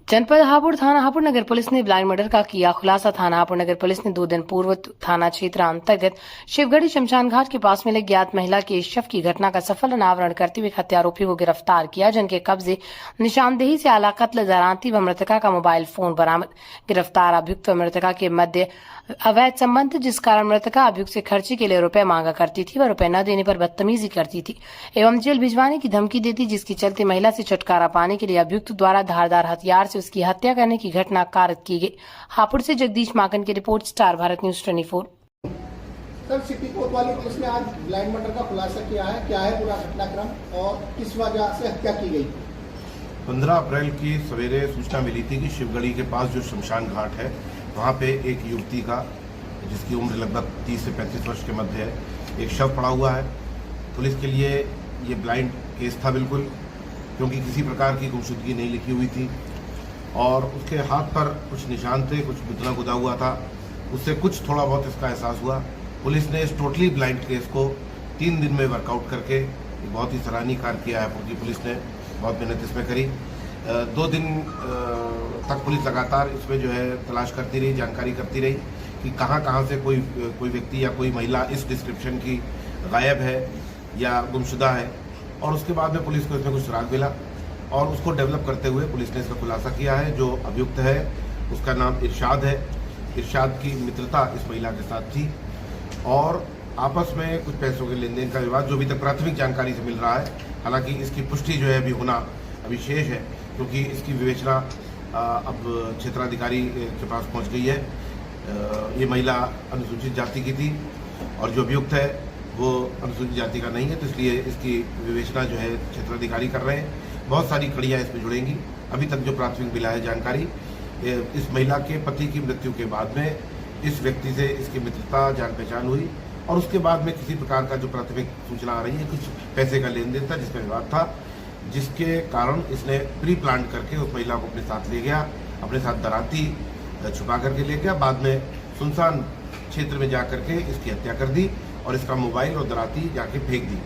S1: जनपद हापुड़ थाना हापुड़ नगर पुलिस ने ब्लाइंड मर्डर का किया खुलासा। थाना हापुड़ नगर पुलिस ने 2 दिन पूर्व थाना क्षेत्र अंतर्गत शिवगढ़ी शमशान घाट के पास मिले ज्ञात महिला के शव की घटना का सफल अनावरण करते हुए हत्यारोपी को गिरफ्तार किया, जिनके कब्जे निशानदेही से आला कत्ल दरांती व मृतका का मोबाइल फोन बरामद। गिरफ्तार अभियुक्त व मृतका के मध्य अवैध संबंध, जिस कारण मृतका अभियुक्त से खर्चे के लिए रुपए मांगा करती थी व रुपए न देने पर बदतमीजी करती थी एवं जेल भिजवाने की धमकी देती, जिसके चलते महिला से छुटकारा पाने के लिए अभियुक्त द्वारा धारदार हथियार से उसकी हत्या करने की घटना कारित की गई। हापुड़ से जगदीश माकन की report, star Bharat news 24।
S2: Sir, city कोतवाली पुलिस ने आज ब्लाइंड मर्डर का खुलासा किया है। क्या है पूरा घटनाक्रम और किस वजह से हत्या की गई?
S5: 15 अप्रैल की सवेरे सूचना मिली थी कि शिवगढ़ी के पास जो शमशान घाट है वहाँ पे एक युवती का, जिसकी उम्र लगभग 30 से 35 वर्ष के मध्य है, एक शव पड़ा हुआ है। पुलिस के लिए ये ब्लाइंड केस था बिल्कुल, क्योंकि किसी प्रकार की गुमशुदगी नहीं लिखी हुई थी और उसके हाथ पर कुछ निशान थे, कुछ बुतना गुदा हुआ था, उससे कुछ थोड़ा बहुत इसका एहसास हुआ। पुलिस ने इस टोटली ब्लाइंड केस को 3 दिन में वर्कआउट करके बहुत ही सराहनीय कार्य किया है। पूरी पुलिस ने बहुत मेहनत इसमें करी। 2 दिन तक पुलिस लगातार इसमें जो है तलाश करती रही, जानकारी करती रही कि कहाँ से कोई व्यक्ति या कोई महिला इस डिस्क्रिप्शन की गायब है या गुमशुदा है, और उसके बाद में पुलिस को इसमें कुछ सुराग मिला और उसको डेवलप करते हुए पुलिस ने इसका खुलासा किया है। जो अभियुक्त है उसका नाम इरशाद है। इरशाद की मित्रता इस महिला के साथ थी और आपस में कुछ पैसों के लेन देन का विवाद, जो अभी तक प्राथमिक जानकारी से मिल रहा है। हालांकि इसकी पुष्टि जो है अभी होना अभी शेष है, क्योंकि इसकी विवेचना अब क्षेत्राधिकारी के पास पहुंच गई है। ये महिला अनुसूचित जाति की थी और जो अभियुक्त है वो अनुसूचित जाति का नहीं है, तो इसलिए इसकी विवेचना जो है क्षेत्राधिकारी कर रहे हैं। बहुत सारी कड़ियाँ इसमें जुड़ेंगी। अभी तक जो प्राथमिक मिला है जानकारी, इस महिला के पति की मृत्यु के बाद में इस व्यक्ति से इसकी मित्रता, जान पहचान हुई और उसके बाद में किसी प्रकार का जो प्राथमिक सूचना आ रही है, कुछ पैसे का लेन देन था जिसमें विवाद था, जिसके कारण इसने प्री प्लान करके उस महिला को अपने साथ ले गया, अपने साथ दराती छुपा करके ले गया। बाद में सुनसान क्षेत्र में जा करके इसकी हत्या कर दी और इसका मोबाइल और दराती जाके फेंक दी।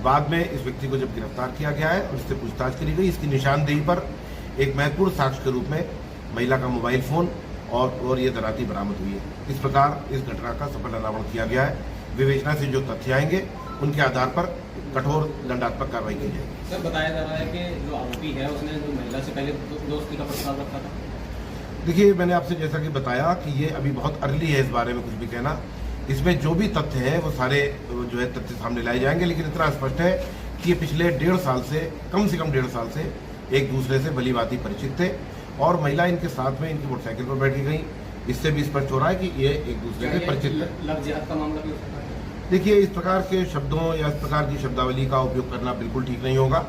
S5: बाद में इस व्यक्ति को जब गिरफ्तार किया गया है और इससे पूछताछ करी गई, इसकी निशानदेही पर एक महत्वपूर्ण साक्ष्य के रूप में महिला का मोबाइल फोन और ये दराती बरामद हुई है। इस प्रकार इस घटना का सफल अनावरण किया गया है। विवेचना से जो तथ्य आएंगे उनके आधार पर कठोर दंडात्मक कार्रवाई की जाएगी।
S16: सर, बताया जा रहा है कि जो आरोपी है उसने जो महिला से पहले दोस्ती का प्रस्ताव रखा था।
S5: देखिए, मैंने आपसे जैसा कि बताया कि ये अभी बहुत अर्ली है इस बारे में कुछ भी कहना। इसमें जो भी तथ्य है वो सारे जो है तथ्य सामने लाए जाएंगे, लेकिन इतना स्पष्ट है कि ये पिछले 1.5 साल से कम 1.5 साल से एक दूसरे से भली भांति परिचित थे और महिला इनके साथ में इनकी मोटरसाइकिल पर बैठ के गई। इससे भी स्पष्ट हो रहा है कि ये एक दूसरे से परिचित है।
S16: लव जिहाद का मामला भी हो सकता है।
S5: देखिए, इस प्रकार के शब्दों या इस प्रकार की शब्दावली का उपयोग करना बिल्कुल ठीक नहीं होगा।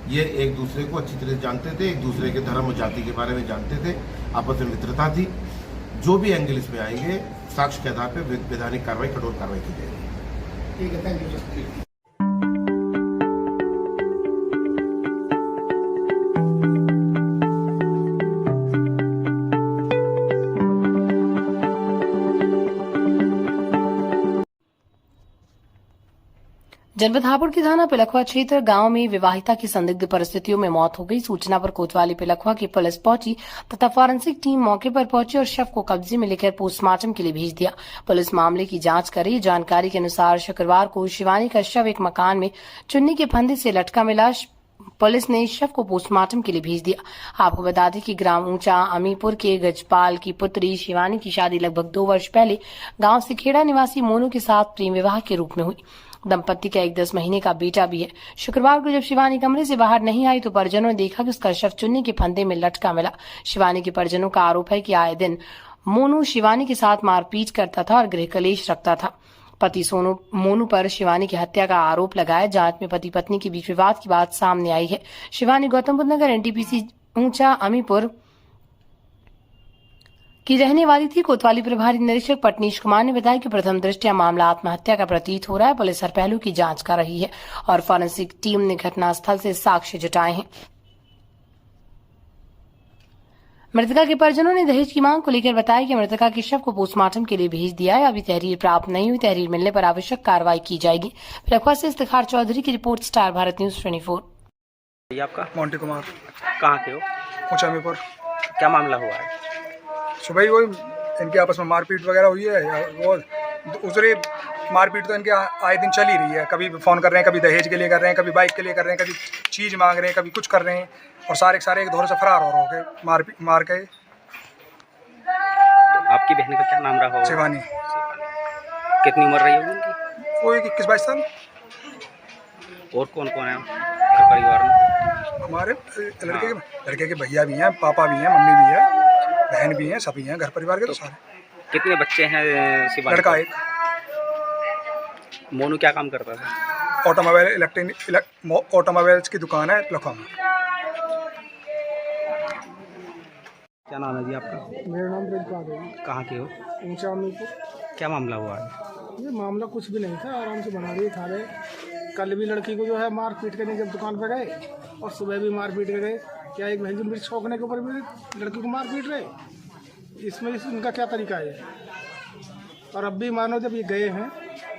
S5: ये एक दूसरे को अच्छी तरह से जानते थे, एक दूसरे के धर्म और जाति के बारे में जानते थे, आपस में मित्रता थी। जो भी एंगल इसमें आएंगे, साक्ष्य के आधार पर वैधानिक कार्रवाई, कठोर कार्रवाई की जाएगी।
S2: ठीक है, थैंक यू।
S1: जनपद हापुड़ के थाना पिलखवा क्षेत्र गांव में विवाहिता की संदिग्ध परिस्थितियों में मौत हो गई। सूचना पर कोतवाली पिलखवा की पुलिस पहुंची तथा फॉरेंसिक टीम मौके पर पहुंची और शव को कब्जे में लेकर पोस्टमार्टम के लिए भेज दिया। पुलिस मामले की जांच कर रही। जानकारी के अनुसार शुक्रवार को शिवानी का शव एक मकान में चुन्नी के फंदे से लटका मिला। पुलिस ने शव को पोस्टमार्टम के लिए भेज दिया। आपको बता दें कि ग्राम ऊंचा अमीपुर के गजपाल की पुत्री शिवानी की शादी लगभग 2 वर्ष पहले गांव सिखेड़ा निवासी मोनू के साथ प्रेम विवाह के रूप में हुई। दंपत्ति का एक 10 महीने का बेटा भी है। शुक्रवार को जब शिवानी कमरे से बाहर नहीं आई तो परिजनों ने देखा कि उसका शव चुन्नी के फंदे में लटका मिला। शिवानी के परिजनों का आरोप है कि आए दिन मोनू शिवानी के साथ मारपीट करता था और गृह कलेश रखता था। पति मोनू पर शिवानी की हत्या का आरोप लगाया। जांच में पति पत्नी के बीच विवाद की बात सामने आई है। शिवानी गौतम बुद्ध नगर एनटीपीसी ऊंचा अमीपुर की रहने वाली थी। कोतवाली प्रभारी निरीक्षक पटनीश कुमार ने बताया कि प्रथम दृष्टया मामला आत्महत्या का प्रतीत हो रहा है। पुलिस हर पहलू की जांच कर रही है और फॉरेंसिक टीम ने घटनास्थल से साक्ष्य जुटाए हैं। मृतका के परिजनों ने दहेज की मांग को लेकर बताया कि मृतका के शव को पोस्टमार्टम के लिए भेज दिया है। अभी तहरीर प्राप्त नहीं हुई। तहरीर मिलने पर आवश्यक कार्रवाई की जाएगी। पिलखवा से इफ्तिखार चौधरी की रिपोर्ट, स्टार भारत न्यूज 24।
S12: आपका
S6: मोंटी कुमार।
S12: कहाँ के हो?
S6: ऊंचा अमीपुर।
S12: क्या मामला हुआ है?
S6: सुबह ही वो इनके आपस में मारपीट वगैरह हुई है। वो दूसरी मारपीट तो इनके आए दिन चल ही रही है। कभी फ़ोन कर रहे हैं, कभी दहेज के लिए कर रहे हैं, कभी बाइक के लिए कर रहे हैं, कभी चीज़ मांग रहे हैं, कभी कुछ कर रहे हैं, और सारे एक दौर से फरार हो गए मार के।
S12: तो आपकी बहन का क्या नाम रहा होगा?
S6: शिवानी।
S12: कितनी उम्र रही होगी उनकी?
S6: वो 21-22 साल।
S12: और कौन कौन है घर परिवार में?
S6: हमारे लड़के के भैया भी हैं, पापा भी हैं, मम्मी भी है, बहन भी हैं, सभी हैं घर परिवार के। तो सारे।
S12: कितने बच्चे हैं शिवानी?
S6: लड़का एक।
S12: मोनू क्या काम करता था?
S6: ऑटोमोबाइल्स की दुकान है लखनऊ में।
S12: क्या नाम है जी आपका?
S7: मेरा नाम ब्रजपाल है।
S12: कहाँ के हो?
S7: ऊंचा अमीरपुर।
S12: क्या मामला हुआ है?
S7: ये मामला कुछ भी नहीं था, आराम से बना रही खा रहे। कल भी लड़की को जो है मार पीट करने जब दुकान पर गए, और सुबह भी मार पीट के गए। क्या एक भैंस मिर्च छोकने के ऊपर भी लड़की को मार पीट रहे? इसमें इनका क्या तरीका है? और अब भी मानो जब ये गए हैं,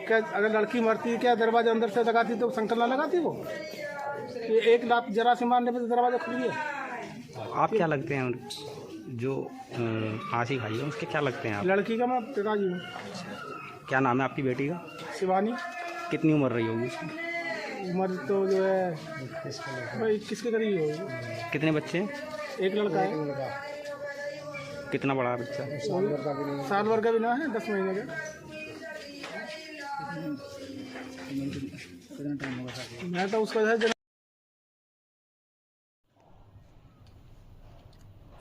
S7: क्या अगर लड़की मरती क्या दरवाजा अंदर से लगाती तो संकल ना लगाती वो? ये एक लाख जरा से मारने पर दरवाजा खुल गया।
S12: आप क्या लगते हैं जो फांसी खाई है उसके क्या लगते हैं आप?
S7: लड़की का मैं पिताजी हूँ।
S12: क्या नाम है आपकी बेटी का?
S7: शिवानी।
S12: कितनी उम्र रही होगी उसकी?
S7: उम्र तो जो है 21 के करीब होगी।
S12: कितने बच्चे हैं?
S7: एक लड़का है।
S12: कितना बड़ा बच्चा?
S7: साल भर का भी ना है, 10 महीने का। मैं तो उसका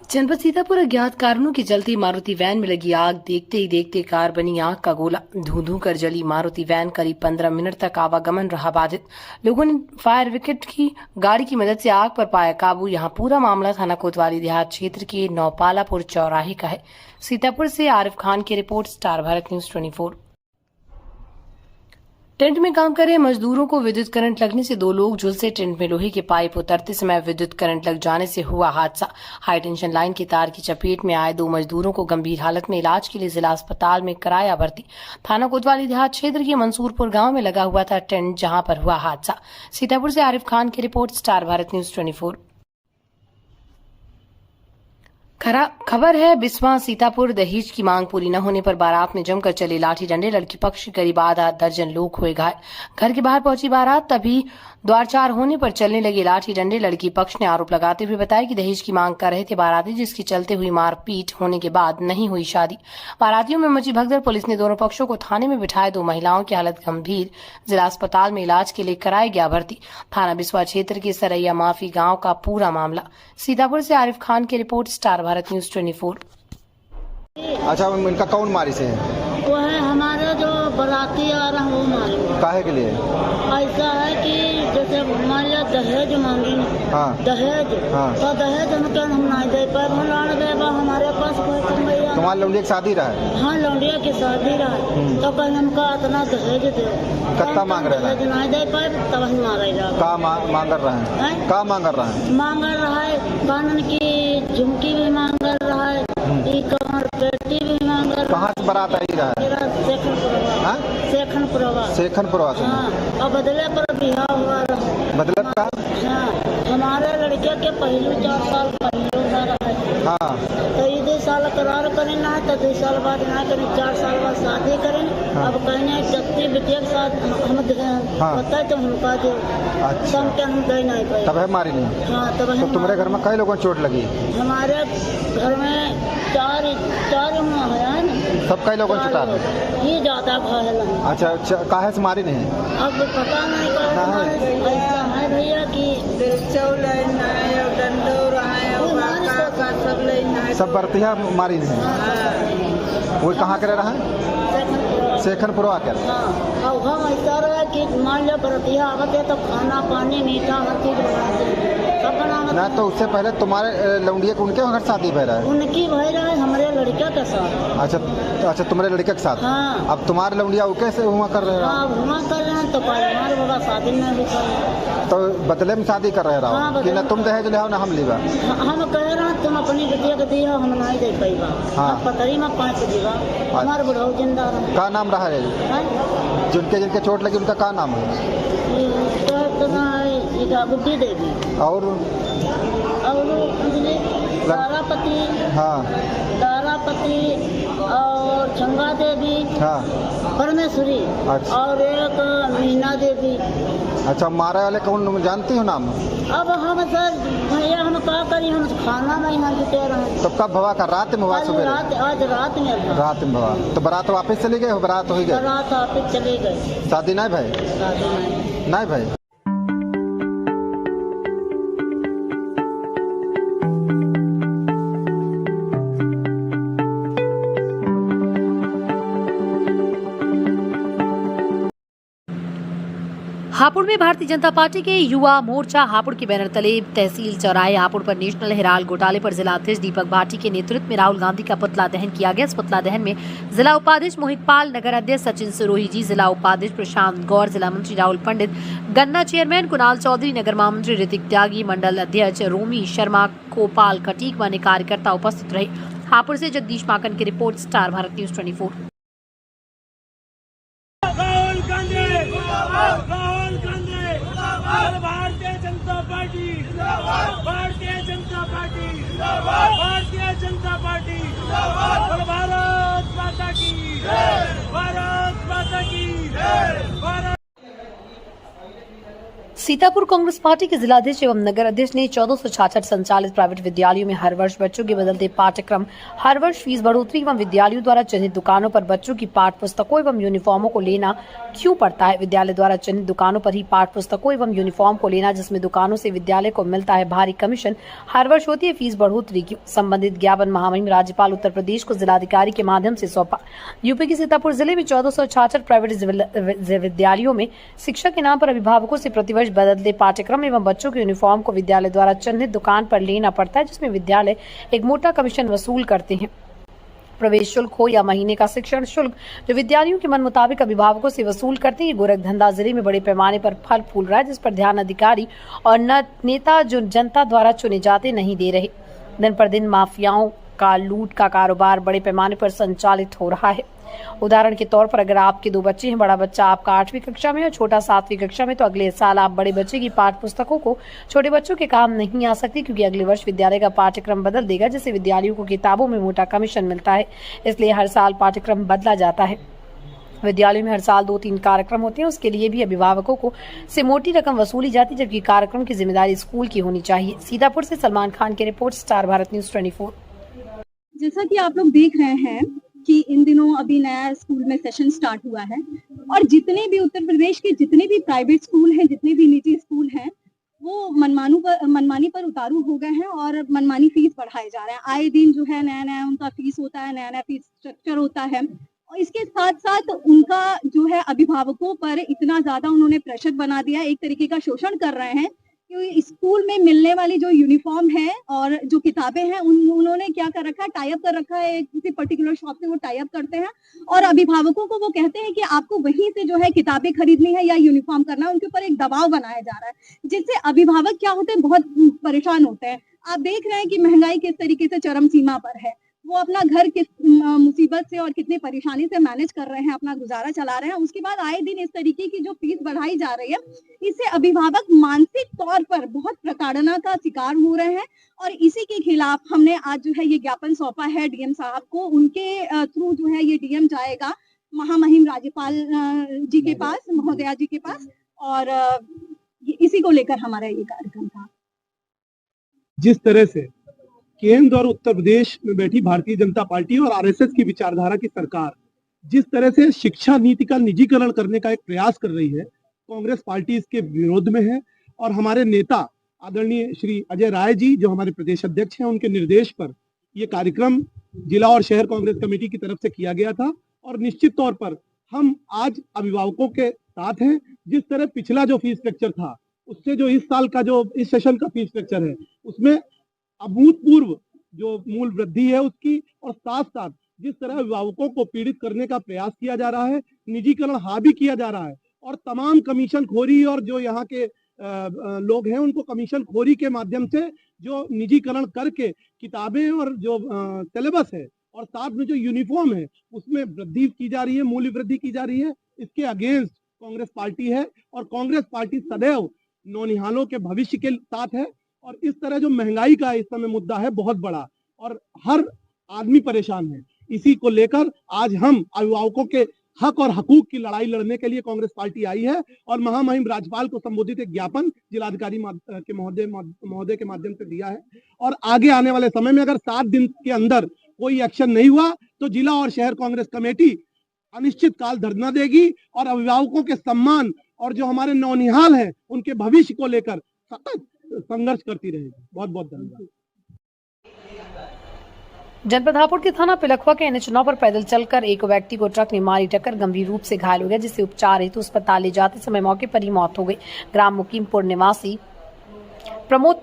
S1: जनपद सीतापुर अज्ञात कारणों के चलते मारुति वैन में लगी आग। देखते ही देखते कार बनी आग का गोला। धू कर जली मारुति वैन करीब 15 मिनट तक आवागमन रहा बाधित। लोगों ने फायर ब्रिगेड की गाड़ी की मदद से आग पर पाया काबू। यहां पूरा मामला थाना कोतवाली देहात क्षेत्र के नौपालापुर चौराहे का है। सीतापुर से आरिफ खान की report, star Bharat news 24। Tent में काम कर रहे मजदूरों को विद्युत करंट लगने से 2 लोग झुलसे। टेंट में लोहे के पाइप उतरते समय विद्युत करंट लग जाने से हुआ हादसा। हाई टेंशन लाइन की तार की चपेट में आए 2 मजदूरों को गंभीर हालत में इलाज के लिए जिला अस्पताल में कराया भर्ती। थाना कोतवाली देहात क्षेत्र के मंसूरपुर गांव में लगा हुआ था टेंट, जहां पर हुआ हादसा। सीतापुर से आरिफ खान की रिपोर्ट, स्टार भारत न्यूज 24। खबर है बिस्वा सीतापुर। दहेज की मांग पूरी न होने पर बारात में जमकर चले लाठी डंडे। लड़की पक्ष के करीब आधा दर्जन लोग हुए घायल। घर के बाहर पहुंची बारात, तभी द्वारचार होने पर चलने लगे लाठी डंडे। लड़की पक्ष ने आरोप लगाते हुए बताया कि दहेज की मांग कर रहे थे बाराती, जिसके चलते हुई मारपीट होने के बाद नहीं हुई शादी। बारातियों में मची भगदड़। पुलिस ने दोनों पक्षों को थाने में बिठाए। 2 महिलाओं की हालत गंभीर, जिला अस्पताल में इलाज के लिए कराया गया भर्ती। थाना बिस्वा क्षेत्र के सरैया माफी गाँव का पूरा मामला। सीतापुर से आरिफ खान की रिपोर्ट, स्टार भारत न्यूज 24।
S3: अच्छा, इनका कौन मारी से है?
S4: वो है हमारे जो बाराती आ रहा है वो मारे।
S3: काहे के लिए?
S4: ऐसा है कि जैसे मान लिया दहेज मांगी।
S3: हाँ।
S4: दहेज। हाँ। तो दहेज हम नहीं दे पाए। हमारे पास कोई भैया।
S3: तुम्हारे लौंडिया की शादी रहा है?
S4: हाँ, लौंडिया की शादी रहा है। तो कहीं हमका इतना दहेज दे।
S3: कितना मांग रहे हैं?
S4: दहेज नहीं दे पाए तब हम मारे जाए।
S3: का मांग कर रहे हैं? का मांग कर रहे हैं?
S4: मांग रहा है कानून की झुमकी भी मांग रहा है, पेटी भी मांग रहा है।
S3: कहाँ से बारात आई रहा है? सेखनपुरवा से।
S4: हाँ, और बदले पर बिहार हुआ रहा।
S3: बदले का?
S4: हाँ, हमारे लड़के के पहले 4 साल पहले हो रहा है।
S3: हाँ।
S4: तो ये 2 साल करार करें ना, तो 2 साल बाद ना करें, 4 साल बाद शादी करें। हाँ। अब कहने जत्ती बेटिया के साथ हम पता है तो हमका दे। अच्छा। हम दे नहीं पाए।
S3: तब है मारी नहीं?
S4: हाँ, तब है।
S3: तो तुम्हारे घर में कई लोगों को चोट लगी?
S4: हमारे घर में 4 है ना।
S3: सब कई लोगों को चोट लगी?
S4: ये ज्यादा घायल है।
S3: अच्छा, काहे से मारी नहीं?
S4: अब पता नहीं ऐसा है भैया कि
S3: सब बरतिया मारी नहीं। वो कहाँ के रहा है? सेखनपुरवा के।
S4: हाँ, हम ऐसा रहा कि मान लो बरतिया आवते तो खाना पानी मीठा हर चीज बनाते
S3: ना। तो उससे पहले तुम्हारे लौंडिया को उनके घर शादी भय रहा है?
S4: उनकी भय रहा है हमारे लड़के के साथ।
S3: अच्छा, तुम्हारे लड़के के साथ।
S4: हाँ।
S3: अब तुम्हारे लौंडिया वो कैसे हुआ कर रहे हो?
S4: हाँ, हुआ कर रहे हैं तो हमारे बाबा शादी में भी कर रहे।
S3: तो बदले में शादी कर रहे रहो?
S4: हाँ,
S3: कि ना तुम दहेज ले आओ ना हम लेगा?
S4: हम कह रहे हैं तुम अपनी बेटिया को दिया, हम नहीं दे पाएगा। हाँ। पतरी में 5 दीवा हमारे बुढ़ाऊ जिंदा रहा।
S3: का नाम रहा है? जिनके चोट लगी उनका का नाम है?
S4: गुड्डी देवी।
S3: और
S8: और तारापति,
S3: हाँ
S8: तारापति और गंगा देवी,
S3: हाँ
S8: परमेश्वरी,
S3: अच्छा।
S8: और एक मीना देवी।
S3: अच्छा, मारे वाले कौन जानती हो नाम?
S8: अब हम सर भैया हम क्या करी, हम खाना में यहाँ जुटे रहे।
S3: तो कब भवा का? रात में भवा? सुबह?
S8: आज रात में।
S3: रात में भवा। तो बारात वापस चली गए? बारात हो गए?
S8: बारात वापस चले गए।
S3: शादी नहीं भाई?
S8: शादी
S3: नहीं भाई।
S1: हापुड़ में भारतीय जनता पार्टी के युवा मोर्चा हापुड़ के बैनर तले तहसील चौराहे हापुड़ पर नेशनल हिराल घोटाले पर जिला अध्यक्ष दीपक भाटी के नेतृत्व में राहुल गांधी का पुतला दहन किया गया। इस पुतला दहन में जिला उपाध्यक्ष मोहित पाल, नगर अध्यक्ष सचिन सिरोही जी, जिला उपाध्यक्ष प्रशांत गौर, जिला मंत्री राहुल पंडित, गन्ना चेयरमैन कुणाल चौधरी, नगर महामंत्री ऋतिक त्यागी, मंडल अध्यक्ष रोमी शर्मा, गोपाल खटीक व अन्य कार्यकर्ता उपस्थित रहे। हापुड़ से जगदीश माकन की report, star Bharat news 24।
S9: Bharatiya Janata party, Bharatiya Janata party, Bharatiya Janata party, Bharat माता की, भारत माता की, भारत।
S1: सीतापुर कांग्रेस पार्टी के जिलाध्यक्ष एवं नगर अध्यक्ष ने 1466 संचालित प्राइवेट विद्यालयों में हर वर्ष बच्चों के बदलते पाठ्यक्रम, हर वर्ष फीस बढ़ोतरी एवं विद्यालयों द्वारा चिन्हित दुकानों पर बच्चों की पाठ्य पुस्तकों एवं यूनिफॉर्मों को लेना क्यों पड़ता है। विद्यालय द्वारा चिन्हित दुकानों पर ही पाठ्य पुस्तकों एवं यूनिफॉर्म को लेना, जिसमें दुकानों से विद्यालय को मिलता है भारी कमीशन, हर वर्ष होती है फीस बढ़ोतरी क्यों। संबंधित ज्ञापन महामहिम राज्यपाल उत्तर प्रदेश को जिलाधिकारी के माध्यम से सौंपा। यूपी के सीतापुर जिले में 1466 प्राइवेट विद्यालयों में शिक्षा के नाम पर अभिभावकों से प्रतिवर्ष बदलते पाठ्यक्रम एवं बच्चों के यूनिफॉर्म को विद्यालय द्वारा चिन्हित दुकान पर लेना पड़ता है, जिसमें विद्यालय एक मोटा कमीशन वसूल करते हैं। प्रवेश शुल्क हो या महीने का शिक्षण शुल्क, जो विद्यालयों के मन मुताबिक अभिभावकों से वसूल करते हैं। गोरख धंधा जिले में बड़े पैमाने पर फल फूल रहा है, जिस पर ध्यान अधिकारी और नेता जो जनता द्वारा चुने जाते नहीं दे रहे। दिन पर दिन माफियाओं का लूट का कारोबार बड़े पैमाने पर संचालित हो रहा है। उदाहरण के तौर पर अगर आपके 2 बच्चे हैं, बड़ा बच्चा आपका 8वीं कक्षा में और छोटा 7वीं कक्षा में, तो अगले साल आप बड़े बच्चे की पाठ्य पुस्तकों को छोटे बच्चों के काम नहीं आ सकती, क्योंकि अगले वर्ष विद्यालय का पाठ्यक्रम बदल देगा, जिससे विद्यालयों को किताबों में मोटा कमीशन मिलता है। इसलिए हर साल पाठ्यक्रम बदला जाता है। विद्यालयों में हर साल 2-3 कार्यक्रम होते हैं, उसके लिए भी अभिभावकों को से मोटी रकम वसूली जाती, जबकि कार्यक्रम की जिम्मेदारी स्कूल की होनी चाहिए। सीतापुर से सलमान खान की रिपोर्ट, स्टार भारत न्यूज 24।
S13: जैसा कि आप लोग देख रहे हैं कि इन दिनों अभी नया स्कूल में सेशन स्टार्ट हुआ है और जितने भी उत्तर प्रदेश के जितने भी प्राइवेट स्कूल हैं, जितने भी निजी स्कूल हैं, वो मनमानी पर उतारू हो गए हैं और मनमानी फीस बढ़ाए जा रहे हैं। आए दिन जो है नया नया उनका फीस होता है, नया नया फीस स्ट्रक्चर होता है और इसके साथ साथ उनका जो है अभिभावकों पर इतना ज्यादा उन्होंने प्रेशर बना दिया, एक तरीके का शोषण कर रहे हैं कि स्कूल में मिलने वाली जो यूनिफॉर्म है और जो किताबें हैं उन्होंने क्या कर रखा है, टाई अप कर रखा है। किसी पर्टिकुलर शॉप से वो टाई अप करते हैं और अभिभावकों को वो कहते हैं कि आपको वहीं से जो है किताबें खरीदनी है या यूनिफॉर्म करना है। उनके ऊपर एक दबाव बनाया जा रहा है, जिससे अभिभावक क्या होते हैं, बहुत परेशान होते हैं। आप देख रहे हैं कि महंगाई किस तरीके से चरम सीमा पर है, वो अपना घर किस मुसीबत से और कितनी परेशानी से मैनेज कर रहे हैं, अपना गुजारा चला रहे हैं। उसके बाद आए दिन इस तरीके की जो फीस बढ़ाई जा रही है, इससे अभिभावक मानसिक तौर पर बहुत प्रताड़ना का शिकार हो रहे हैं और इसी के खिलाफ हमने आज जो है ये ज्ञापन सौंपा है डीएम साहब को। उनके थ्रू जो है ये डीएम जाएगा महामहिम राज्यपाल जी के पास, महोदया जी के पास, और इसी को लेकर हमारा ये कार्यक्रम था।
S24: जिस तरह से केंद्र और उत्तर प्रदेश में बैठी भारतीय जनता पार्टी और आरएसएस की विचारधारा की सरकार जिस तरह से शिक्षा नीति का निजीकरण करने का एक प्रयास कर रही है, कांग्रेस पार्टी इसके विरोध में है। और हमारे नेता आदरणीय श्री अजय राय जी, जो हमारे प्रदेश अध्यक्ष हैं, उनके निर्देश पर यह कार्यक्रम जिला और शहर कांग्रेस कमेटी की तरफ से किया गया था। और निश्चित तौर पर हम आज अभिभावकों के साथ हैं। जिस तरह पिछला जो फीस स्ट्रक्चर था उससे जो इस साल का जो इस सेशन का फीस स्ट्रक्चर है उसमें अभूतपूर्व जो मूल वृद्धि है उसकी, और साथ साथ जिस तरह अभिभावकों को पीड़ित करने का प्रयास किया जा रहा है, निजीकरण हावी किया जा रहा है और तमाम कमीशन खोरी और जो यहाँ के लोग हैं उनको कमीशन खोरी के माध्यम से जो निजीकरण करके किताबें और जो सिलेबस है और साथ में जो यूनिफॉर्म है उसमें वृद्धि की जा रही है, मूल्य वृद्धि की जा रही है। इसके अगेंस्ट कांग्रेस पार्टी है और कांग्रेस पार्टी सदैव नौनिहालों के भविष्य के साथ है और इस तरह जो महंगाई का इस समय मुद्दा है बहुत बड़ा और हर आदमी परेशान है। इसी को लेकर आज हम अभिभावकों के हक और हकूक की लड़ाई लड़ने के लिए कांग्रेस पार्टी आई है और महामहिम राज्यपाल को संबोधित एक ज्ञापन जिलाधिकारी के महोदय के माध्यम से दिया है। और आगे आने वाले समय में अगर 7 दिन के अंदर कोई एक्शन नहीं हुआ तो जिला और शहर कांग्रेस कमेटी अनिश्चित काल धरना देगी और अभिभावकों के सम्मान और जो हमारे नौनिहाल हैं उनके भविष्य को लेकर सतत संघर्ष करती रहेगी। बहुत बहुत धन्यवाद।
S1: जनपद हापुड़ के थाना पिलखुआ के NH9 पर पैदल चलकर एक व्यक्ति को ट्रक ने मारी टक्कर, गंभीर रूप से घायल हो गया, जिसे उपचार हेतु अस्पताल ले जाते समय मौके पर ही मौत हो गई। ग्राम मुकीमपुर निवासी प्रमोद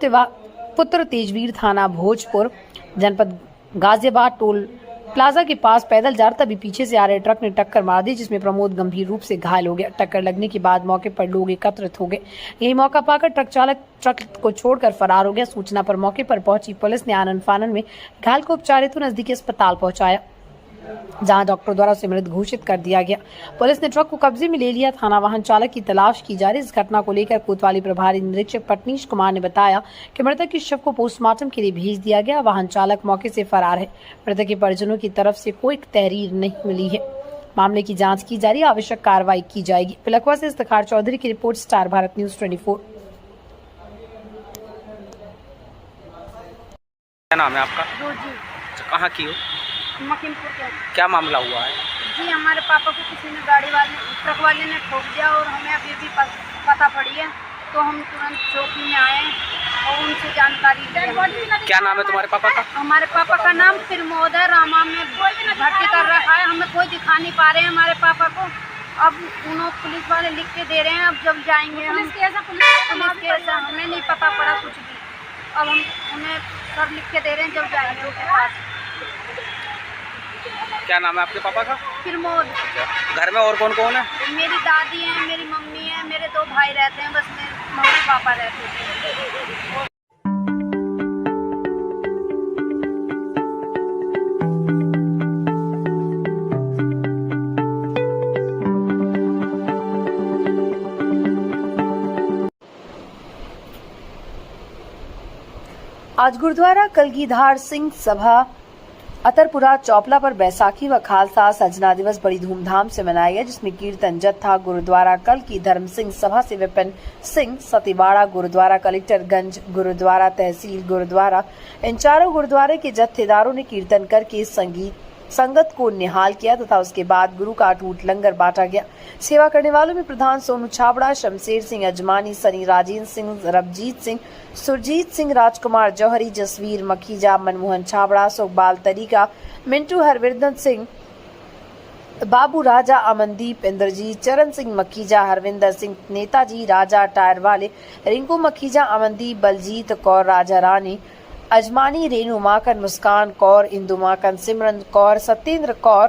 S1: पुत्र तेजवीर थाना भोजपुर जनपद गाजियाबाद टोल प्लाजा के पास पैदल जा रहा तभी पीछे से आ रहे ट्रक ने टक्कर मार दी, जिसमें प्रमोद गंभीर रूप से घायल हो गया। टक्कर लगने के बाद मौके पर लोग एकत्रित हो गए। यही मौका पाकर ट्रक चालक ट्रक को छोड़कर फरार हो गया। सूचना पर मौके पर पहुंची पुलिस ने आनन फानन में घायल को उपचार हेतु नजदीकी अस्पताल पहुंचाया, जहां डॉक्टर द्वारा उसे मृत घोषित कर दिया गया। पुलिस ने ट्रक को कब्जे में ले लिया। थाना वाहन चालक की तलाश की जा रही। इस घटना को लेकर कोतवाली प्रभारी निरीक्षक पटनीश कुमार ने बताया कि मृतक के शव को पोस्टमार्टम के लिए भेज दिया गया। वाहन चालक मौके से फरार है। मृतक के परिजनों की तरफ से कोई तहरीर नहीं मिली है। मामले की जाँच की जा रही है, आवश्यक कार्रवाई की जाएगी। पिलखुआ से इफ्तिखार चौधरी की रिपोर्ट, स्टार भारत न्यूज 24।
S12: क्या नाम है आपका? कहाँ की हो?
S10: मकीमपुर के।
S12: क्या मामला हुआ है?
S10: जी हमारे पापा को किसी ने ट्रक वाले ने ठोक दिया और हमें अभी भी पता पड़ी है, तो हम तुरंत चौकी में आए और उनसे जानकारी ली।
S12: क्या नाम है तुम्हारे पापा का?
S10: हमारे पापा का नाम प्रमोद है, रामा में भर्ती कर रखा है। हमें कोई दिखा नहीं पा रहे हैं हमारे पापा को। अब उन्होंने पुलिस वाले लिख के दे रहे हैं, अब जब जाएंगे पुलिस केस हमें नहीं पता पड़ा कुछ भी। अब हम उन्हें सब लिख के दे रहे हैं, जब जाएंगे उनके पास।
S12: क्या नाम है आपके पापा का?
S10: प्रमोद।
S12: घर में और कौन कौन है?
S10: मेरी दादी है, मेरी मम्मी है, मेरे 2 भाई रहते हैं, बस मेरे मम्मी पापा रहते हैं।
S1: आज गुरुद्वारा कलगीधार सिंह सभा अतरपुरा चौपला पर बैसाखी व खालसा सजना दिवस बड़ी धूमधाम से मनाया गया, जिसमें कीर्तन जत्था गुरुद्वारा कल की धर्म सिंह सभा से विपिन सिंह सतीवाड़ा गुरुद्वारा कलेक्टरगंज गुरुद्वारा तहसील गुरुद्वारा इन चारों गुरुद्वारे के जत्थेदारों ने कीर्तन करके संगत को निहाल किया तथा उसके बाद गुरु का अटूट लंगर बांटा गया। सेवा करने वालों में प्रधान सोनू छाबड़ा, शमशेर सिंह अजमानी, सनी राजेंद्र सिंह, रबजीत सिंह, सुरजीत सिंह, राजकुमार जौहरी, जसवीर मखीजा, मनमोहन छाबड़ा, सुखबाल तरीका, मिंटू हरविंदर सिंह, बाबू राजा, अमनदीप, इंद्रजीत, चरण सिंह मखीजा, हरविंदर सिंह, नेताजी राजा टायर वाले, रिंकू मखीजा, अमनदीप, बलजीत कौर, राजा रानी, अजमानी, रेणु माकन, मुस्कान कौर, इंदु माकन, सिमरन कौर, सत्येंद्र कौर,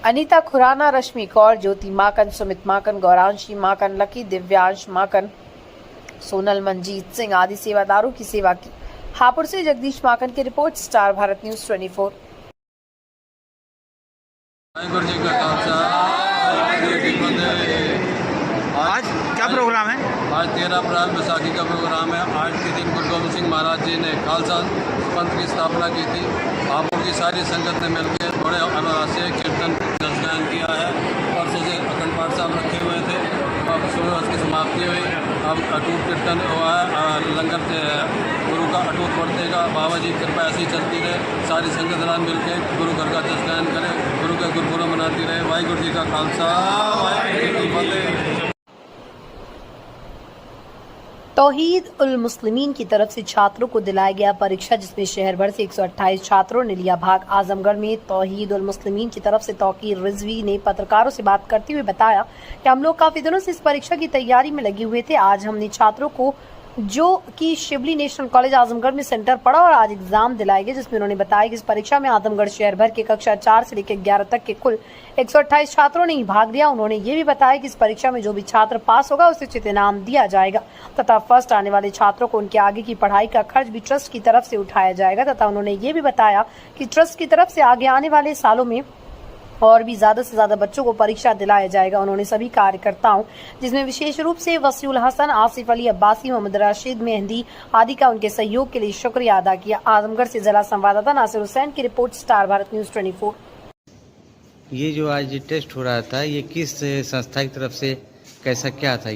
S1: अनीता खुराना, रश्मि कौर, ज्योति माकन, सुमित माकन, गौरांशी माकन, लकी, दिव्यांश माकन, सोनल, मंजीत सिंह आदि सेवादारों की सेवा की। हापुड़ से जगदीश माकन की रिपोर्ट, स्टार भारत न्यूज 24।
S12: आज क्या प्रोग्राम है?
S11: आज 13 अप्रैल बैसाखी का प्रोग्राम है। आज के दिन गुरु गोबिंद सिंह महाराज जी ने खालसा पंथ की स्थापना की थी। हापुड़ की सारी संगत ने मिलकर बड़े अनुराग से कीर्तन गायन किया है। परसों से अखंड पाठ साहब रखे हुए थे, अब सुबह की समाप्ति हुई। अब अटूट कीर्तन हुआ है, लंगर गुरु का अटूट बढ़तेगा। बाबा जी कृपा ऐसी चलती रहे, सारी संगत रात मिलकर गुरु घर का गायन करे, गुरु का गुरुपुरब मनाती रहे। वाहिगुरु जी का खालसा, वाहिगुरु जी की फतेह।
S1: तौहीद उल मुस्लिमीन की तरफ से छात्रों को दिलाया गया परीक्षा, जिसमें शहर भर से 128 छात्रों ने लिया भाग। आजमगढ़ में तौहीद उल मुस्लिमीन की तरफ से तौकीर रिजवी ने पत्रकारों से बात करते हुए बताया कि हम लोग काफी दिनों से इस परीक्षा की तैयारी में लगे हुए थे। आज हमने छात्रों को जो कि शिवली नेशनल कॉलेज आजमगढ़ में सेंटर पड़ा और आज एग्जाम दिलाए गए, जिसमें उन्होंने बताया कि इस परीक्षा में आजमगढ़ शहर भर के कक्षा 4 से लेकर 11 तक के कुल 128 छात्रों ने ही भाग लिया। उन्होंने ये भी बताया कि इस परीक्षा में जो भी छात्र पास होगा उसे उचित इनाम दिया जाएगा तथा फर्स्ट आने वाले छात्रों को उनके आगे की पढ़ाई का खर्च भी ट्रस्ट की तरफ से उठाया जाएगा। तथा उन्होंने ये भी बताया कि ट्रस्ट की तरफ से आगे आने वाले सालों में और भी ज्यादा से ज्यादा बच्चों को परीक्षा दिलाया जाएगा। उन्होंने सभी कार्यकर्ताओं, जिसमें विशेष रूप से वसीउल हसन, आसिफ अली अब्बासी, मोहम्मद राशिद, मेहंदी आदि का उनके सहयोग के लिए शुक्रिया अदा किया। आजमगढ़ से जिला संवाददाता नासिर हुसैन की रिपोर्ट, स्टार भारत न्यूज 24।
S14: ये जो आज टेस्ट हो रहा था, ये किस संस्था की तरफ से, कैसा क्या था?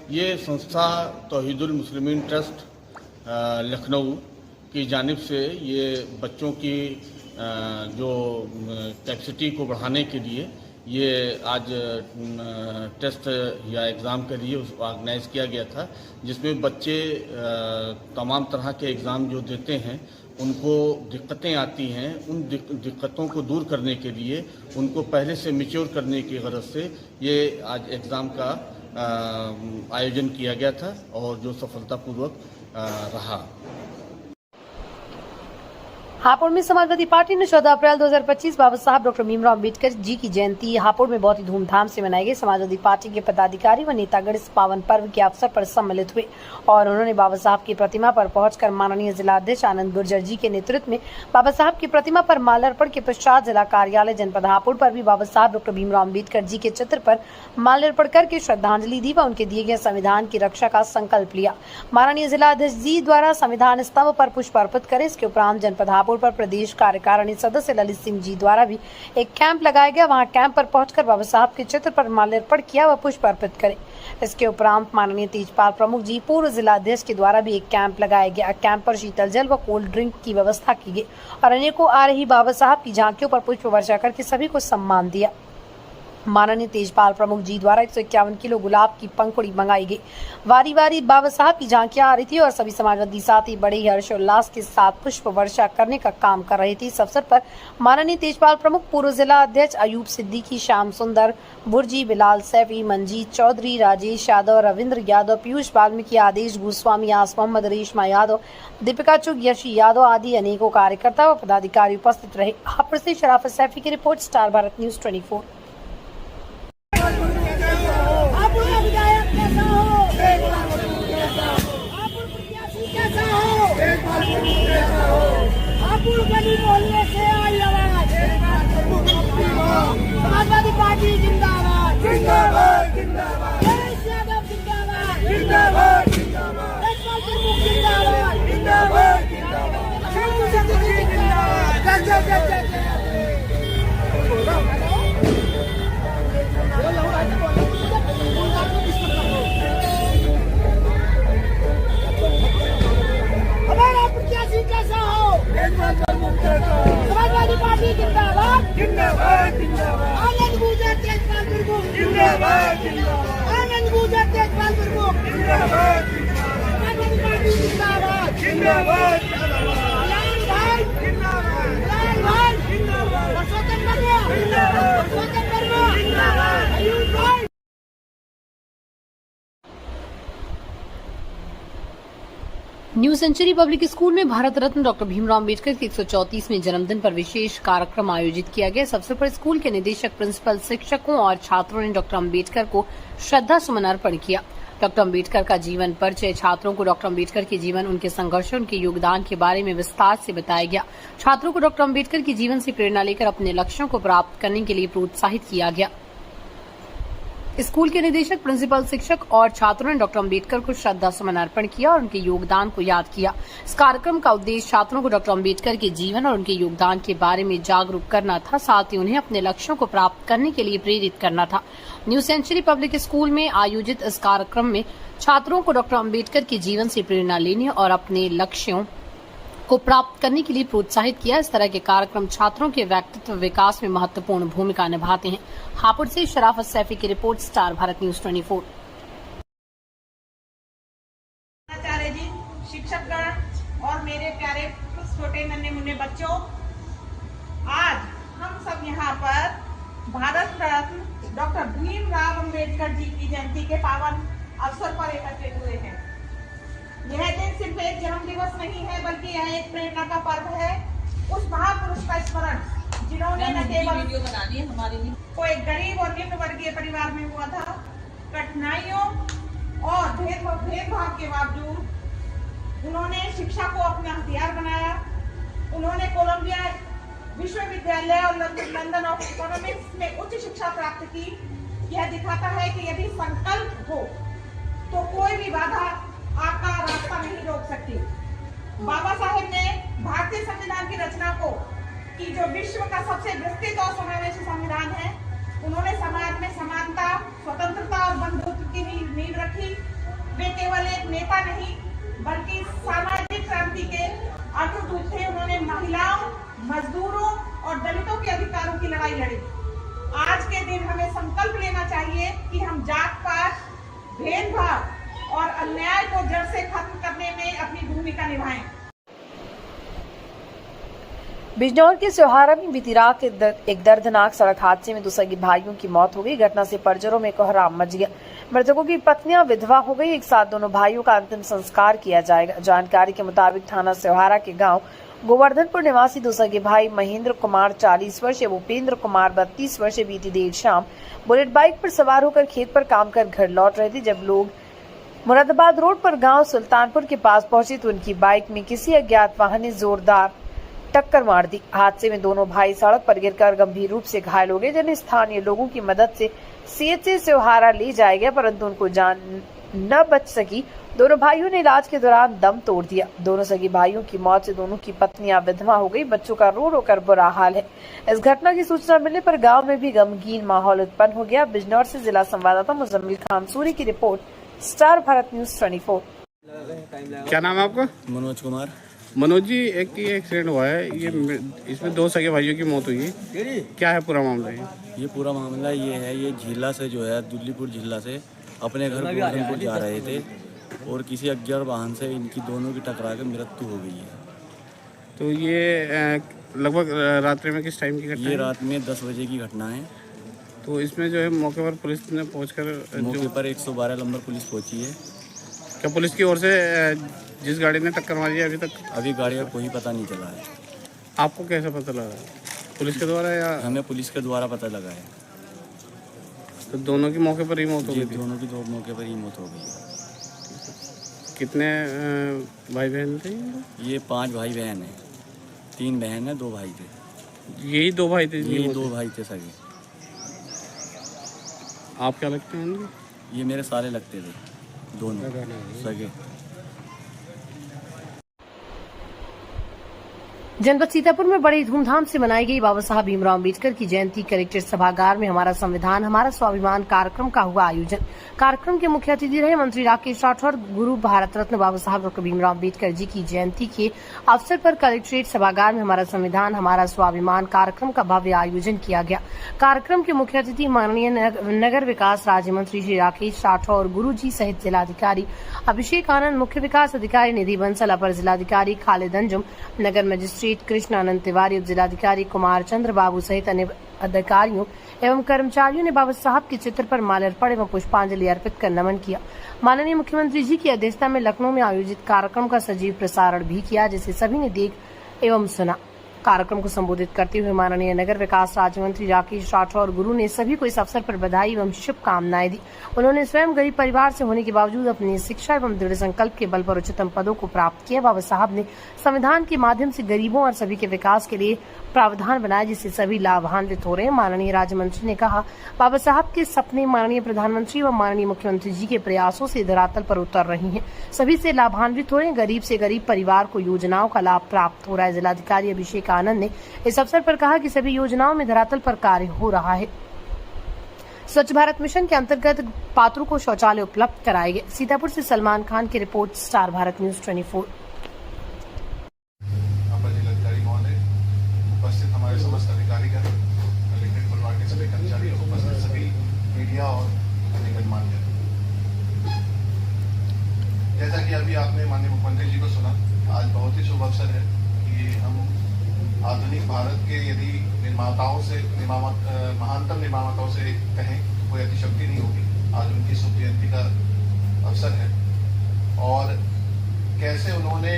S14: ये
S15: संस्था तौहीदुल मुस्लिमीन ट्रस्ट लखनऊ की जानिब से ये बच्चों की जो कैपेसिटी को बढ़ाने के लिए ये आज टेस्ट या एग्ज़ाम के लिए ऑर्गेनाइज किया गया था, जिसमें बच्चे तमाम तरह के एग्ज़ाम जो देते हैं उनको दिक्कतें आती हैं, उन दिक्कतों को दूर करने के लिए उनको पहले से मैच्योर करने की गरज से ये आज एग्ज़ाम का आयोजन किया गया था और जो सफलतापूर्वक रहा।
S1: हापुड़ में समाजवादी पार्टी ने 14 अप्रैल 2025 बाबा साहब डॉक्टर भीमराव अम्बेडकर जी की जयंती हापुड़ में बहुत ही धूमधाम से मनाई गई। समाजवादी पार्टी के पदाधिकारी व नेतागण इस पावन पर्व के अवसर पर सम्मिलित हुए और उन्होंने बाबा साहब की प्रतिमा पर पहुंचकर माननीय जिलाध्यक्ष आनंद गुर्जर जी के नेतृत्व में बाबा साहब की प्रतिमा पर माल्यार्पण के पश्चात जिला कार्यालय जनपद हापुड़ पर भी बाबा साहब डॉक्टर भीमराव अम्बेडकर जी के चित्र पर माल्यार्पण करके श्रद्धांजलि दी व उनके दिए गए संविधान की रक्षा का संकल्प लिया। माननीय जिलाध्यक्ष जी द्वारा संविधान स्तंभ पर पुष्प अर्पित करे। इसके उपरांत जनपद हापुड़ पर प्रदेश कार्यकारिणी सदस्य ललित सिंह जी द्वारा भी एक कैंप लगाया गया। वहां कैंप पर पहुंचकर बाबा साहब के चित्र पर माल्यार्पण किया व पुष्प अर्पित करे। इसके उपरांत माननीय तेजपाल प्रमुख जी, पूर्व जिलाध्यक्ष के द्वारा भी एक कैंप लगाया गया। कैंप पर शीतल जल व कोल्ड ड्रिंक की व्यवस्था की गई और अनेकों आ रही बाबा साहब की झांकियों पर पुष्प वर्षा करके सभी को सम्मान दिया। माननीय तेजपाल प्रमुख जी द्वारा 151 किलो गुलाब की पंखुड़ी मंगाई गई। वारी वारी बाबा साहब की झांकियां आ रही थी और सभी समाजवादी साथी बड़े ही हर्षोल्लास के साथ पुष्प वर्षा करने का काम कर रहे थे। इस अवसर पर माननीय तेजपाल प्रमुख, पूर्व जिला अध्यक्ष अयूब सिद्दीकी, श्याम सुंदर बुर्जी, बिलाल सैफी, मंजीत चौधरी, राजेश यादव, रविंद्र यादव, पीयूष वाल्मीकि, आदेश गोस्वामी, आस मोहम्मद, रेशमा यादव, दीपिका चुग, यशी यादव आदि अनेकों कार्यकर्ता व पदाधिकारी उपस्थित रहे। हापुड़ से शराफत सैफी की report, star Bharat news 24।
S9: Samajwadi party जिंदाबाद, जिंदाबाद, जिंदाबाद, यादव जिंदाबाद, जिंदाबाद, जिंदाबाद, जिंदाबाद, जिंदाबाद, हमारा प्रत्याशी कैसा हो? समाजवादी पार्टी जिंदाबाद, जिंदाबाद, जिंदाबाद, आनंद गुर्जर, तेजपाल प्रमुख जिंदाबाद, जिंदाबाद, आनंद गुर्जर, तेजपाल प्रमुख जिंदाबाद, समाजवादी पार्टी जिंदाबाद, जिंदाबाद, लाल भाई जिंदाबाद, लाल भाई जिंदाबाद, परसोत्तम वर्मा जिंदाबाद, परसोत्तम वर्मा जिंदाबाद, अयूब भाई।
S1: न्यू सेंचुरी पब्लिक स्कूल में भारत रत्न डॉक्टर भीमराव अम्बेडकर के 134वें जन्मदिन पर विशेष कार्यक्रम आयोजित किया गया। इस अवसर पर स्कूल के निदेशक, प्रिंसिपल, शिक्षकों और छात्रों ने डॉक्टर अम्बेडकर को श्रद्धा सुमन अर्पण किया। डॉक्टर अम्बेडकर का जीवन परिचय, छात्रों को डॉक्टर अम्बेडकर के जीवन, उनके संघर्ष, उनके योगदान के बारे में विस्तार से बताया गया। छात्रों को डॉक्टर अम्बेडकर के जीवन से प्रेरणा लेकर अपने लक्ष्यों को प्राप्त करने के लिए प्रोत्साहित किया गया। स्कूल के निदेशक, प्रिंसिपल, शिक्षक और छात्रों ने डॉक्टर अम्बेडकर को श्रद्धा सुमन अर्पण किया और उनके योगदान को याद किया। इस कार्यक्रम का उद्देश्य छात्रों को डॉक्टर अम्बेडकर के जीवन और उनके योगदान के बारे में जागरूक करना था, साथ ही उन्हें अपने लक्ष्यों को प्राप्त करने के लिए प्रेरित करना था। न्यू सेंचुरी पब्लिक स्कूल में आयोजित इस कार्यक्रम में छात्रों को डॉक्टर अम्बेडकर के जीवन से प्रेरणा लेने और अपने लक्ष्यों को प्राप्त करने के लिए प्रोत्साहित किया। इस तरह के कार्यक्रम छात्रों के व्यक्तित्व विकास में महत्वपूर्ण भूमिका निभाते हैं। हापुड़ से शराफत सैफी की रिपोर्ट, स्टार भारत न्यूज 24।
S17: आचार्य जी, शिक्षकगण और मेरे प्यारे छोटे नन्हे मुन्ने बच्चों, आज हम सब यहाँ पर भारत रत्न डॉक्टर भीमराव अम्बेडकर जी की जयंती के पावन अवसर पर एकत्रित हुए हैं। यह दिन सिर्फ एक जन्म दिवस नहीं है, बल्कि यह एक प्रेरणा का पर्व है। उस महापुरुष का स्मरण जिन्होंने न केवल को एक गरीब और निम्न वर्गीय परिवार में हुआ था, कठिनाइयों और भेदभाव के बावजूद उन्होंने शिक्षा को अपना हथियार बनाया। उन्होंने कोलंबिया विश्वविद्यालय और लंदन ऑफ इकोनॉमिक्स में उच्च शिक्षा प्राप्त की। यह दिखाता है कि यदि संकल्प हो तो कोई भी बाधा आपका रास्ता नहीं रोक सकती। बाबा साहेब ने भारतीय संविधान की रचना को कि जो विश्व का सबसे विस्तृत और समावेशी संविधान है, उन्होंने समाज में समानता, स्वतंत्रता और बंधुत्व की नींव रखी। वे केवल एक नेता नहीं बल्कि सामाजिक क्रांति के अग्रदूत थे। उन्होंने महिलाओं, मजदूरों और दलितों के अधिकारों की लड़ाई लड़ी। आज के दिन हमें संकल्प लेना चाहिए कि हम जात पात, भेदभाव और अन्याय को जड़ से खत्म करने में अपनी भूमिका निभाएं।
S1: बिजनौर के सोहारा में बीती रात एक दर्दनाक सड़क हादसे में 2 सगे भाइयों की मौत हो गई। घटना से परिजनों में कोहराम मच गया। मृतकों की पत्नियां विधवा हो गई। एक साथ दोनों भाइयों का अंतिम संस्कार किया जाएगा। जानकारी के मुताबिक थाना सोहारा के गांव गोवर्धनपुर निवासी 2 सगे भाई महेंद्र कुमार 40 वर्षीय, भूपेंद्र कुमार 32 वर्षीय बीती देर शाम बुलेट बाइक पर सवार होकर खेत पर काम कर घर लौट रहे थे। जब लोग मुरादाबाद रोड पर गांव सुल्तानपुर के पास पहुंचे तो उनकी बाइक में किसी अज्ञात वाहन ने जोरदार टक्कर मार दी। हादसे में दोनों भाई सड़क पर गिरकर गंभीर रूप से घायल हो गए, जिन्हें स्थानीय लोगों की मदद से सीएचसी सोहारा ले जाया गया, परंतु उनको जान न बच सकी। दोनों भाइयों ने इलाज के दौरान दम तोड़ दिया। दोनों सगी भाइयों की मौत से दोनों की पत्नियां विधवा हो गई। बच्चों का रो रो कर बुरा हाल है। इस घटना की सूचना मिलने पर गांव में भी गमगीन माहौल उत्पन्न हो गया। बिजनौर से जिला संवाददाता मुजम्मिल खान सूरी की रिपोर्ट, स्टार भारत न्यूज 24।
S18: क्या नाम है आपका?
S19: मनोज कुमार।
S18: मनोज जी, एक ये एक्सीडेंट हुआ है, ये इसमें 2 सगे भाइयों की मौत हुई है, क्या है पूरा मामला?
S19: ये पूरा मामला ये है, ये झीला से जो है दुल्लीपुर झीला से अपने घर गोवर्धनपुर जा रहे थे और किसी अज्ञात वाहन से इनकी दोनों की टकरा के मृत्यु हो गई है।
S18: तो ये लगभग रात्रि में किस टाइम की घटना?
S19: ये रात में 10 बजे की घटना है।
S18: तो इसमें जो है मौके पर पुलिस ने पहुंचकर
S19: मौके पर 112 नंबर पुलिस पहुंची है।
S18: क्या पुलिस की ओर से जिस गाड़ी ने टक्कर मारी है
S19: अभी गाड़ी का कोई पता नहीं चला है।
S18: आपको कैसे पता लगा? पुलिस के द्वारा या?
S19: हमें पुलिस के द्वारा पता लगा है।
S18: तो दोनों की मौके पर ही मौत हो गई?
S19: दोनों की मौके पर ही मौत हो गई।
S18: कितने भाई बहन थे?
S19: ये 5 भाई बहन हैं। 3 बहन है, 2 भाई थे।
S18: यही 2 भाई थे?
S19: यही 2 भाई थे सगे।
S18: आप क्या लगते हैं?
S19: ये मेरे साले लगते थे, दोनों सगे।
S1: जनपद सीतापुर में बड़ी धूमधाम से मनाई गई बाबा साहब भीमराव अम्बेडकर की जयंती। कलेक्ट्रेट सभागार में हमारा संविधान हमारा स्वाभिमान कार्यक्रम का हुआ आयोजन। कार्यक्रम के मुख्य अतिथि रहे मंत्री राकेश राठौर। गुरु भारत रत्न बाबा साहब डॉक्टर भीमराव अम्बेडकर जी की जयंती के अवसर पर कलेक्ट्रेट सभागार में हमारा संविधान हमारा स्वाभिमान कार्यक्रम का भव्य आयोजन किया गया। कार्यक्रम के मुख्य अतिथि माननीय नगर विकास राज्य मंत्री श्री राकेश राठौर, गुरु जी सहित जिलाधिकारी अभिषेक आनंद, मुख्य विकास अधिकारी निधि बंसल, अपर जिलाधिकारी खालिद अंजुम, नगर मजिस्ट्रेट कृष्ण आनंद तिवारी, उप जिलाधिकारी कुमार चंद्र बाबू सहित अन्य अधिकारियों एवं कर्मचारियों ने बाबा साहब के चित्र पर माल्यार्पण एवं पुष्पांजलि अर्पित कर नमन किया। माननीय मुख्यमंत्री जी की अध्यक्षता में लखनऊ में आयोजित कार्यक्रम का सजीव प्रसारण भी किया, जिसे सभी ने देख एवं सुना। कार्यक्रम को संबोधित करते हुए माननीय नगर विकास राज्य मंत्री राकेश राठौर गुरु ने सभी को इस अवसर पर बधाई एवं शुभकामनाएं दी। उन्होंने स्वयं गरीब परिवार से होने के बावजूद अपनी शिक्षा एवं दृढ़ संकल्प के बल पर उच्चतम पदों को प्राप्त किया। बाबा साहब ने संविधान के माध्यम से गरीबों और सभी के विकास के लिए प्रावधान बनाया, जिससे सभी लाभान्वित हो रहे हैं। माननीय राज्य मंत्री ने कहा, बाबा साहब के सपने माननीय प्रधानमंत्री व माननीय मुख्यमंत्री जी के प्रयासों से धरातल पर उतर रही हैं। सभी से लाभान्वित हो रहे हैं। गरीब से गरीब परिवार को योजनाओं का लाभ प्राप्त हो रहा है। जिलाधिकारी अभिषेक आनंद ने इस अवसर पर कहा कि सभी योजनाओं में धरातल पर कार्य हो रहा है। स्वच्छ भारत मिशन के अंतर्गत पात्रों को शौचालय उपलब्ध कराए गए। सीतापुर से सलमान खान की रिपोर्ट, स्टार भारत न्यूज 24।
S5: अपर जिलाधिकारी महोदय, उपस्थित हमारे समस्त अधिकारीगण, कलेक्ट्रेट परिवार के सभी कर्मचारी, उपस्थित सभी मीडिया और अन्य गणमान्य, जैसा कि अभी आपने माननीय मुख्यमंत्री जी को सुना, आज बहुत ही शुभ अवसर है कि हम आधुनिक भारत के यदि निर्माताओं से महानतम निर्माताओं से कहें कोई अतिशक्ति नहीं होगी। आज उनकी शुभ जयंती का अवसर है और कैसे उन्होंने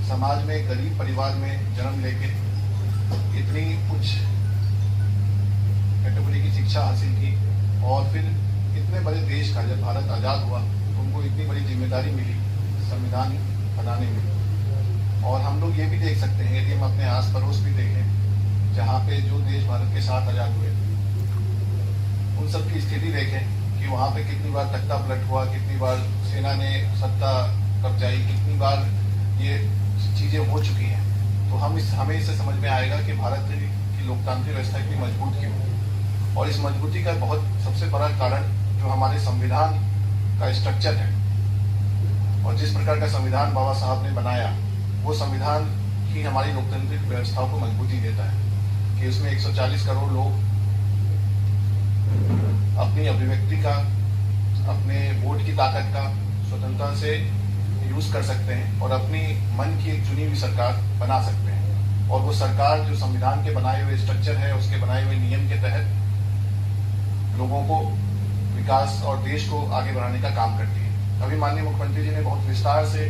S5: समाज में गरीब परिवार में जन्म लेके इतनी उच्च कैटेगरी की शिक्षा हासिल की और फिर इतने बड़े देश का, जब भारत आजाद हुआ, उनको इतनी बड़ी जिम्मेदारी मिली संविधान बनाने में।
S20: और हम लोग ये भी देख सकते हैं, यदि हम अपने आस पड़ोस भी देखें, जहाँ पे जो देश भारत के साथ आजाद हुए, उन सब की स्थिति देखें कि वहाँ पे कितनी बार तख्ता पलट हुआ, कितनी बार सेना ने सत्ता कब्जाई, कितनी बार ये चीजें हो चुकी हैं। तो हमें इससे समझ में आएगा कि भारत की लोकतांत्रिक व्यवस्था इतनी मजबूत क्यों है। और इस मजबूती का सबसे बड़ा कारण जो हमारे संविधान का स्ट्रक्चर है, और जिस प्रकार का संविधान बाबा साहब ने बनाया, वो संविधान ही हमारी लोकतांत्रिक व्यवस्थाओं को मजबूती देता है कि उसमें 140 करोड़ लोग अपनी अभिव्यक्ति का, अपने वोट की ताकत का स्वतंत्रता से यूज कर सकते हैं और अपनी मन की एक चुनी हुई सरकार बना सकते हैं। और वो सरकार जो संविधान के बनाए हुए स्ट्रक्चर है, उसके बनाए हुए नियम के तहत लोगों को विकास और देश को आगे बढ़ाने का काम करती है। अभी माननीय मुख्यमंत्री जी ने बहुत विस्तार से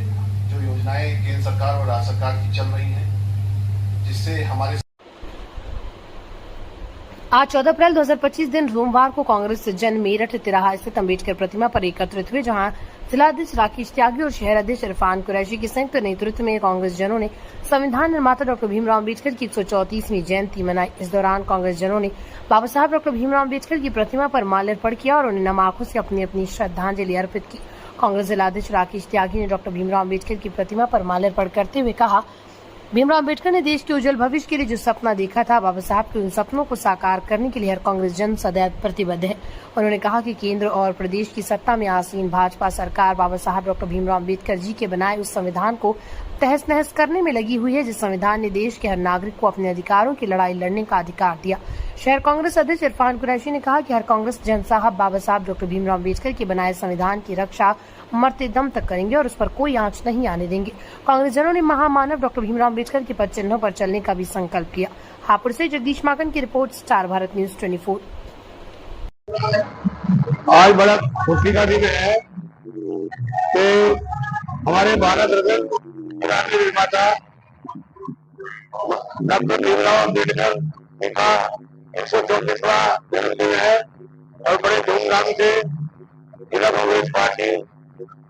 S20: जो योजनाएं केंद्र सरकार और राज्य सरकार की चल रही हैं, जिससे हमारे
S1: आज 14 अप्रैल 2025 दिन सोमवार को कांग्रेस जन मेरठ तिराहा स्थित अम्बेडकर प्रतिमा पर एकत्रित हुए, जहां जिलाध्यक्ष राकेश त्यागी और शहर अध्यक्ष इरफान कुरैशी के संयुक्त नेतृत्व में कांग्रेस जनों ने संविधान निर्माता डॉक्टर भीमराव अम्बेडकर की 134वीं जयंती मनाई। इस दौरान कांग्रेस जनों ने बाबा साहब डॉक्टर भीमराव अम्बेडकर की प्रतिमा पर माल्यार्पण किया और उन्हें नम आंखों से अपनी अपनी श्रद्धांजलि अर्पित की। कांग्रेस जिलाध्यक्ष राकेश त्यागी ने डॉक्टर भीमराव अम्बेडकर की प्रतिमा पर माल्यार्पण करते हुए कहा, भीमराव अम्बेडकर ने देश के उज्जवल भविष्य के लिए जो सपना देखा था, बाबा साहब के उन सपनों को साकार करने के लिए हर कांग्रेस जन सदैव प्रतिबद्ध है। उन्होंने कहा कि केंद्र और प्रदेश की सत्ता में आसीन भाजपा सरकार बाबा साहब डॉक्टर भीमराव अम्बेडकर जी के बनाए उस संविधान को तहस नहस करने में लगी हुई है, जिस संविधान ने देश के हर नागरिक को अपने अधिकारों की लड़ाई लड़ने का अधिकार दिया। शहर कांग्रेस अध्यक्ष इरफान कुरैशी ने कहा कि हर कांग्रेस जन साहब बाबा साहब डॉक्टर भीमराव अम्बेडकर के बनाए संविधान की रक्षा मरते दम तक करेंगे और उस पर कोई आंच नहीं आने देंगे। कांग्रेस जनों ने महामानव डॉक्टर भीमराव अम्बेडकर के पद चिन्हों पर चलने का भी संकल्प किया। हापुड़ से जगदीश माकन की रिपोर्ट, स्टार भारत न्यूज 24।
S21: आज बड़ा खुशी का दिन है कि हमारे भारत रत्न निर्माता डॉक्टर भीमराव अम्बेडकर का 134वां जन्मदिन है और बड़े धूमधाम से जिला कांग्रेस पार्टी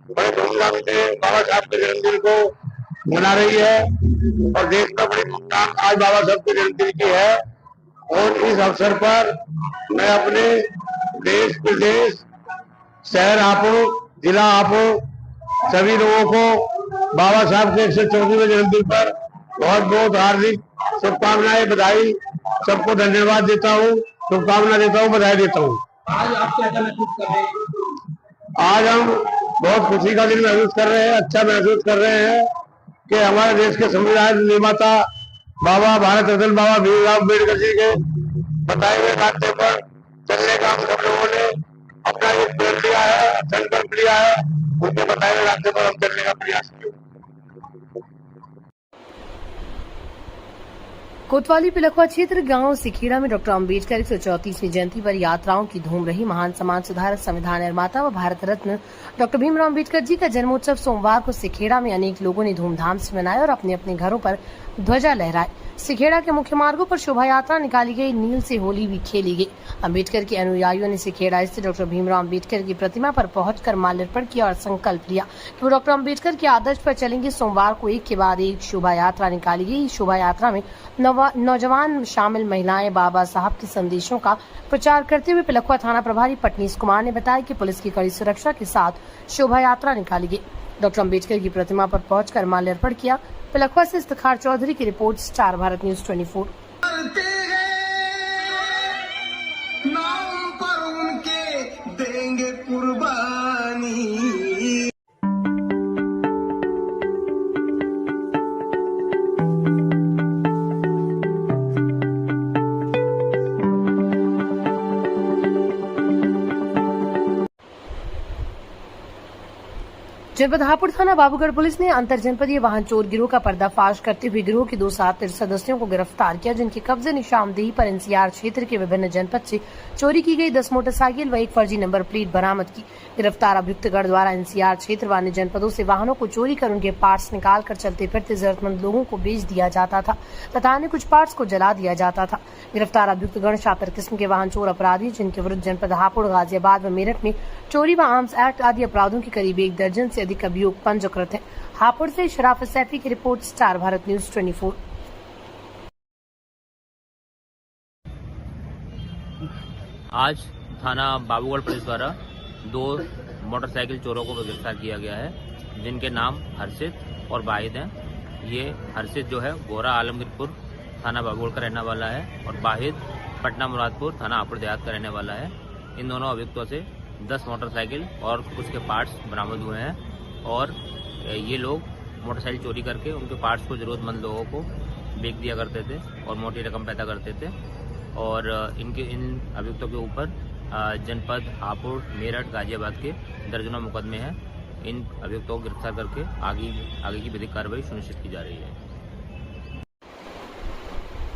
S21: बड़े धूमधाम से बाबा साहब के जन्मदिन को मना रही है और देश में बड़ी धूमधाम आज बाबा साहब के जन्मदिन की है। और इस अवसर पर मैं अपने देश प्रदेश शहर हापुड़ जिला हापुड़ सभी लोगों को बाबा साहब के 134वें जन्मदिन पर बहुत बहुत हार्दिक शुभकामनाएं, बधाई, सबको धन्यवाद देता हूँ, शुभकामना देता हूँ, बधाई देता हूँ।
S2: आज आप क्या महसूस कर रहे हैं?
S21: आज हम बहुत खुशी का दिन महसूस कर रहे हैं, अच्छा महसूस कर रहे हैं कि हमारे देश के संविधान निर्माता बाबा भारत रत्न बाबा भीमराव अम्बेडकर जी के बताए हुए रास्ते पर चलने का हम सब लोगों ने अपना एक प्रण लिया है, संकल्प लिया है, उनके बताए हुए रास्ते पर हम चलने का प्रयास किया।
S1: कोतवाली पिलखवा क्षेत्र गांव सिखेड़ा में डॉक्टर अम्बेडकर 134वीं जयंती पर यात्राओं की धूम रही। महान समाज सुधारक, संविधान निर्माता व भारत रत्न डॉक्टर भीमराव अम्बेडकर जी का जन्मोत्सव सोमवार को सिखेड़ा में अनेक लोगों ने धूमधाम से मनाया और अपने अपने घरों पर ध्वजा लहराए। सिखेड़ा के मुख्य मार्गों पर शोभा यात्रा निकाली गई, नील से होली भी खेली गई। अम्बेडकर के अनुयायियों ने सिखेड़ा स्थित डॉक्टर भीमराव अम्बेडकर की प्रतिमा पर पहुंचकर माल्यार्पण किया और संकल्प लिया कि वो डॉक्टर अम्बेडकर के आदर्श पर चलेंगे। सोमवार को एक के बाद एक शोभा यात्रा निकाली गई। शोभा यात्रा में नौजवान शामिल महिलाएं बाबा साहब के संदेशों का प्रचार करते हुए पिलखवा थाना प्रभारी पटनीश कुमार ने बताया कि पुलिस की कड़ी सुरक्षा के साथ शोभा यात्रा निकाली गई। डॉक्टर अम्बेडकर की प्रतिमा पर पहुंचकर माल्यार्पण किया। पिलखवा से इफ्तिखार चौधरी की रिपोर्ट, स्टार भारत न्यूज 24।
S9: नाम पर उनके देंगे कुर्बानी।
S1: जनपद हापुड़ थाना बाबूगढ़ पुलिस ने अंतर जनपदीय वाहन चोर गिरोह का पर्दाफाश करते हुए गिरोह के 2 सदस्यों को गिरफ्तार किया, जिनके कब्जे निशानदेही पर एनसीआर क्षेत्र के विभिन्न जनपद से चोरी की गई 10 मोटरसाइकिल व एक फर्जी नंबर प्लेट बरामद की। गिरफ्तार अभियुक्तगण द्वारा एनसीआर क्षेत्र व अन्य जनपदों से वाहनों को चोरी कर उनके पार्ट्स निकाल कर चलते फिरते जरूरतमंद लोगों को बेच दिया जाता था तथा अन्य कुछ पार्ट्स को जला दिया जाता था। गिरफ्तार अभियुक्तगण शातिर किस्म के वाहन चोर अपराधी, जिनके विरुद्ध जनपद हापुड़, गाजियाबाद व मेरठ में चोरी व आर्म्स एक्ट आदि अपराधों के करीब 1 दर्जन से अधिक अभियोग पंजीकृत हैं। हापुड़ से शराफत सैफी की रिपोर्ट, स्टार भारत न्यूज 24।
S6: आज थाना बाबूगढ़ पुलिस द्वारा 2 मोटरसाइकिल चोरों को गिरफ्तार किया गया है, जिनके नाम हर्षित और वाहिद हैं। ये हर्षित जो है गोरा आलमगीरपुर थाना बाबूगढ़ का रहने वाला है और वाहिद पटना मुरादपुर थाना हापुड़ देहात का रहने वाला है। इन दोनों अभियुक्तों से 10 मोटरसाइकिल और उसके पार्ट्स बरामद हुए हैं और ये लोग मोटरसाइकिल चोरी करके उनके पार्ट्स को ज़रूरतमंद लोगों को बेच दिया करते थे और मोटी रकम पैदा करते थे। और इन अभियुक्तों के ऊपर जनपद हापुड़, मेरठ, गाजियाबाद के दर्जनों मुकदमे हैं। इन अभियुक्तों को गिरफ्तार करके आगे की विधिक कार्रवाई सुनिश्चित की जा रही है।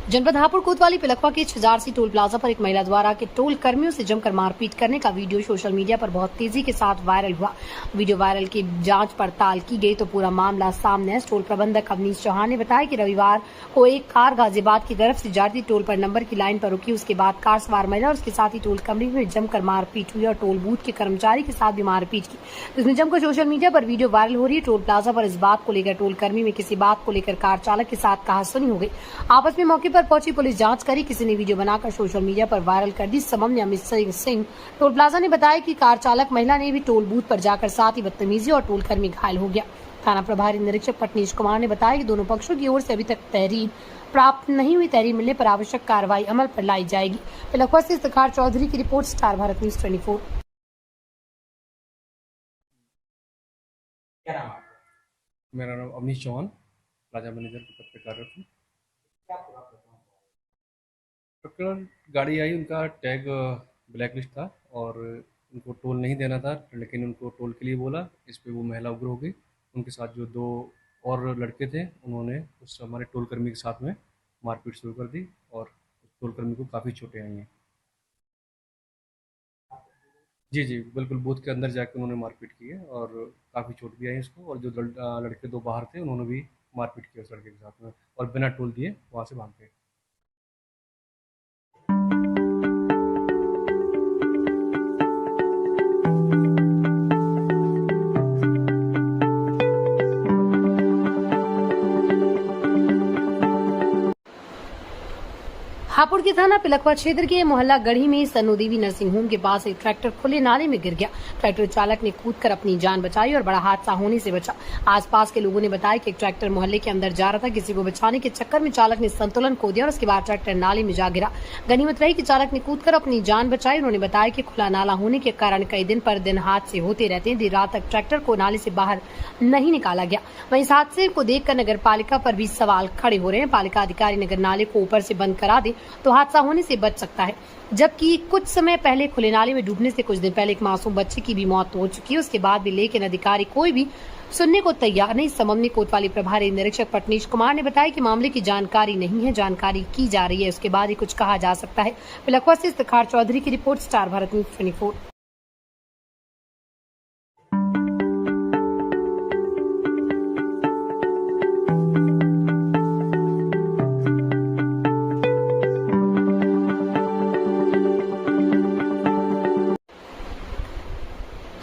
S1: जनपद हापुड़ कोतवाली पिलखवा के छिजारसी टोल प्लाजा पर एक महिला द्वारा के टोल कर्मियों से जमकर मारपीट करने का वीडियो सोशल मीडिया पर बहुत तेजी के साथ वायरल हुआ। वीडियो वायरल की जांच पड़ताल की गई तो पूरा मामला सामने है। टोल प्रबंधक अवनीश चौहान ने बताया कि रविवार को एक कार गाजियाबाद की तरफ से जाती टोल पर नंबर की लाइन पर रुकी। उसके बाद कार सवार महिला और उसके साथ ही टोल कर्मी में जमकर मारपीट हुई और टोल बूथ के कर्मचारी के साथ भी मारपीट की, जिसमें जमकर सोशल मीडिया पर वीडियो वायरल हो रही है। टोल प्लाजा पर इस बात को लेकर टोल कर्मी में किसी बात को लेकर कार चालक के साथ कहासुनी हो गई। आपस में मौके पर पहुंची पुलिस जांच करी, किसी ने वीडियो बनाकर सोशल मीडिया पर वायरल कर दी। संबंध में अमित सिंह टोल प्लाजा ने बताया कि कार चालक महिला ने भी टोल बूथ पर जाकर साथ ही बदतमीजी और टोल कर्मी घायल हो गया। थाना प्रभारी निरीक्षक पटनीश कुमार ने बताया कि दोनों पक्षों की ओर से अभी तक तहरीर प्राप्त नहीं हुई। तहरीर मिलने पर आवश्यक कार्रवाई अमल पर लाई जाएगी। पिलखवा से इफ्तिखार चौधरी की रिपोर्ट, स्टार भारत न्यूज 24।
S16: मेरा नाम अवनीश चौहान, प्लाजा मैनेजर के पद पर कार्यरत हूँ। गाड़ी आई, उनका टैग ब्लैक लिस्ट था और उनको टोल नहीं देना था, लेकिन उनको टोल के लिए बोला। इस पे वो महिला उग्र हो गई। उनके साथ जो 2 और लड़के थे, उन्होंने उस हमारे टोल कर्मी के साथ में मारपीट शुरू कर दी और उस टोल कर्मी को काफ़ी चोटें आई हैं। जी बिल्कुल, बूथ के अंदर जाकर उन्होंने मारपीट की है और काफ़ी चोट भी आई उसको। और जो लड़के 2 बाहर थे, उन्होंने भी मारपीट की उस लड़के के साथ में और बिना टोल दिए वहाँ से भाग गए।
S1: हापुड़ के थाना पिलखवा क्षेत्र के मोहल्ला गढ़ी में सन्नो देवी नर्सिंग होम के पास एक ट्रैक्टर खुले नाले में गिर गया। ट्रैक्टर चालक ने कूदकर अपनी जान बचाई और बड़ा हादसा होने से बचा। आसपास के लोगों ने बताया कि एक ट्रैक्टर मोहल्ले के अंदर जा रहा था। किसी को बचाने के चक्कर में चालक ने संतुलन खो दिया और उसके बाद ट्रैक्टर नाले में जा गिरा। गनीमत रही कि चालक ने कूदकर अपनी जान बचाई। उन्होंने बताया कि खुला नाला होने के कारण कई दिन पर दिन हादसे होते रहते हैं। देर रात तक ट्रैक्टर को नाले से बाहर नहीं निकाला गया। वहीं इस हादसे को देखकर नगर पालिका पर भी सवाल खड़े हो रहे हैं। पालिका अधिकारी नगर नाले को ऊपर से बंद करा दे तो हादसा होने से बच सकता है। जबकि कुछ समय पहले खुले नाले में डूबने से कुछ दिन पहले एक मासूम बच्चे की भी मौत हो चुकी है। उसके बाद भी लेकिन अधिकारी कोई भी सुनने को तैयार नहीं। इस संबंध में कोतवाली प्रभारी निरीक्षक पटनीश कुमार ने बताया कि मामले की जानकारी नहीं है, जानकारी की जा रही है, उसके बाद ही कुछ कहा जा सकता है। पिलखवा से इफ्तिखार चौधरी की report, star Bharat news 24।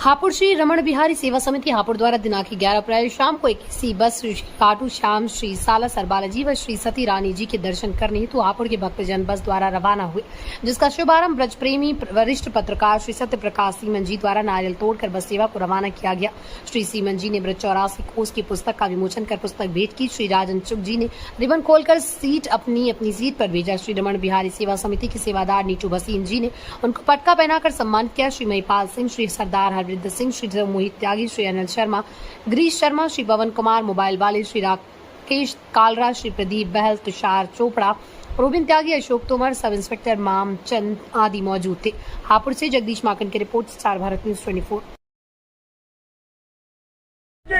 S1: Hapur Shri Raman Bihari Seva Samiti Hapur द्वारा दिनांक 11 अप्रैल शाम को एक सी बस श्री खाटू श्याम, श्री सालासर बालाजी व श्री सती रानी जी के दर्शन करने हेतु हापुड़ के भक्तजन बस द्वारा रवाना हुए, जिसका शुभारंभ ब्रज प्रेमी वरिष्ठ पत्रकार श्री सत्य प्रकाश सीमन जी द्वारा नारियल तोड़कर बस सेवा को रवाना किया गया। श्री सीमन जी ने ब्रज 84 कोस की पुस्तक का विमोचन कर पुस्तक भेंट की। श्री राजन चुग जी ने रिबन खोलकर सीट अपनी सीट पर भेजा। श्री रमण बिहारी सेवा समिति के सेवादार नीटू भसीन जी ने उनको पटका पहनाकर सम्मान किया। श्री महिपाल सिंह, श्री सरदार हरवृद्ध सिंह, श्री मोहित त्यागी, श्री अनिल शर्मा, गिरीश शर्मा, श्री पवन कुमार मोबाइल वाले, श्री राकेश कालरा, श्री प्रदीप बहल, तुषार चोपड़ा, रोबिन त्यागी, अशोक तोमर, सब इंस्पेक्टर मामचंद आदि मौजूद थे। हापुड़ से जगदीश माकन की रिपोर्ट, स्टार भारत न्यूज 24।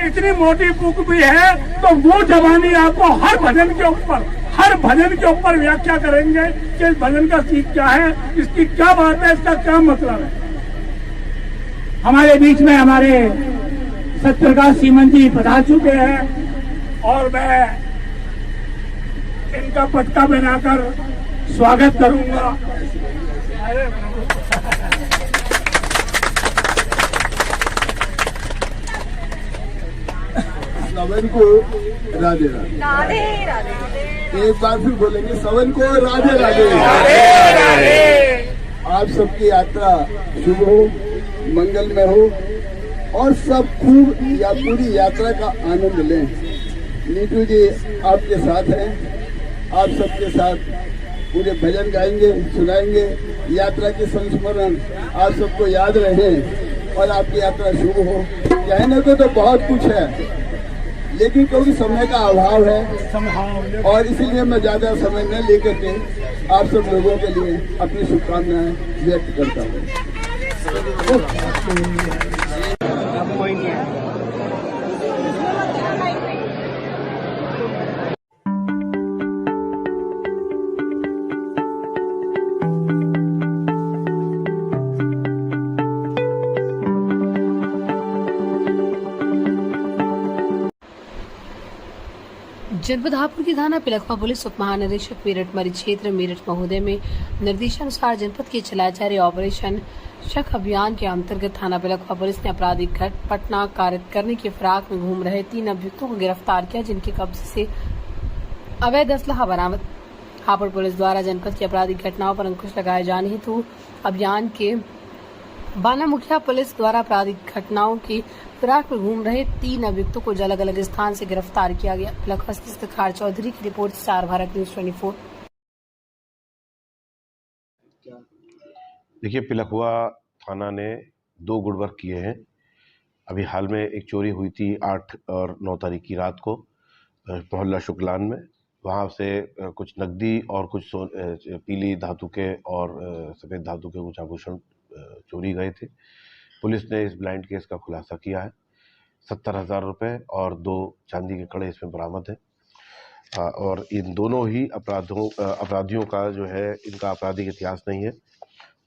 S22: इतनी मोटी बुक भी है तो वो जवानी आपको हर भजन के ऊपर व्याख्या करेंगे कि इस भजन का सीख क्या है, इसकी क्या बात है, इसका क्या मतलब है। हमारे बीच में हमारे सत्यप्रकाश सीमन जी पधार चुके हैं और मैं इनका पटका बनाकर स्वागत करूंगा।
S4: सवन को राधे राधे।
S9: राधे राधे।
S4: एक बार फिर बोलेंगे सवन को राधे राधे। आप सबकी यात्रा शुभ हो, मंगलमय हो और सब खूब या पूरी यात्रा का आनंद लें। नीतू जी आपके साथ हैं, आप सबके साथ पूरे भजन गाएंगे, सुनाएंगे। यात्रा के संस्मरण आप सबको याद रहे और आपकी यात्रा शुभ हो। कहने को तो बहुत कुछ है, लेकिन क्योंकि समय का अभाव है और इसीलिए मैं ज्यादा समय न लेकर के आप सब लोगों के लिए अपनी शुभकामनाएं व्यक्त करता हूँ।
S1: जनपद हापुड़ की थाना पिलखवा पुलिस उप महानिरीक्षक मेरठ मरी क्षेत्र मेरठ महोदय में निर्देशानुसार जनपद के चलाए जा रहे ऑपरेशन शक अभियान के अंतर्गत थाना पिलखवा पुलिस ने आपराधिक घटना कारित करने की फिराक में घूम रहे 3 अभियुक्तों को गिरफ्तार किया, जिनके कब्जे से अवैध असलहा बरामद। हापुड़ पुलिस द्वारा जनपद की आपराधिक घटनाओं पर अंकुश लगाए जाने हेतु अभियान के बाना मुखिया पुलिस द्वारा आपराधिक घटनाओं की फिराक में घूम रहे 3 अभियुक्तों को अलग अलग स्थान से गिरफ्तार किया गया। पिलखवा से इफ्तिखार चौधरी की रिपोर्ट, स्टार भारत न्यूज 24।
S5: देखिए, पिलखवा थाना ने 2 गुड वर्क किए हैं। अभी हाल में एक चोरी हुई थी 8 और 9 तारीख की रात को मोहल्ला शुक्लान में। वहाँ से कुछ नकदी और कुछ पीली धातु के और सफ़ेद धातु के कुछ आभूषण चोरी गए थे। पुलिस ने इस ब्लाइंड केस का खुलासा किया है। 70,000 रुपये और 2 चांदी के कड़े इसमें बरामद है। और इन दोनों ही अपराधियों का जो है, इनका आपराधिक इतिहास नहीं है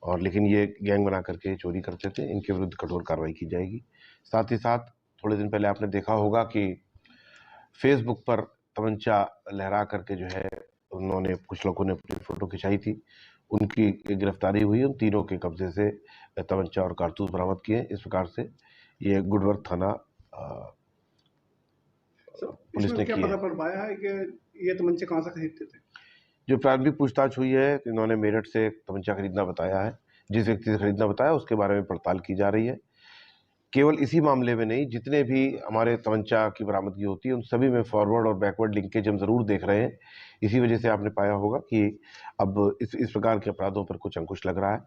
S5: और लेकिन ये गैंग बना करके चोरी करते थे। इनके विरुद्ध कठोर कार्रवाई की जाएगी। साथ ही साथ थोड़े दिन पहले आपने देखा होगा कि फेसबुक पर तमंचा लहरा करके जो है, उन्होंने कुछ लोगों ने अपनी फ़ोटो खिंचाई थी, उनकी गिरफ्तारी हुई। उन तीनों के कब्जे से तमंचा और कारतूस बरामद किए। इस प्रकार से ये गुडवर्क थाना पुलिस ने किया।
S24: पता पाया है कि ये तमंचे कहाँ से खरीदते थे?
S5: जो प्रारंभिक पूछताछ हुई है, इन्होंने मेरठ से तमंचा खरीदना बताया है। जिस व्यक्ति से खरीदना बताया उसके बारे में पड़ताल की जा रही है। केवल इसी मामले में नहीं, जितने भी हमारे तमंचा की बरामदगी होती है उन सभी में फॉरवर्ड और बैकवर्ड लिंकेज हम ज़रूर देख रहे हैं। इसी वजह से आपने पाया होगा कि अब इस प्रकार के अपराधों पर कुछ अंकुश लग रहा है।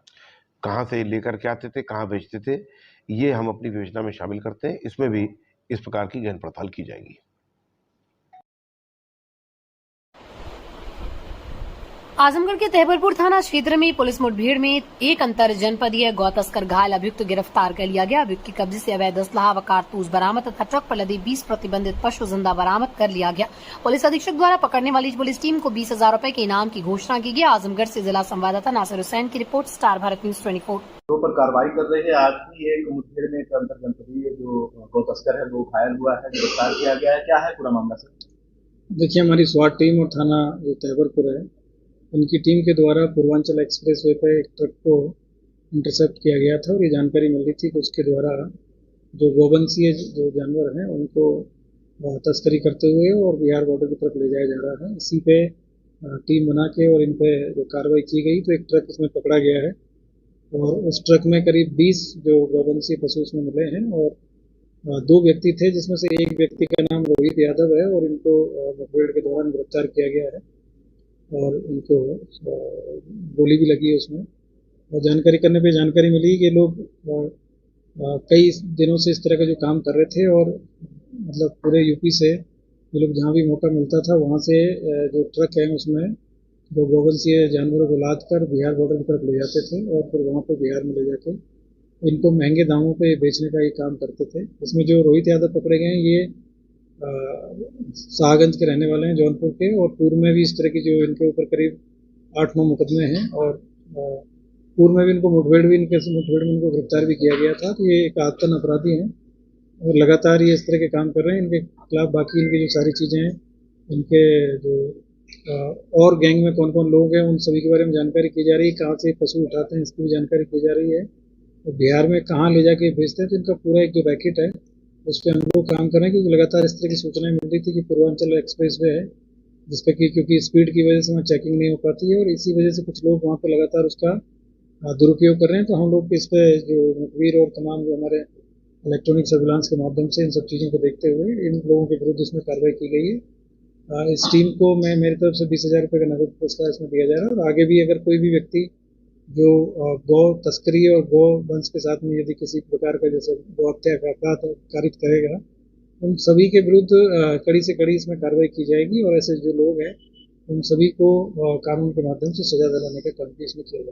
S5: कहाँ से लेकर के आते थे, कहाँ बेचते थे, ये हम अपनी योजना में शामिल करते हैं। इसमें भी इस प्रकार की गहन पड़ताल की जाएगी।
S1: आजमगढ़ के तहबरपुर थाना क्षेत्र में पुलिस मुठभेड़ में एक अंतर जनपदीय गौ तस्कर घायल अभियुक्त गिरफ्तार कर लिया गया। अभियुक्त के कब्जे से अवैध असलहा व कारतूस बरामद तथा ट्रक पर लदे 20 प्रतिबंधित पशु जिंदा बरामद कर लिया गया। पुलिस अधीक्षक द्वारा पकड़ने वाली पुलिस टीम को 20,000 रुपए के इनाम की घोषणा की गई। आजमगढ़ से जिला संवाददाता नासिर हुसैन की रिपोर्ट, स्टार भारत न्यूज 24।
S7: पर कार्रवाई कर रही है। आज भी एक मुठभेड़ में एक अंतर जनपदीय जो गौ तस्कर है वो घायल हुआ है, गिरफ्तार किया गया है। क्या है पूरा मामला सर?
S8: देखिए, हमारी स्वाट टीम और थाना जो तहबरपुर है, उनकी टीम के द्वारा पूर्वांचल एक्सप्रेस वे पर एक ट्रक को इंटरसेप्ट किया गया था और ये जानकारी मिल रही थी कि उसके द्वारा जो गोवंशीय जो जानवर हैं उनको तस्करी करते हुए और बिहार बॉर्डर की तरफ ले जाया जा रहा है। इसी पे टीम बना के और इन पे जो कार्रवाई की गई तो एक ट्रक इसमें पकड़ा गया है और उस ट्रक में करीब 20 जो गोवंशीय पशु उसमें मिले हैं और 2 व्यक्ति थे, जिसमें से एक व्यक्ति का नाम रोहित यादव है और इनको मुठभेड़ के दौरान गिरफ्तार किया गया है और इनको गोली भी लगी है उसमें। और जानकारी करने पे जानकारी मिली कि लोग कई दिनों से इस तरह का जो काम कर रहे थे और मतलब पूरे यूपी से ये लोग जहाँ भी मौका मिलता था वहाँ से जो ट्रक है उसमें जो गोवंशीय जानवरों को लाद कर बिहार बॉर्डर की तरफ ले जाते थे और फिर वहाँ पर बिहार में ले जाके इनको महंगे दामों पे बेचने का ये काम करते थे। इसमें जो रोहित यादव पकड़े गए हैं ये शाहगंज के रहने वाले हैं, जौनपुर के, और पूर्व में भी इस तरह की जो इनके ऊपर करीब 8-9 मुकदमे हैं और पूर्व में भी इनको मुठभेड़ में इनको गिरफ्तार भी किया गया था। तो ये एक आतंक अपराधी हैं और लगातार ये इस तरह के काम कर रहे हैं। इनके खिलाफ बाकी इनकी जो सारी चीज़ें हैं, इनके जो और गैंग में कौन कौन लोग हैं उन सभी के बारे में जानकारी की जा रही है। कहाँ से पशु उठाते हैं इसकी भी जानकारी की जा रही है और बिहार में कहाँ ले जाके बेचते हैं। तो इनका पूरा एक जो रैकेट है उस पर हम लोग काम कर रहे हैं, क्योंकि लगातार इस तरह की सूचनाएं मिल रही थी कि पूर्वांचल एक्सप्रेस वे है जिसपे कि क्योंकि स्पीड की वजह से वहाँ चेकिंग नहीं हो पाती है और इसी वजह से कुछ लोग वहाँ पे लगातार उसका दुरुपयोग कर रहे हैं। तो हम लोग इस पे जो मुखबिर और तमाम जो हमारे इलेक्ट्रॉनिक सर्विलांस के माध्यम से इन सब चीज़ों को देखते हुए इन लोगों के विरुद्ध इसमें कार्रवाई की गई है। इस टीम को मैं मेरी तरफ से 20,000 रुपये का नगद पुरस्कार इसमें दिया जा रहा है और आगे भी अगर कोई भी व्यक्ति जो गौ तस्करी और गौ वंश के साथ में यदि किसी प्रकार का जैसे गौ हत्या का अपराध कारित करेगा, उन सभी के विरुद्ध कड़ी से कड़ी इसमें कार्रवाई की जाएगी और ऐसे जो लोग हैं उन सभी को कानून के माध्यम से सजा दिलाने का काम भी इसमें किया जाएगा।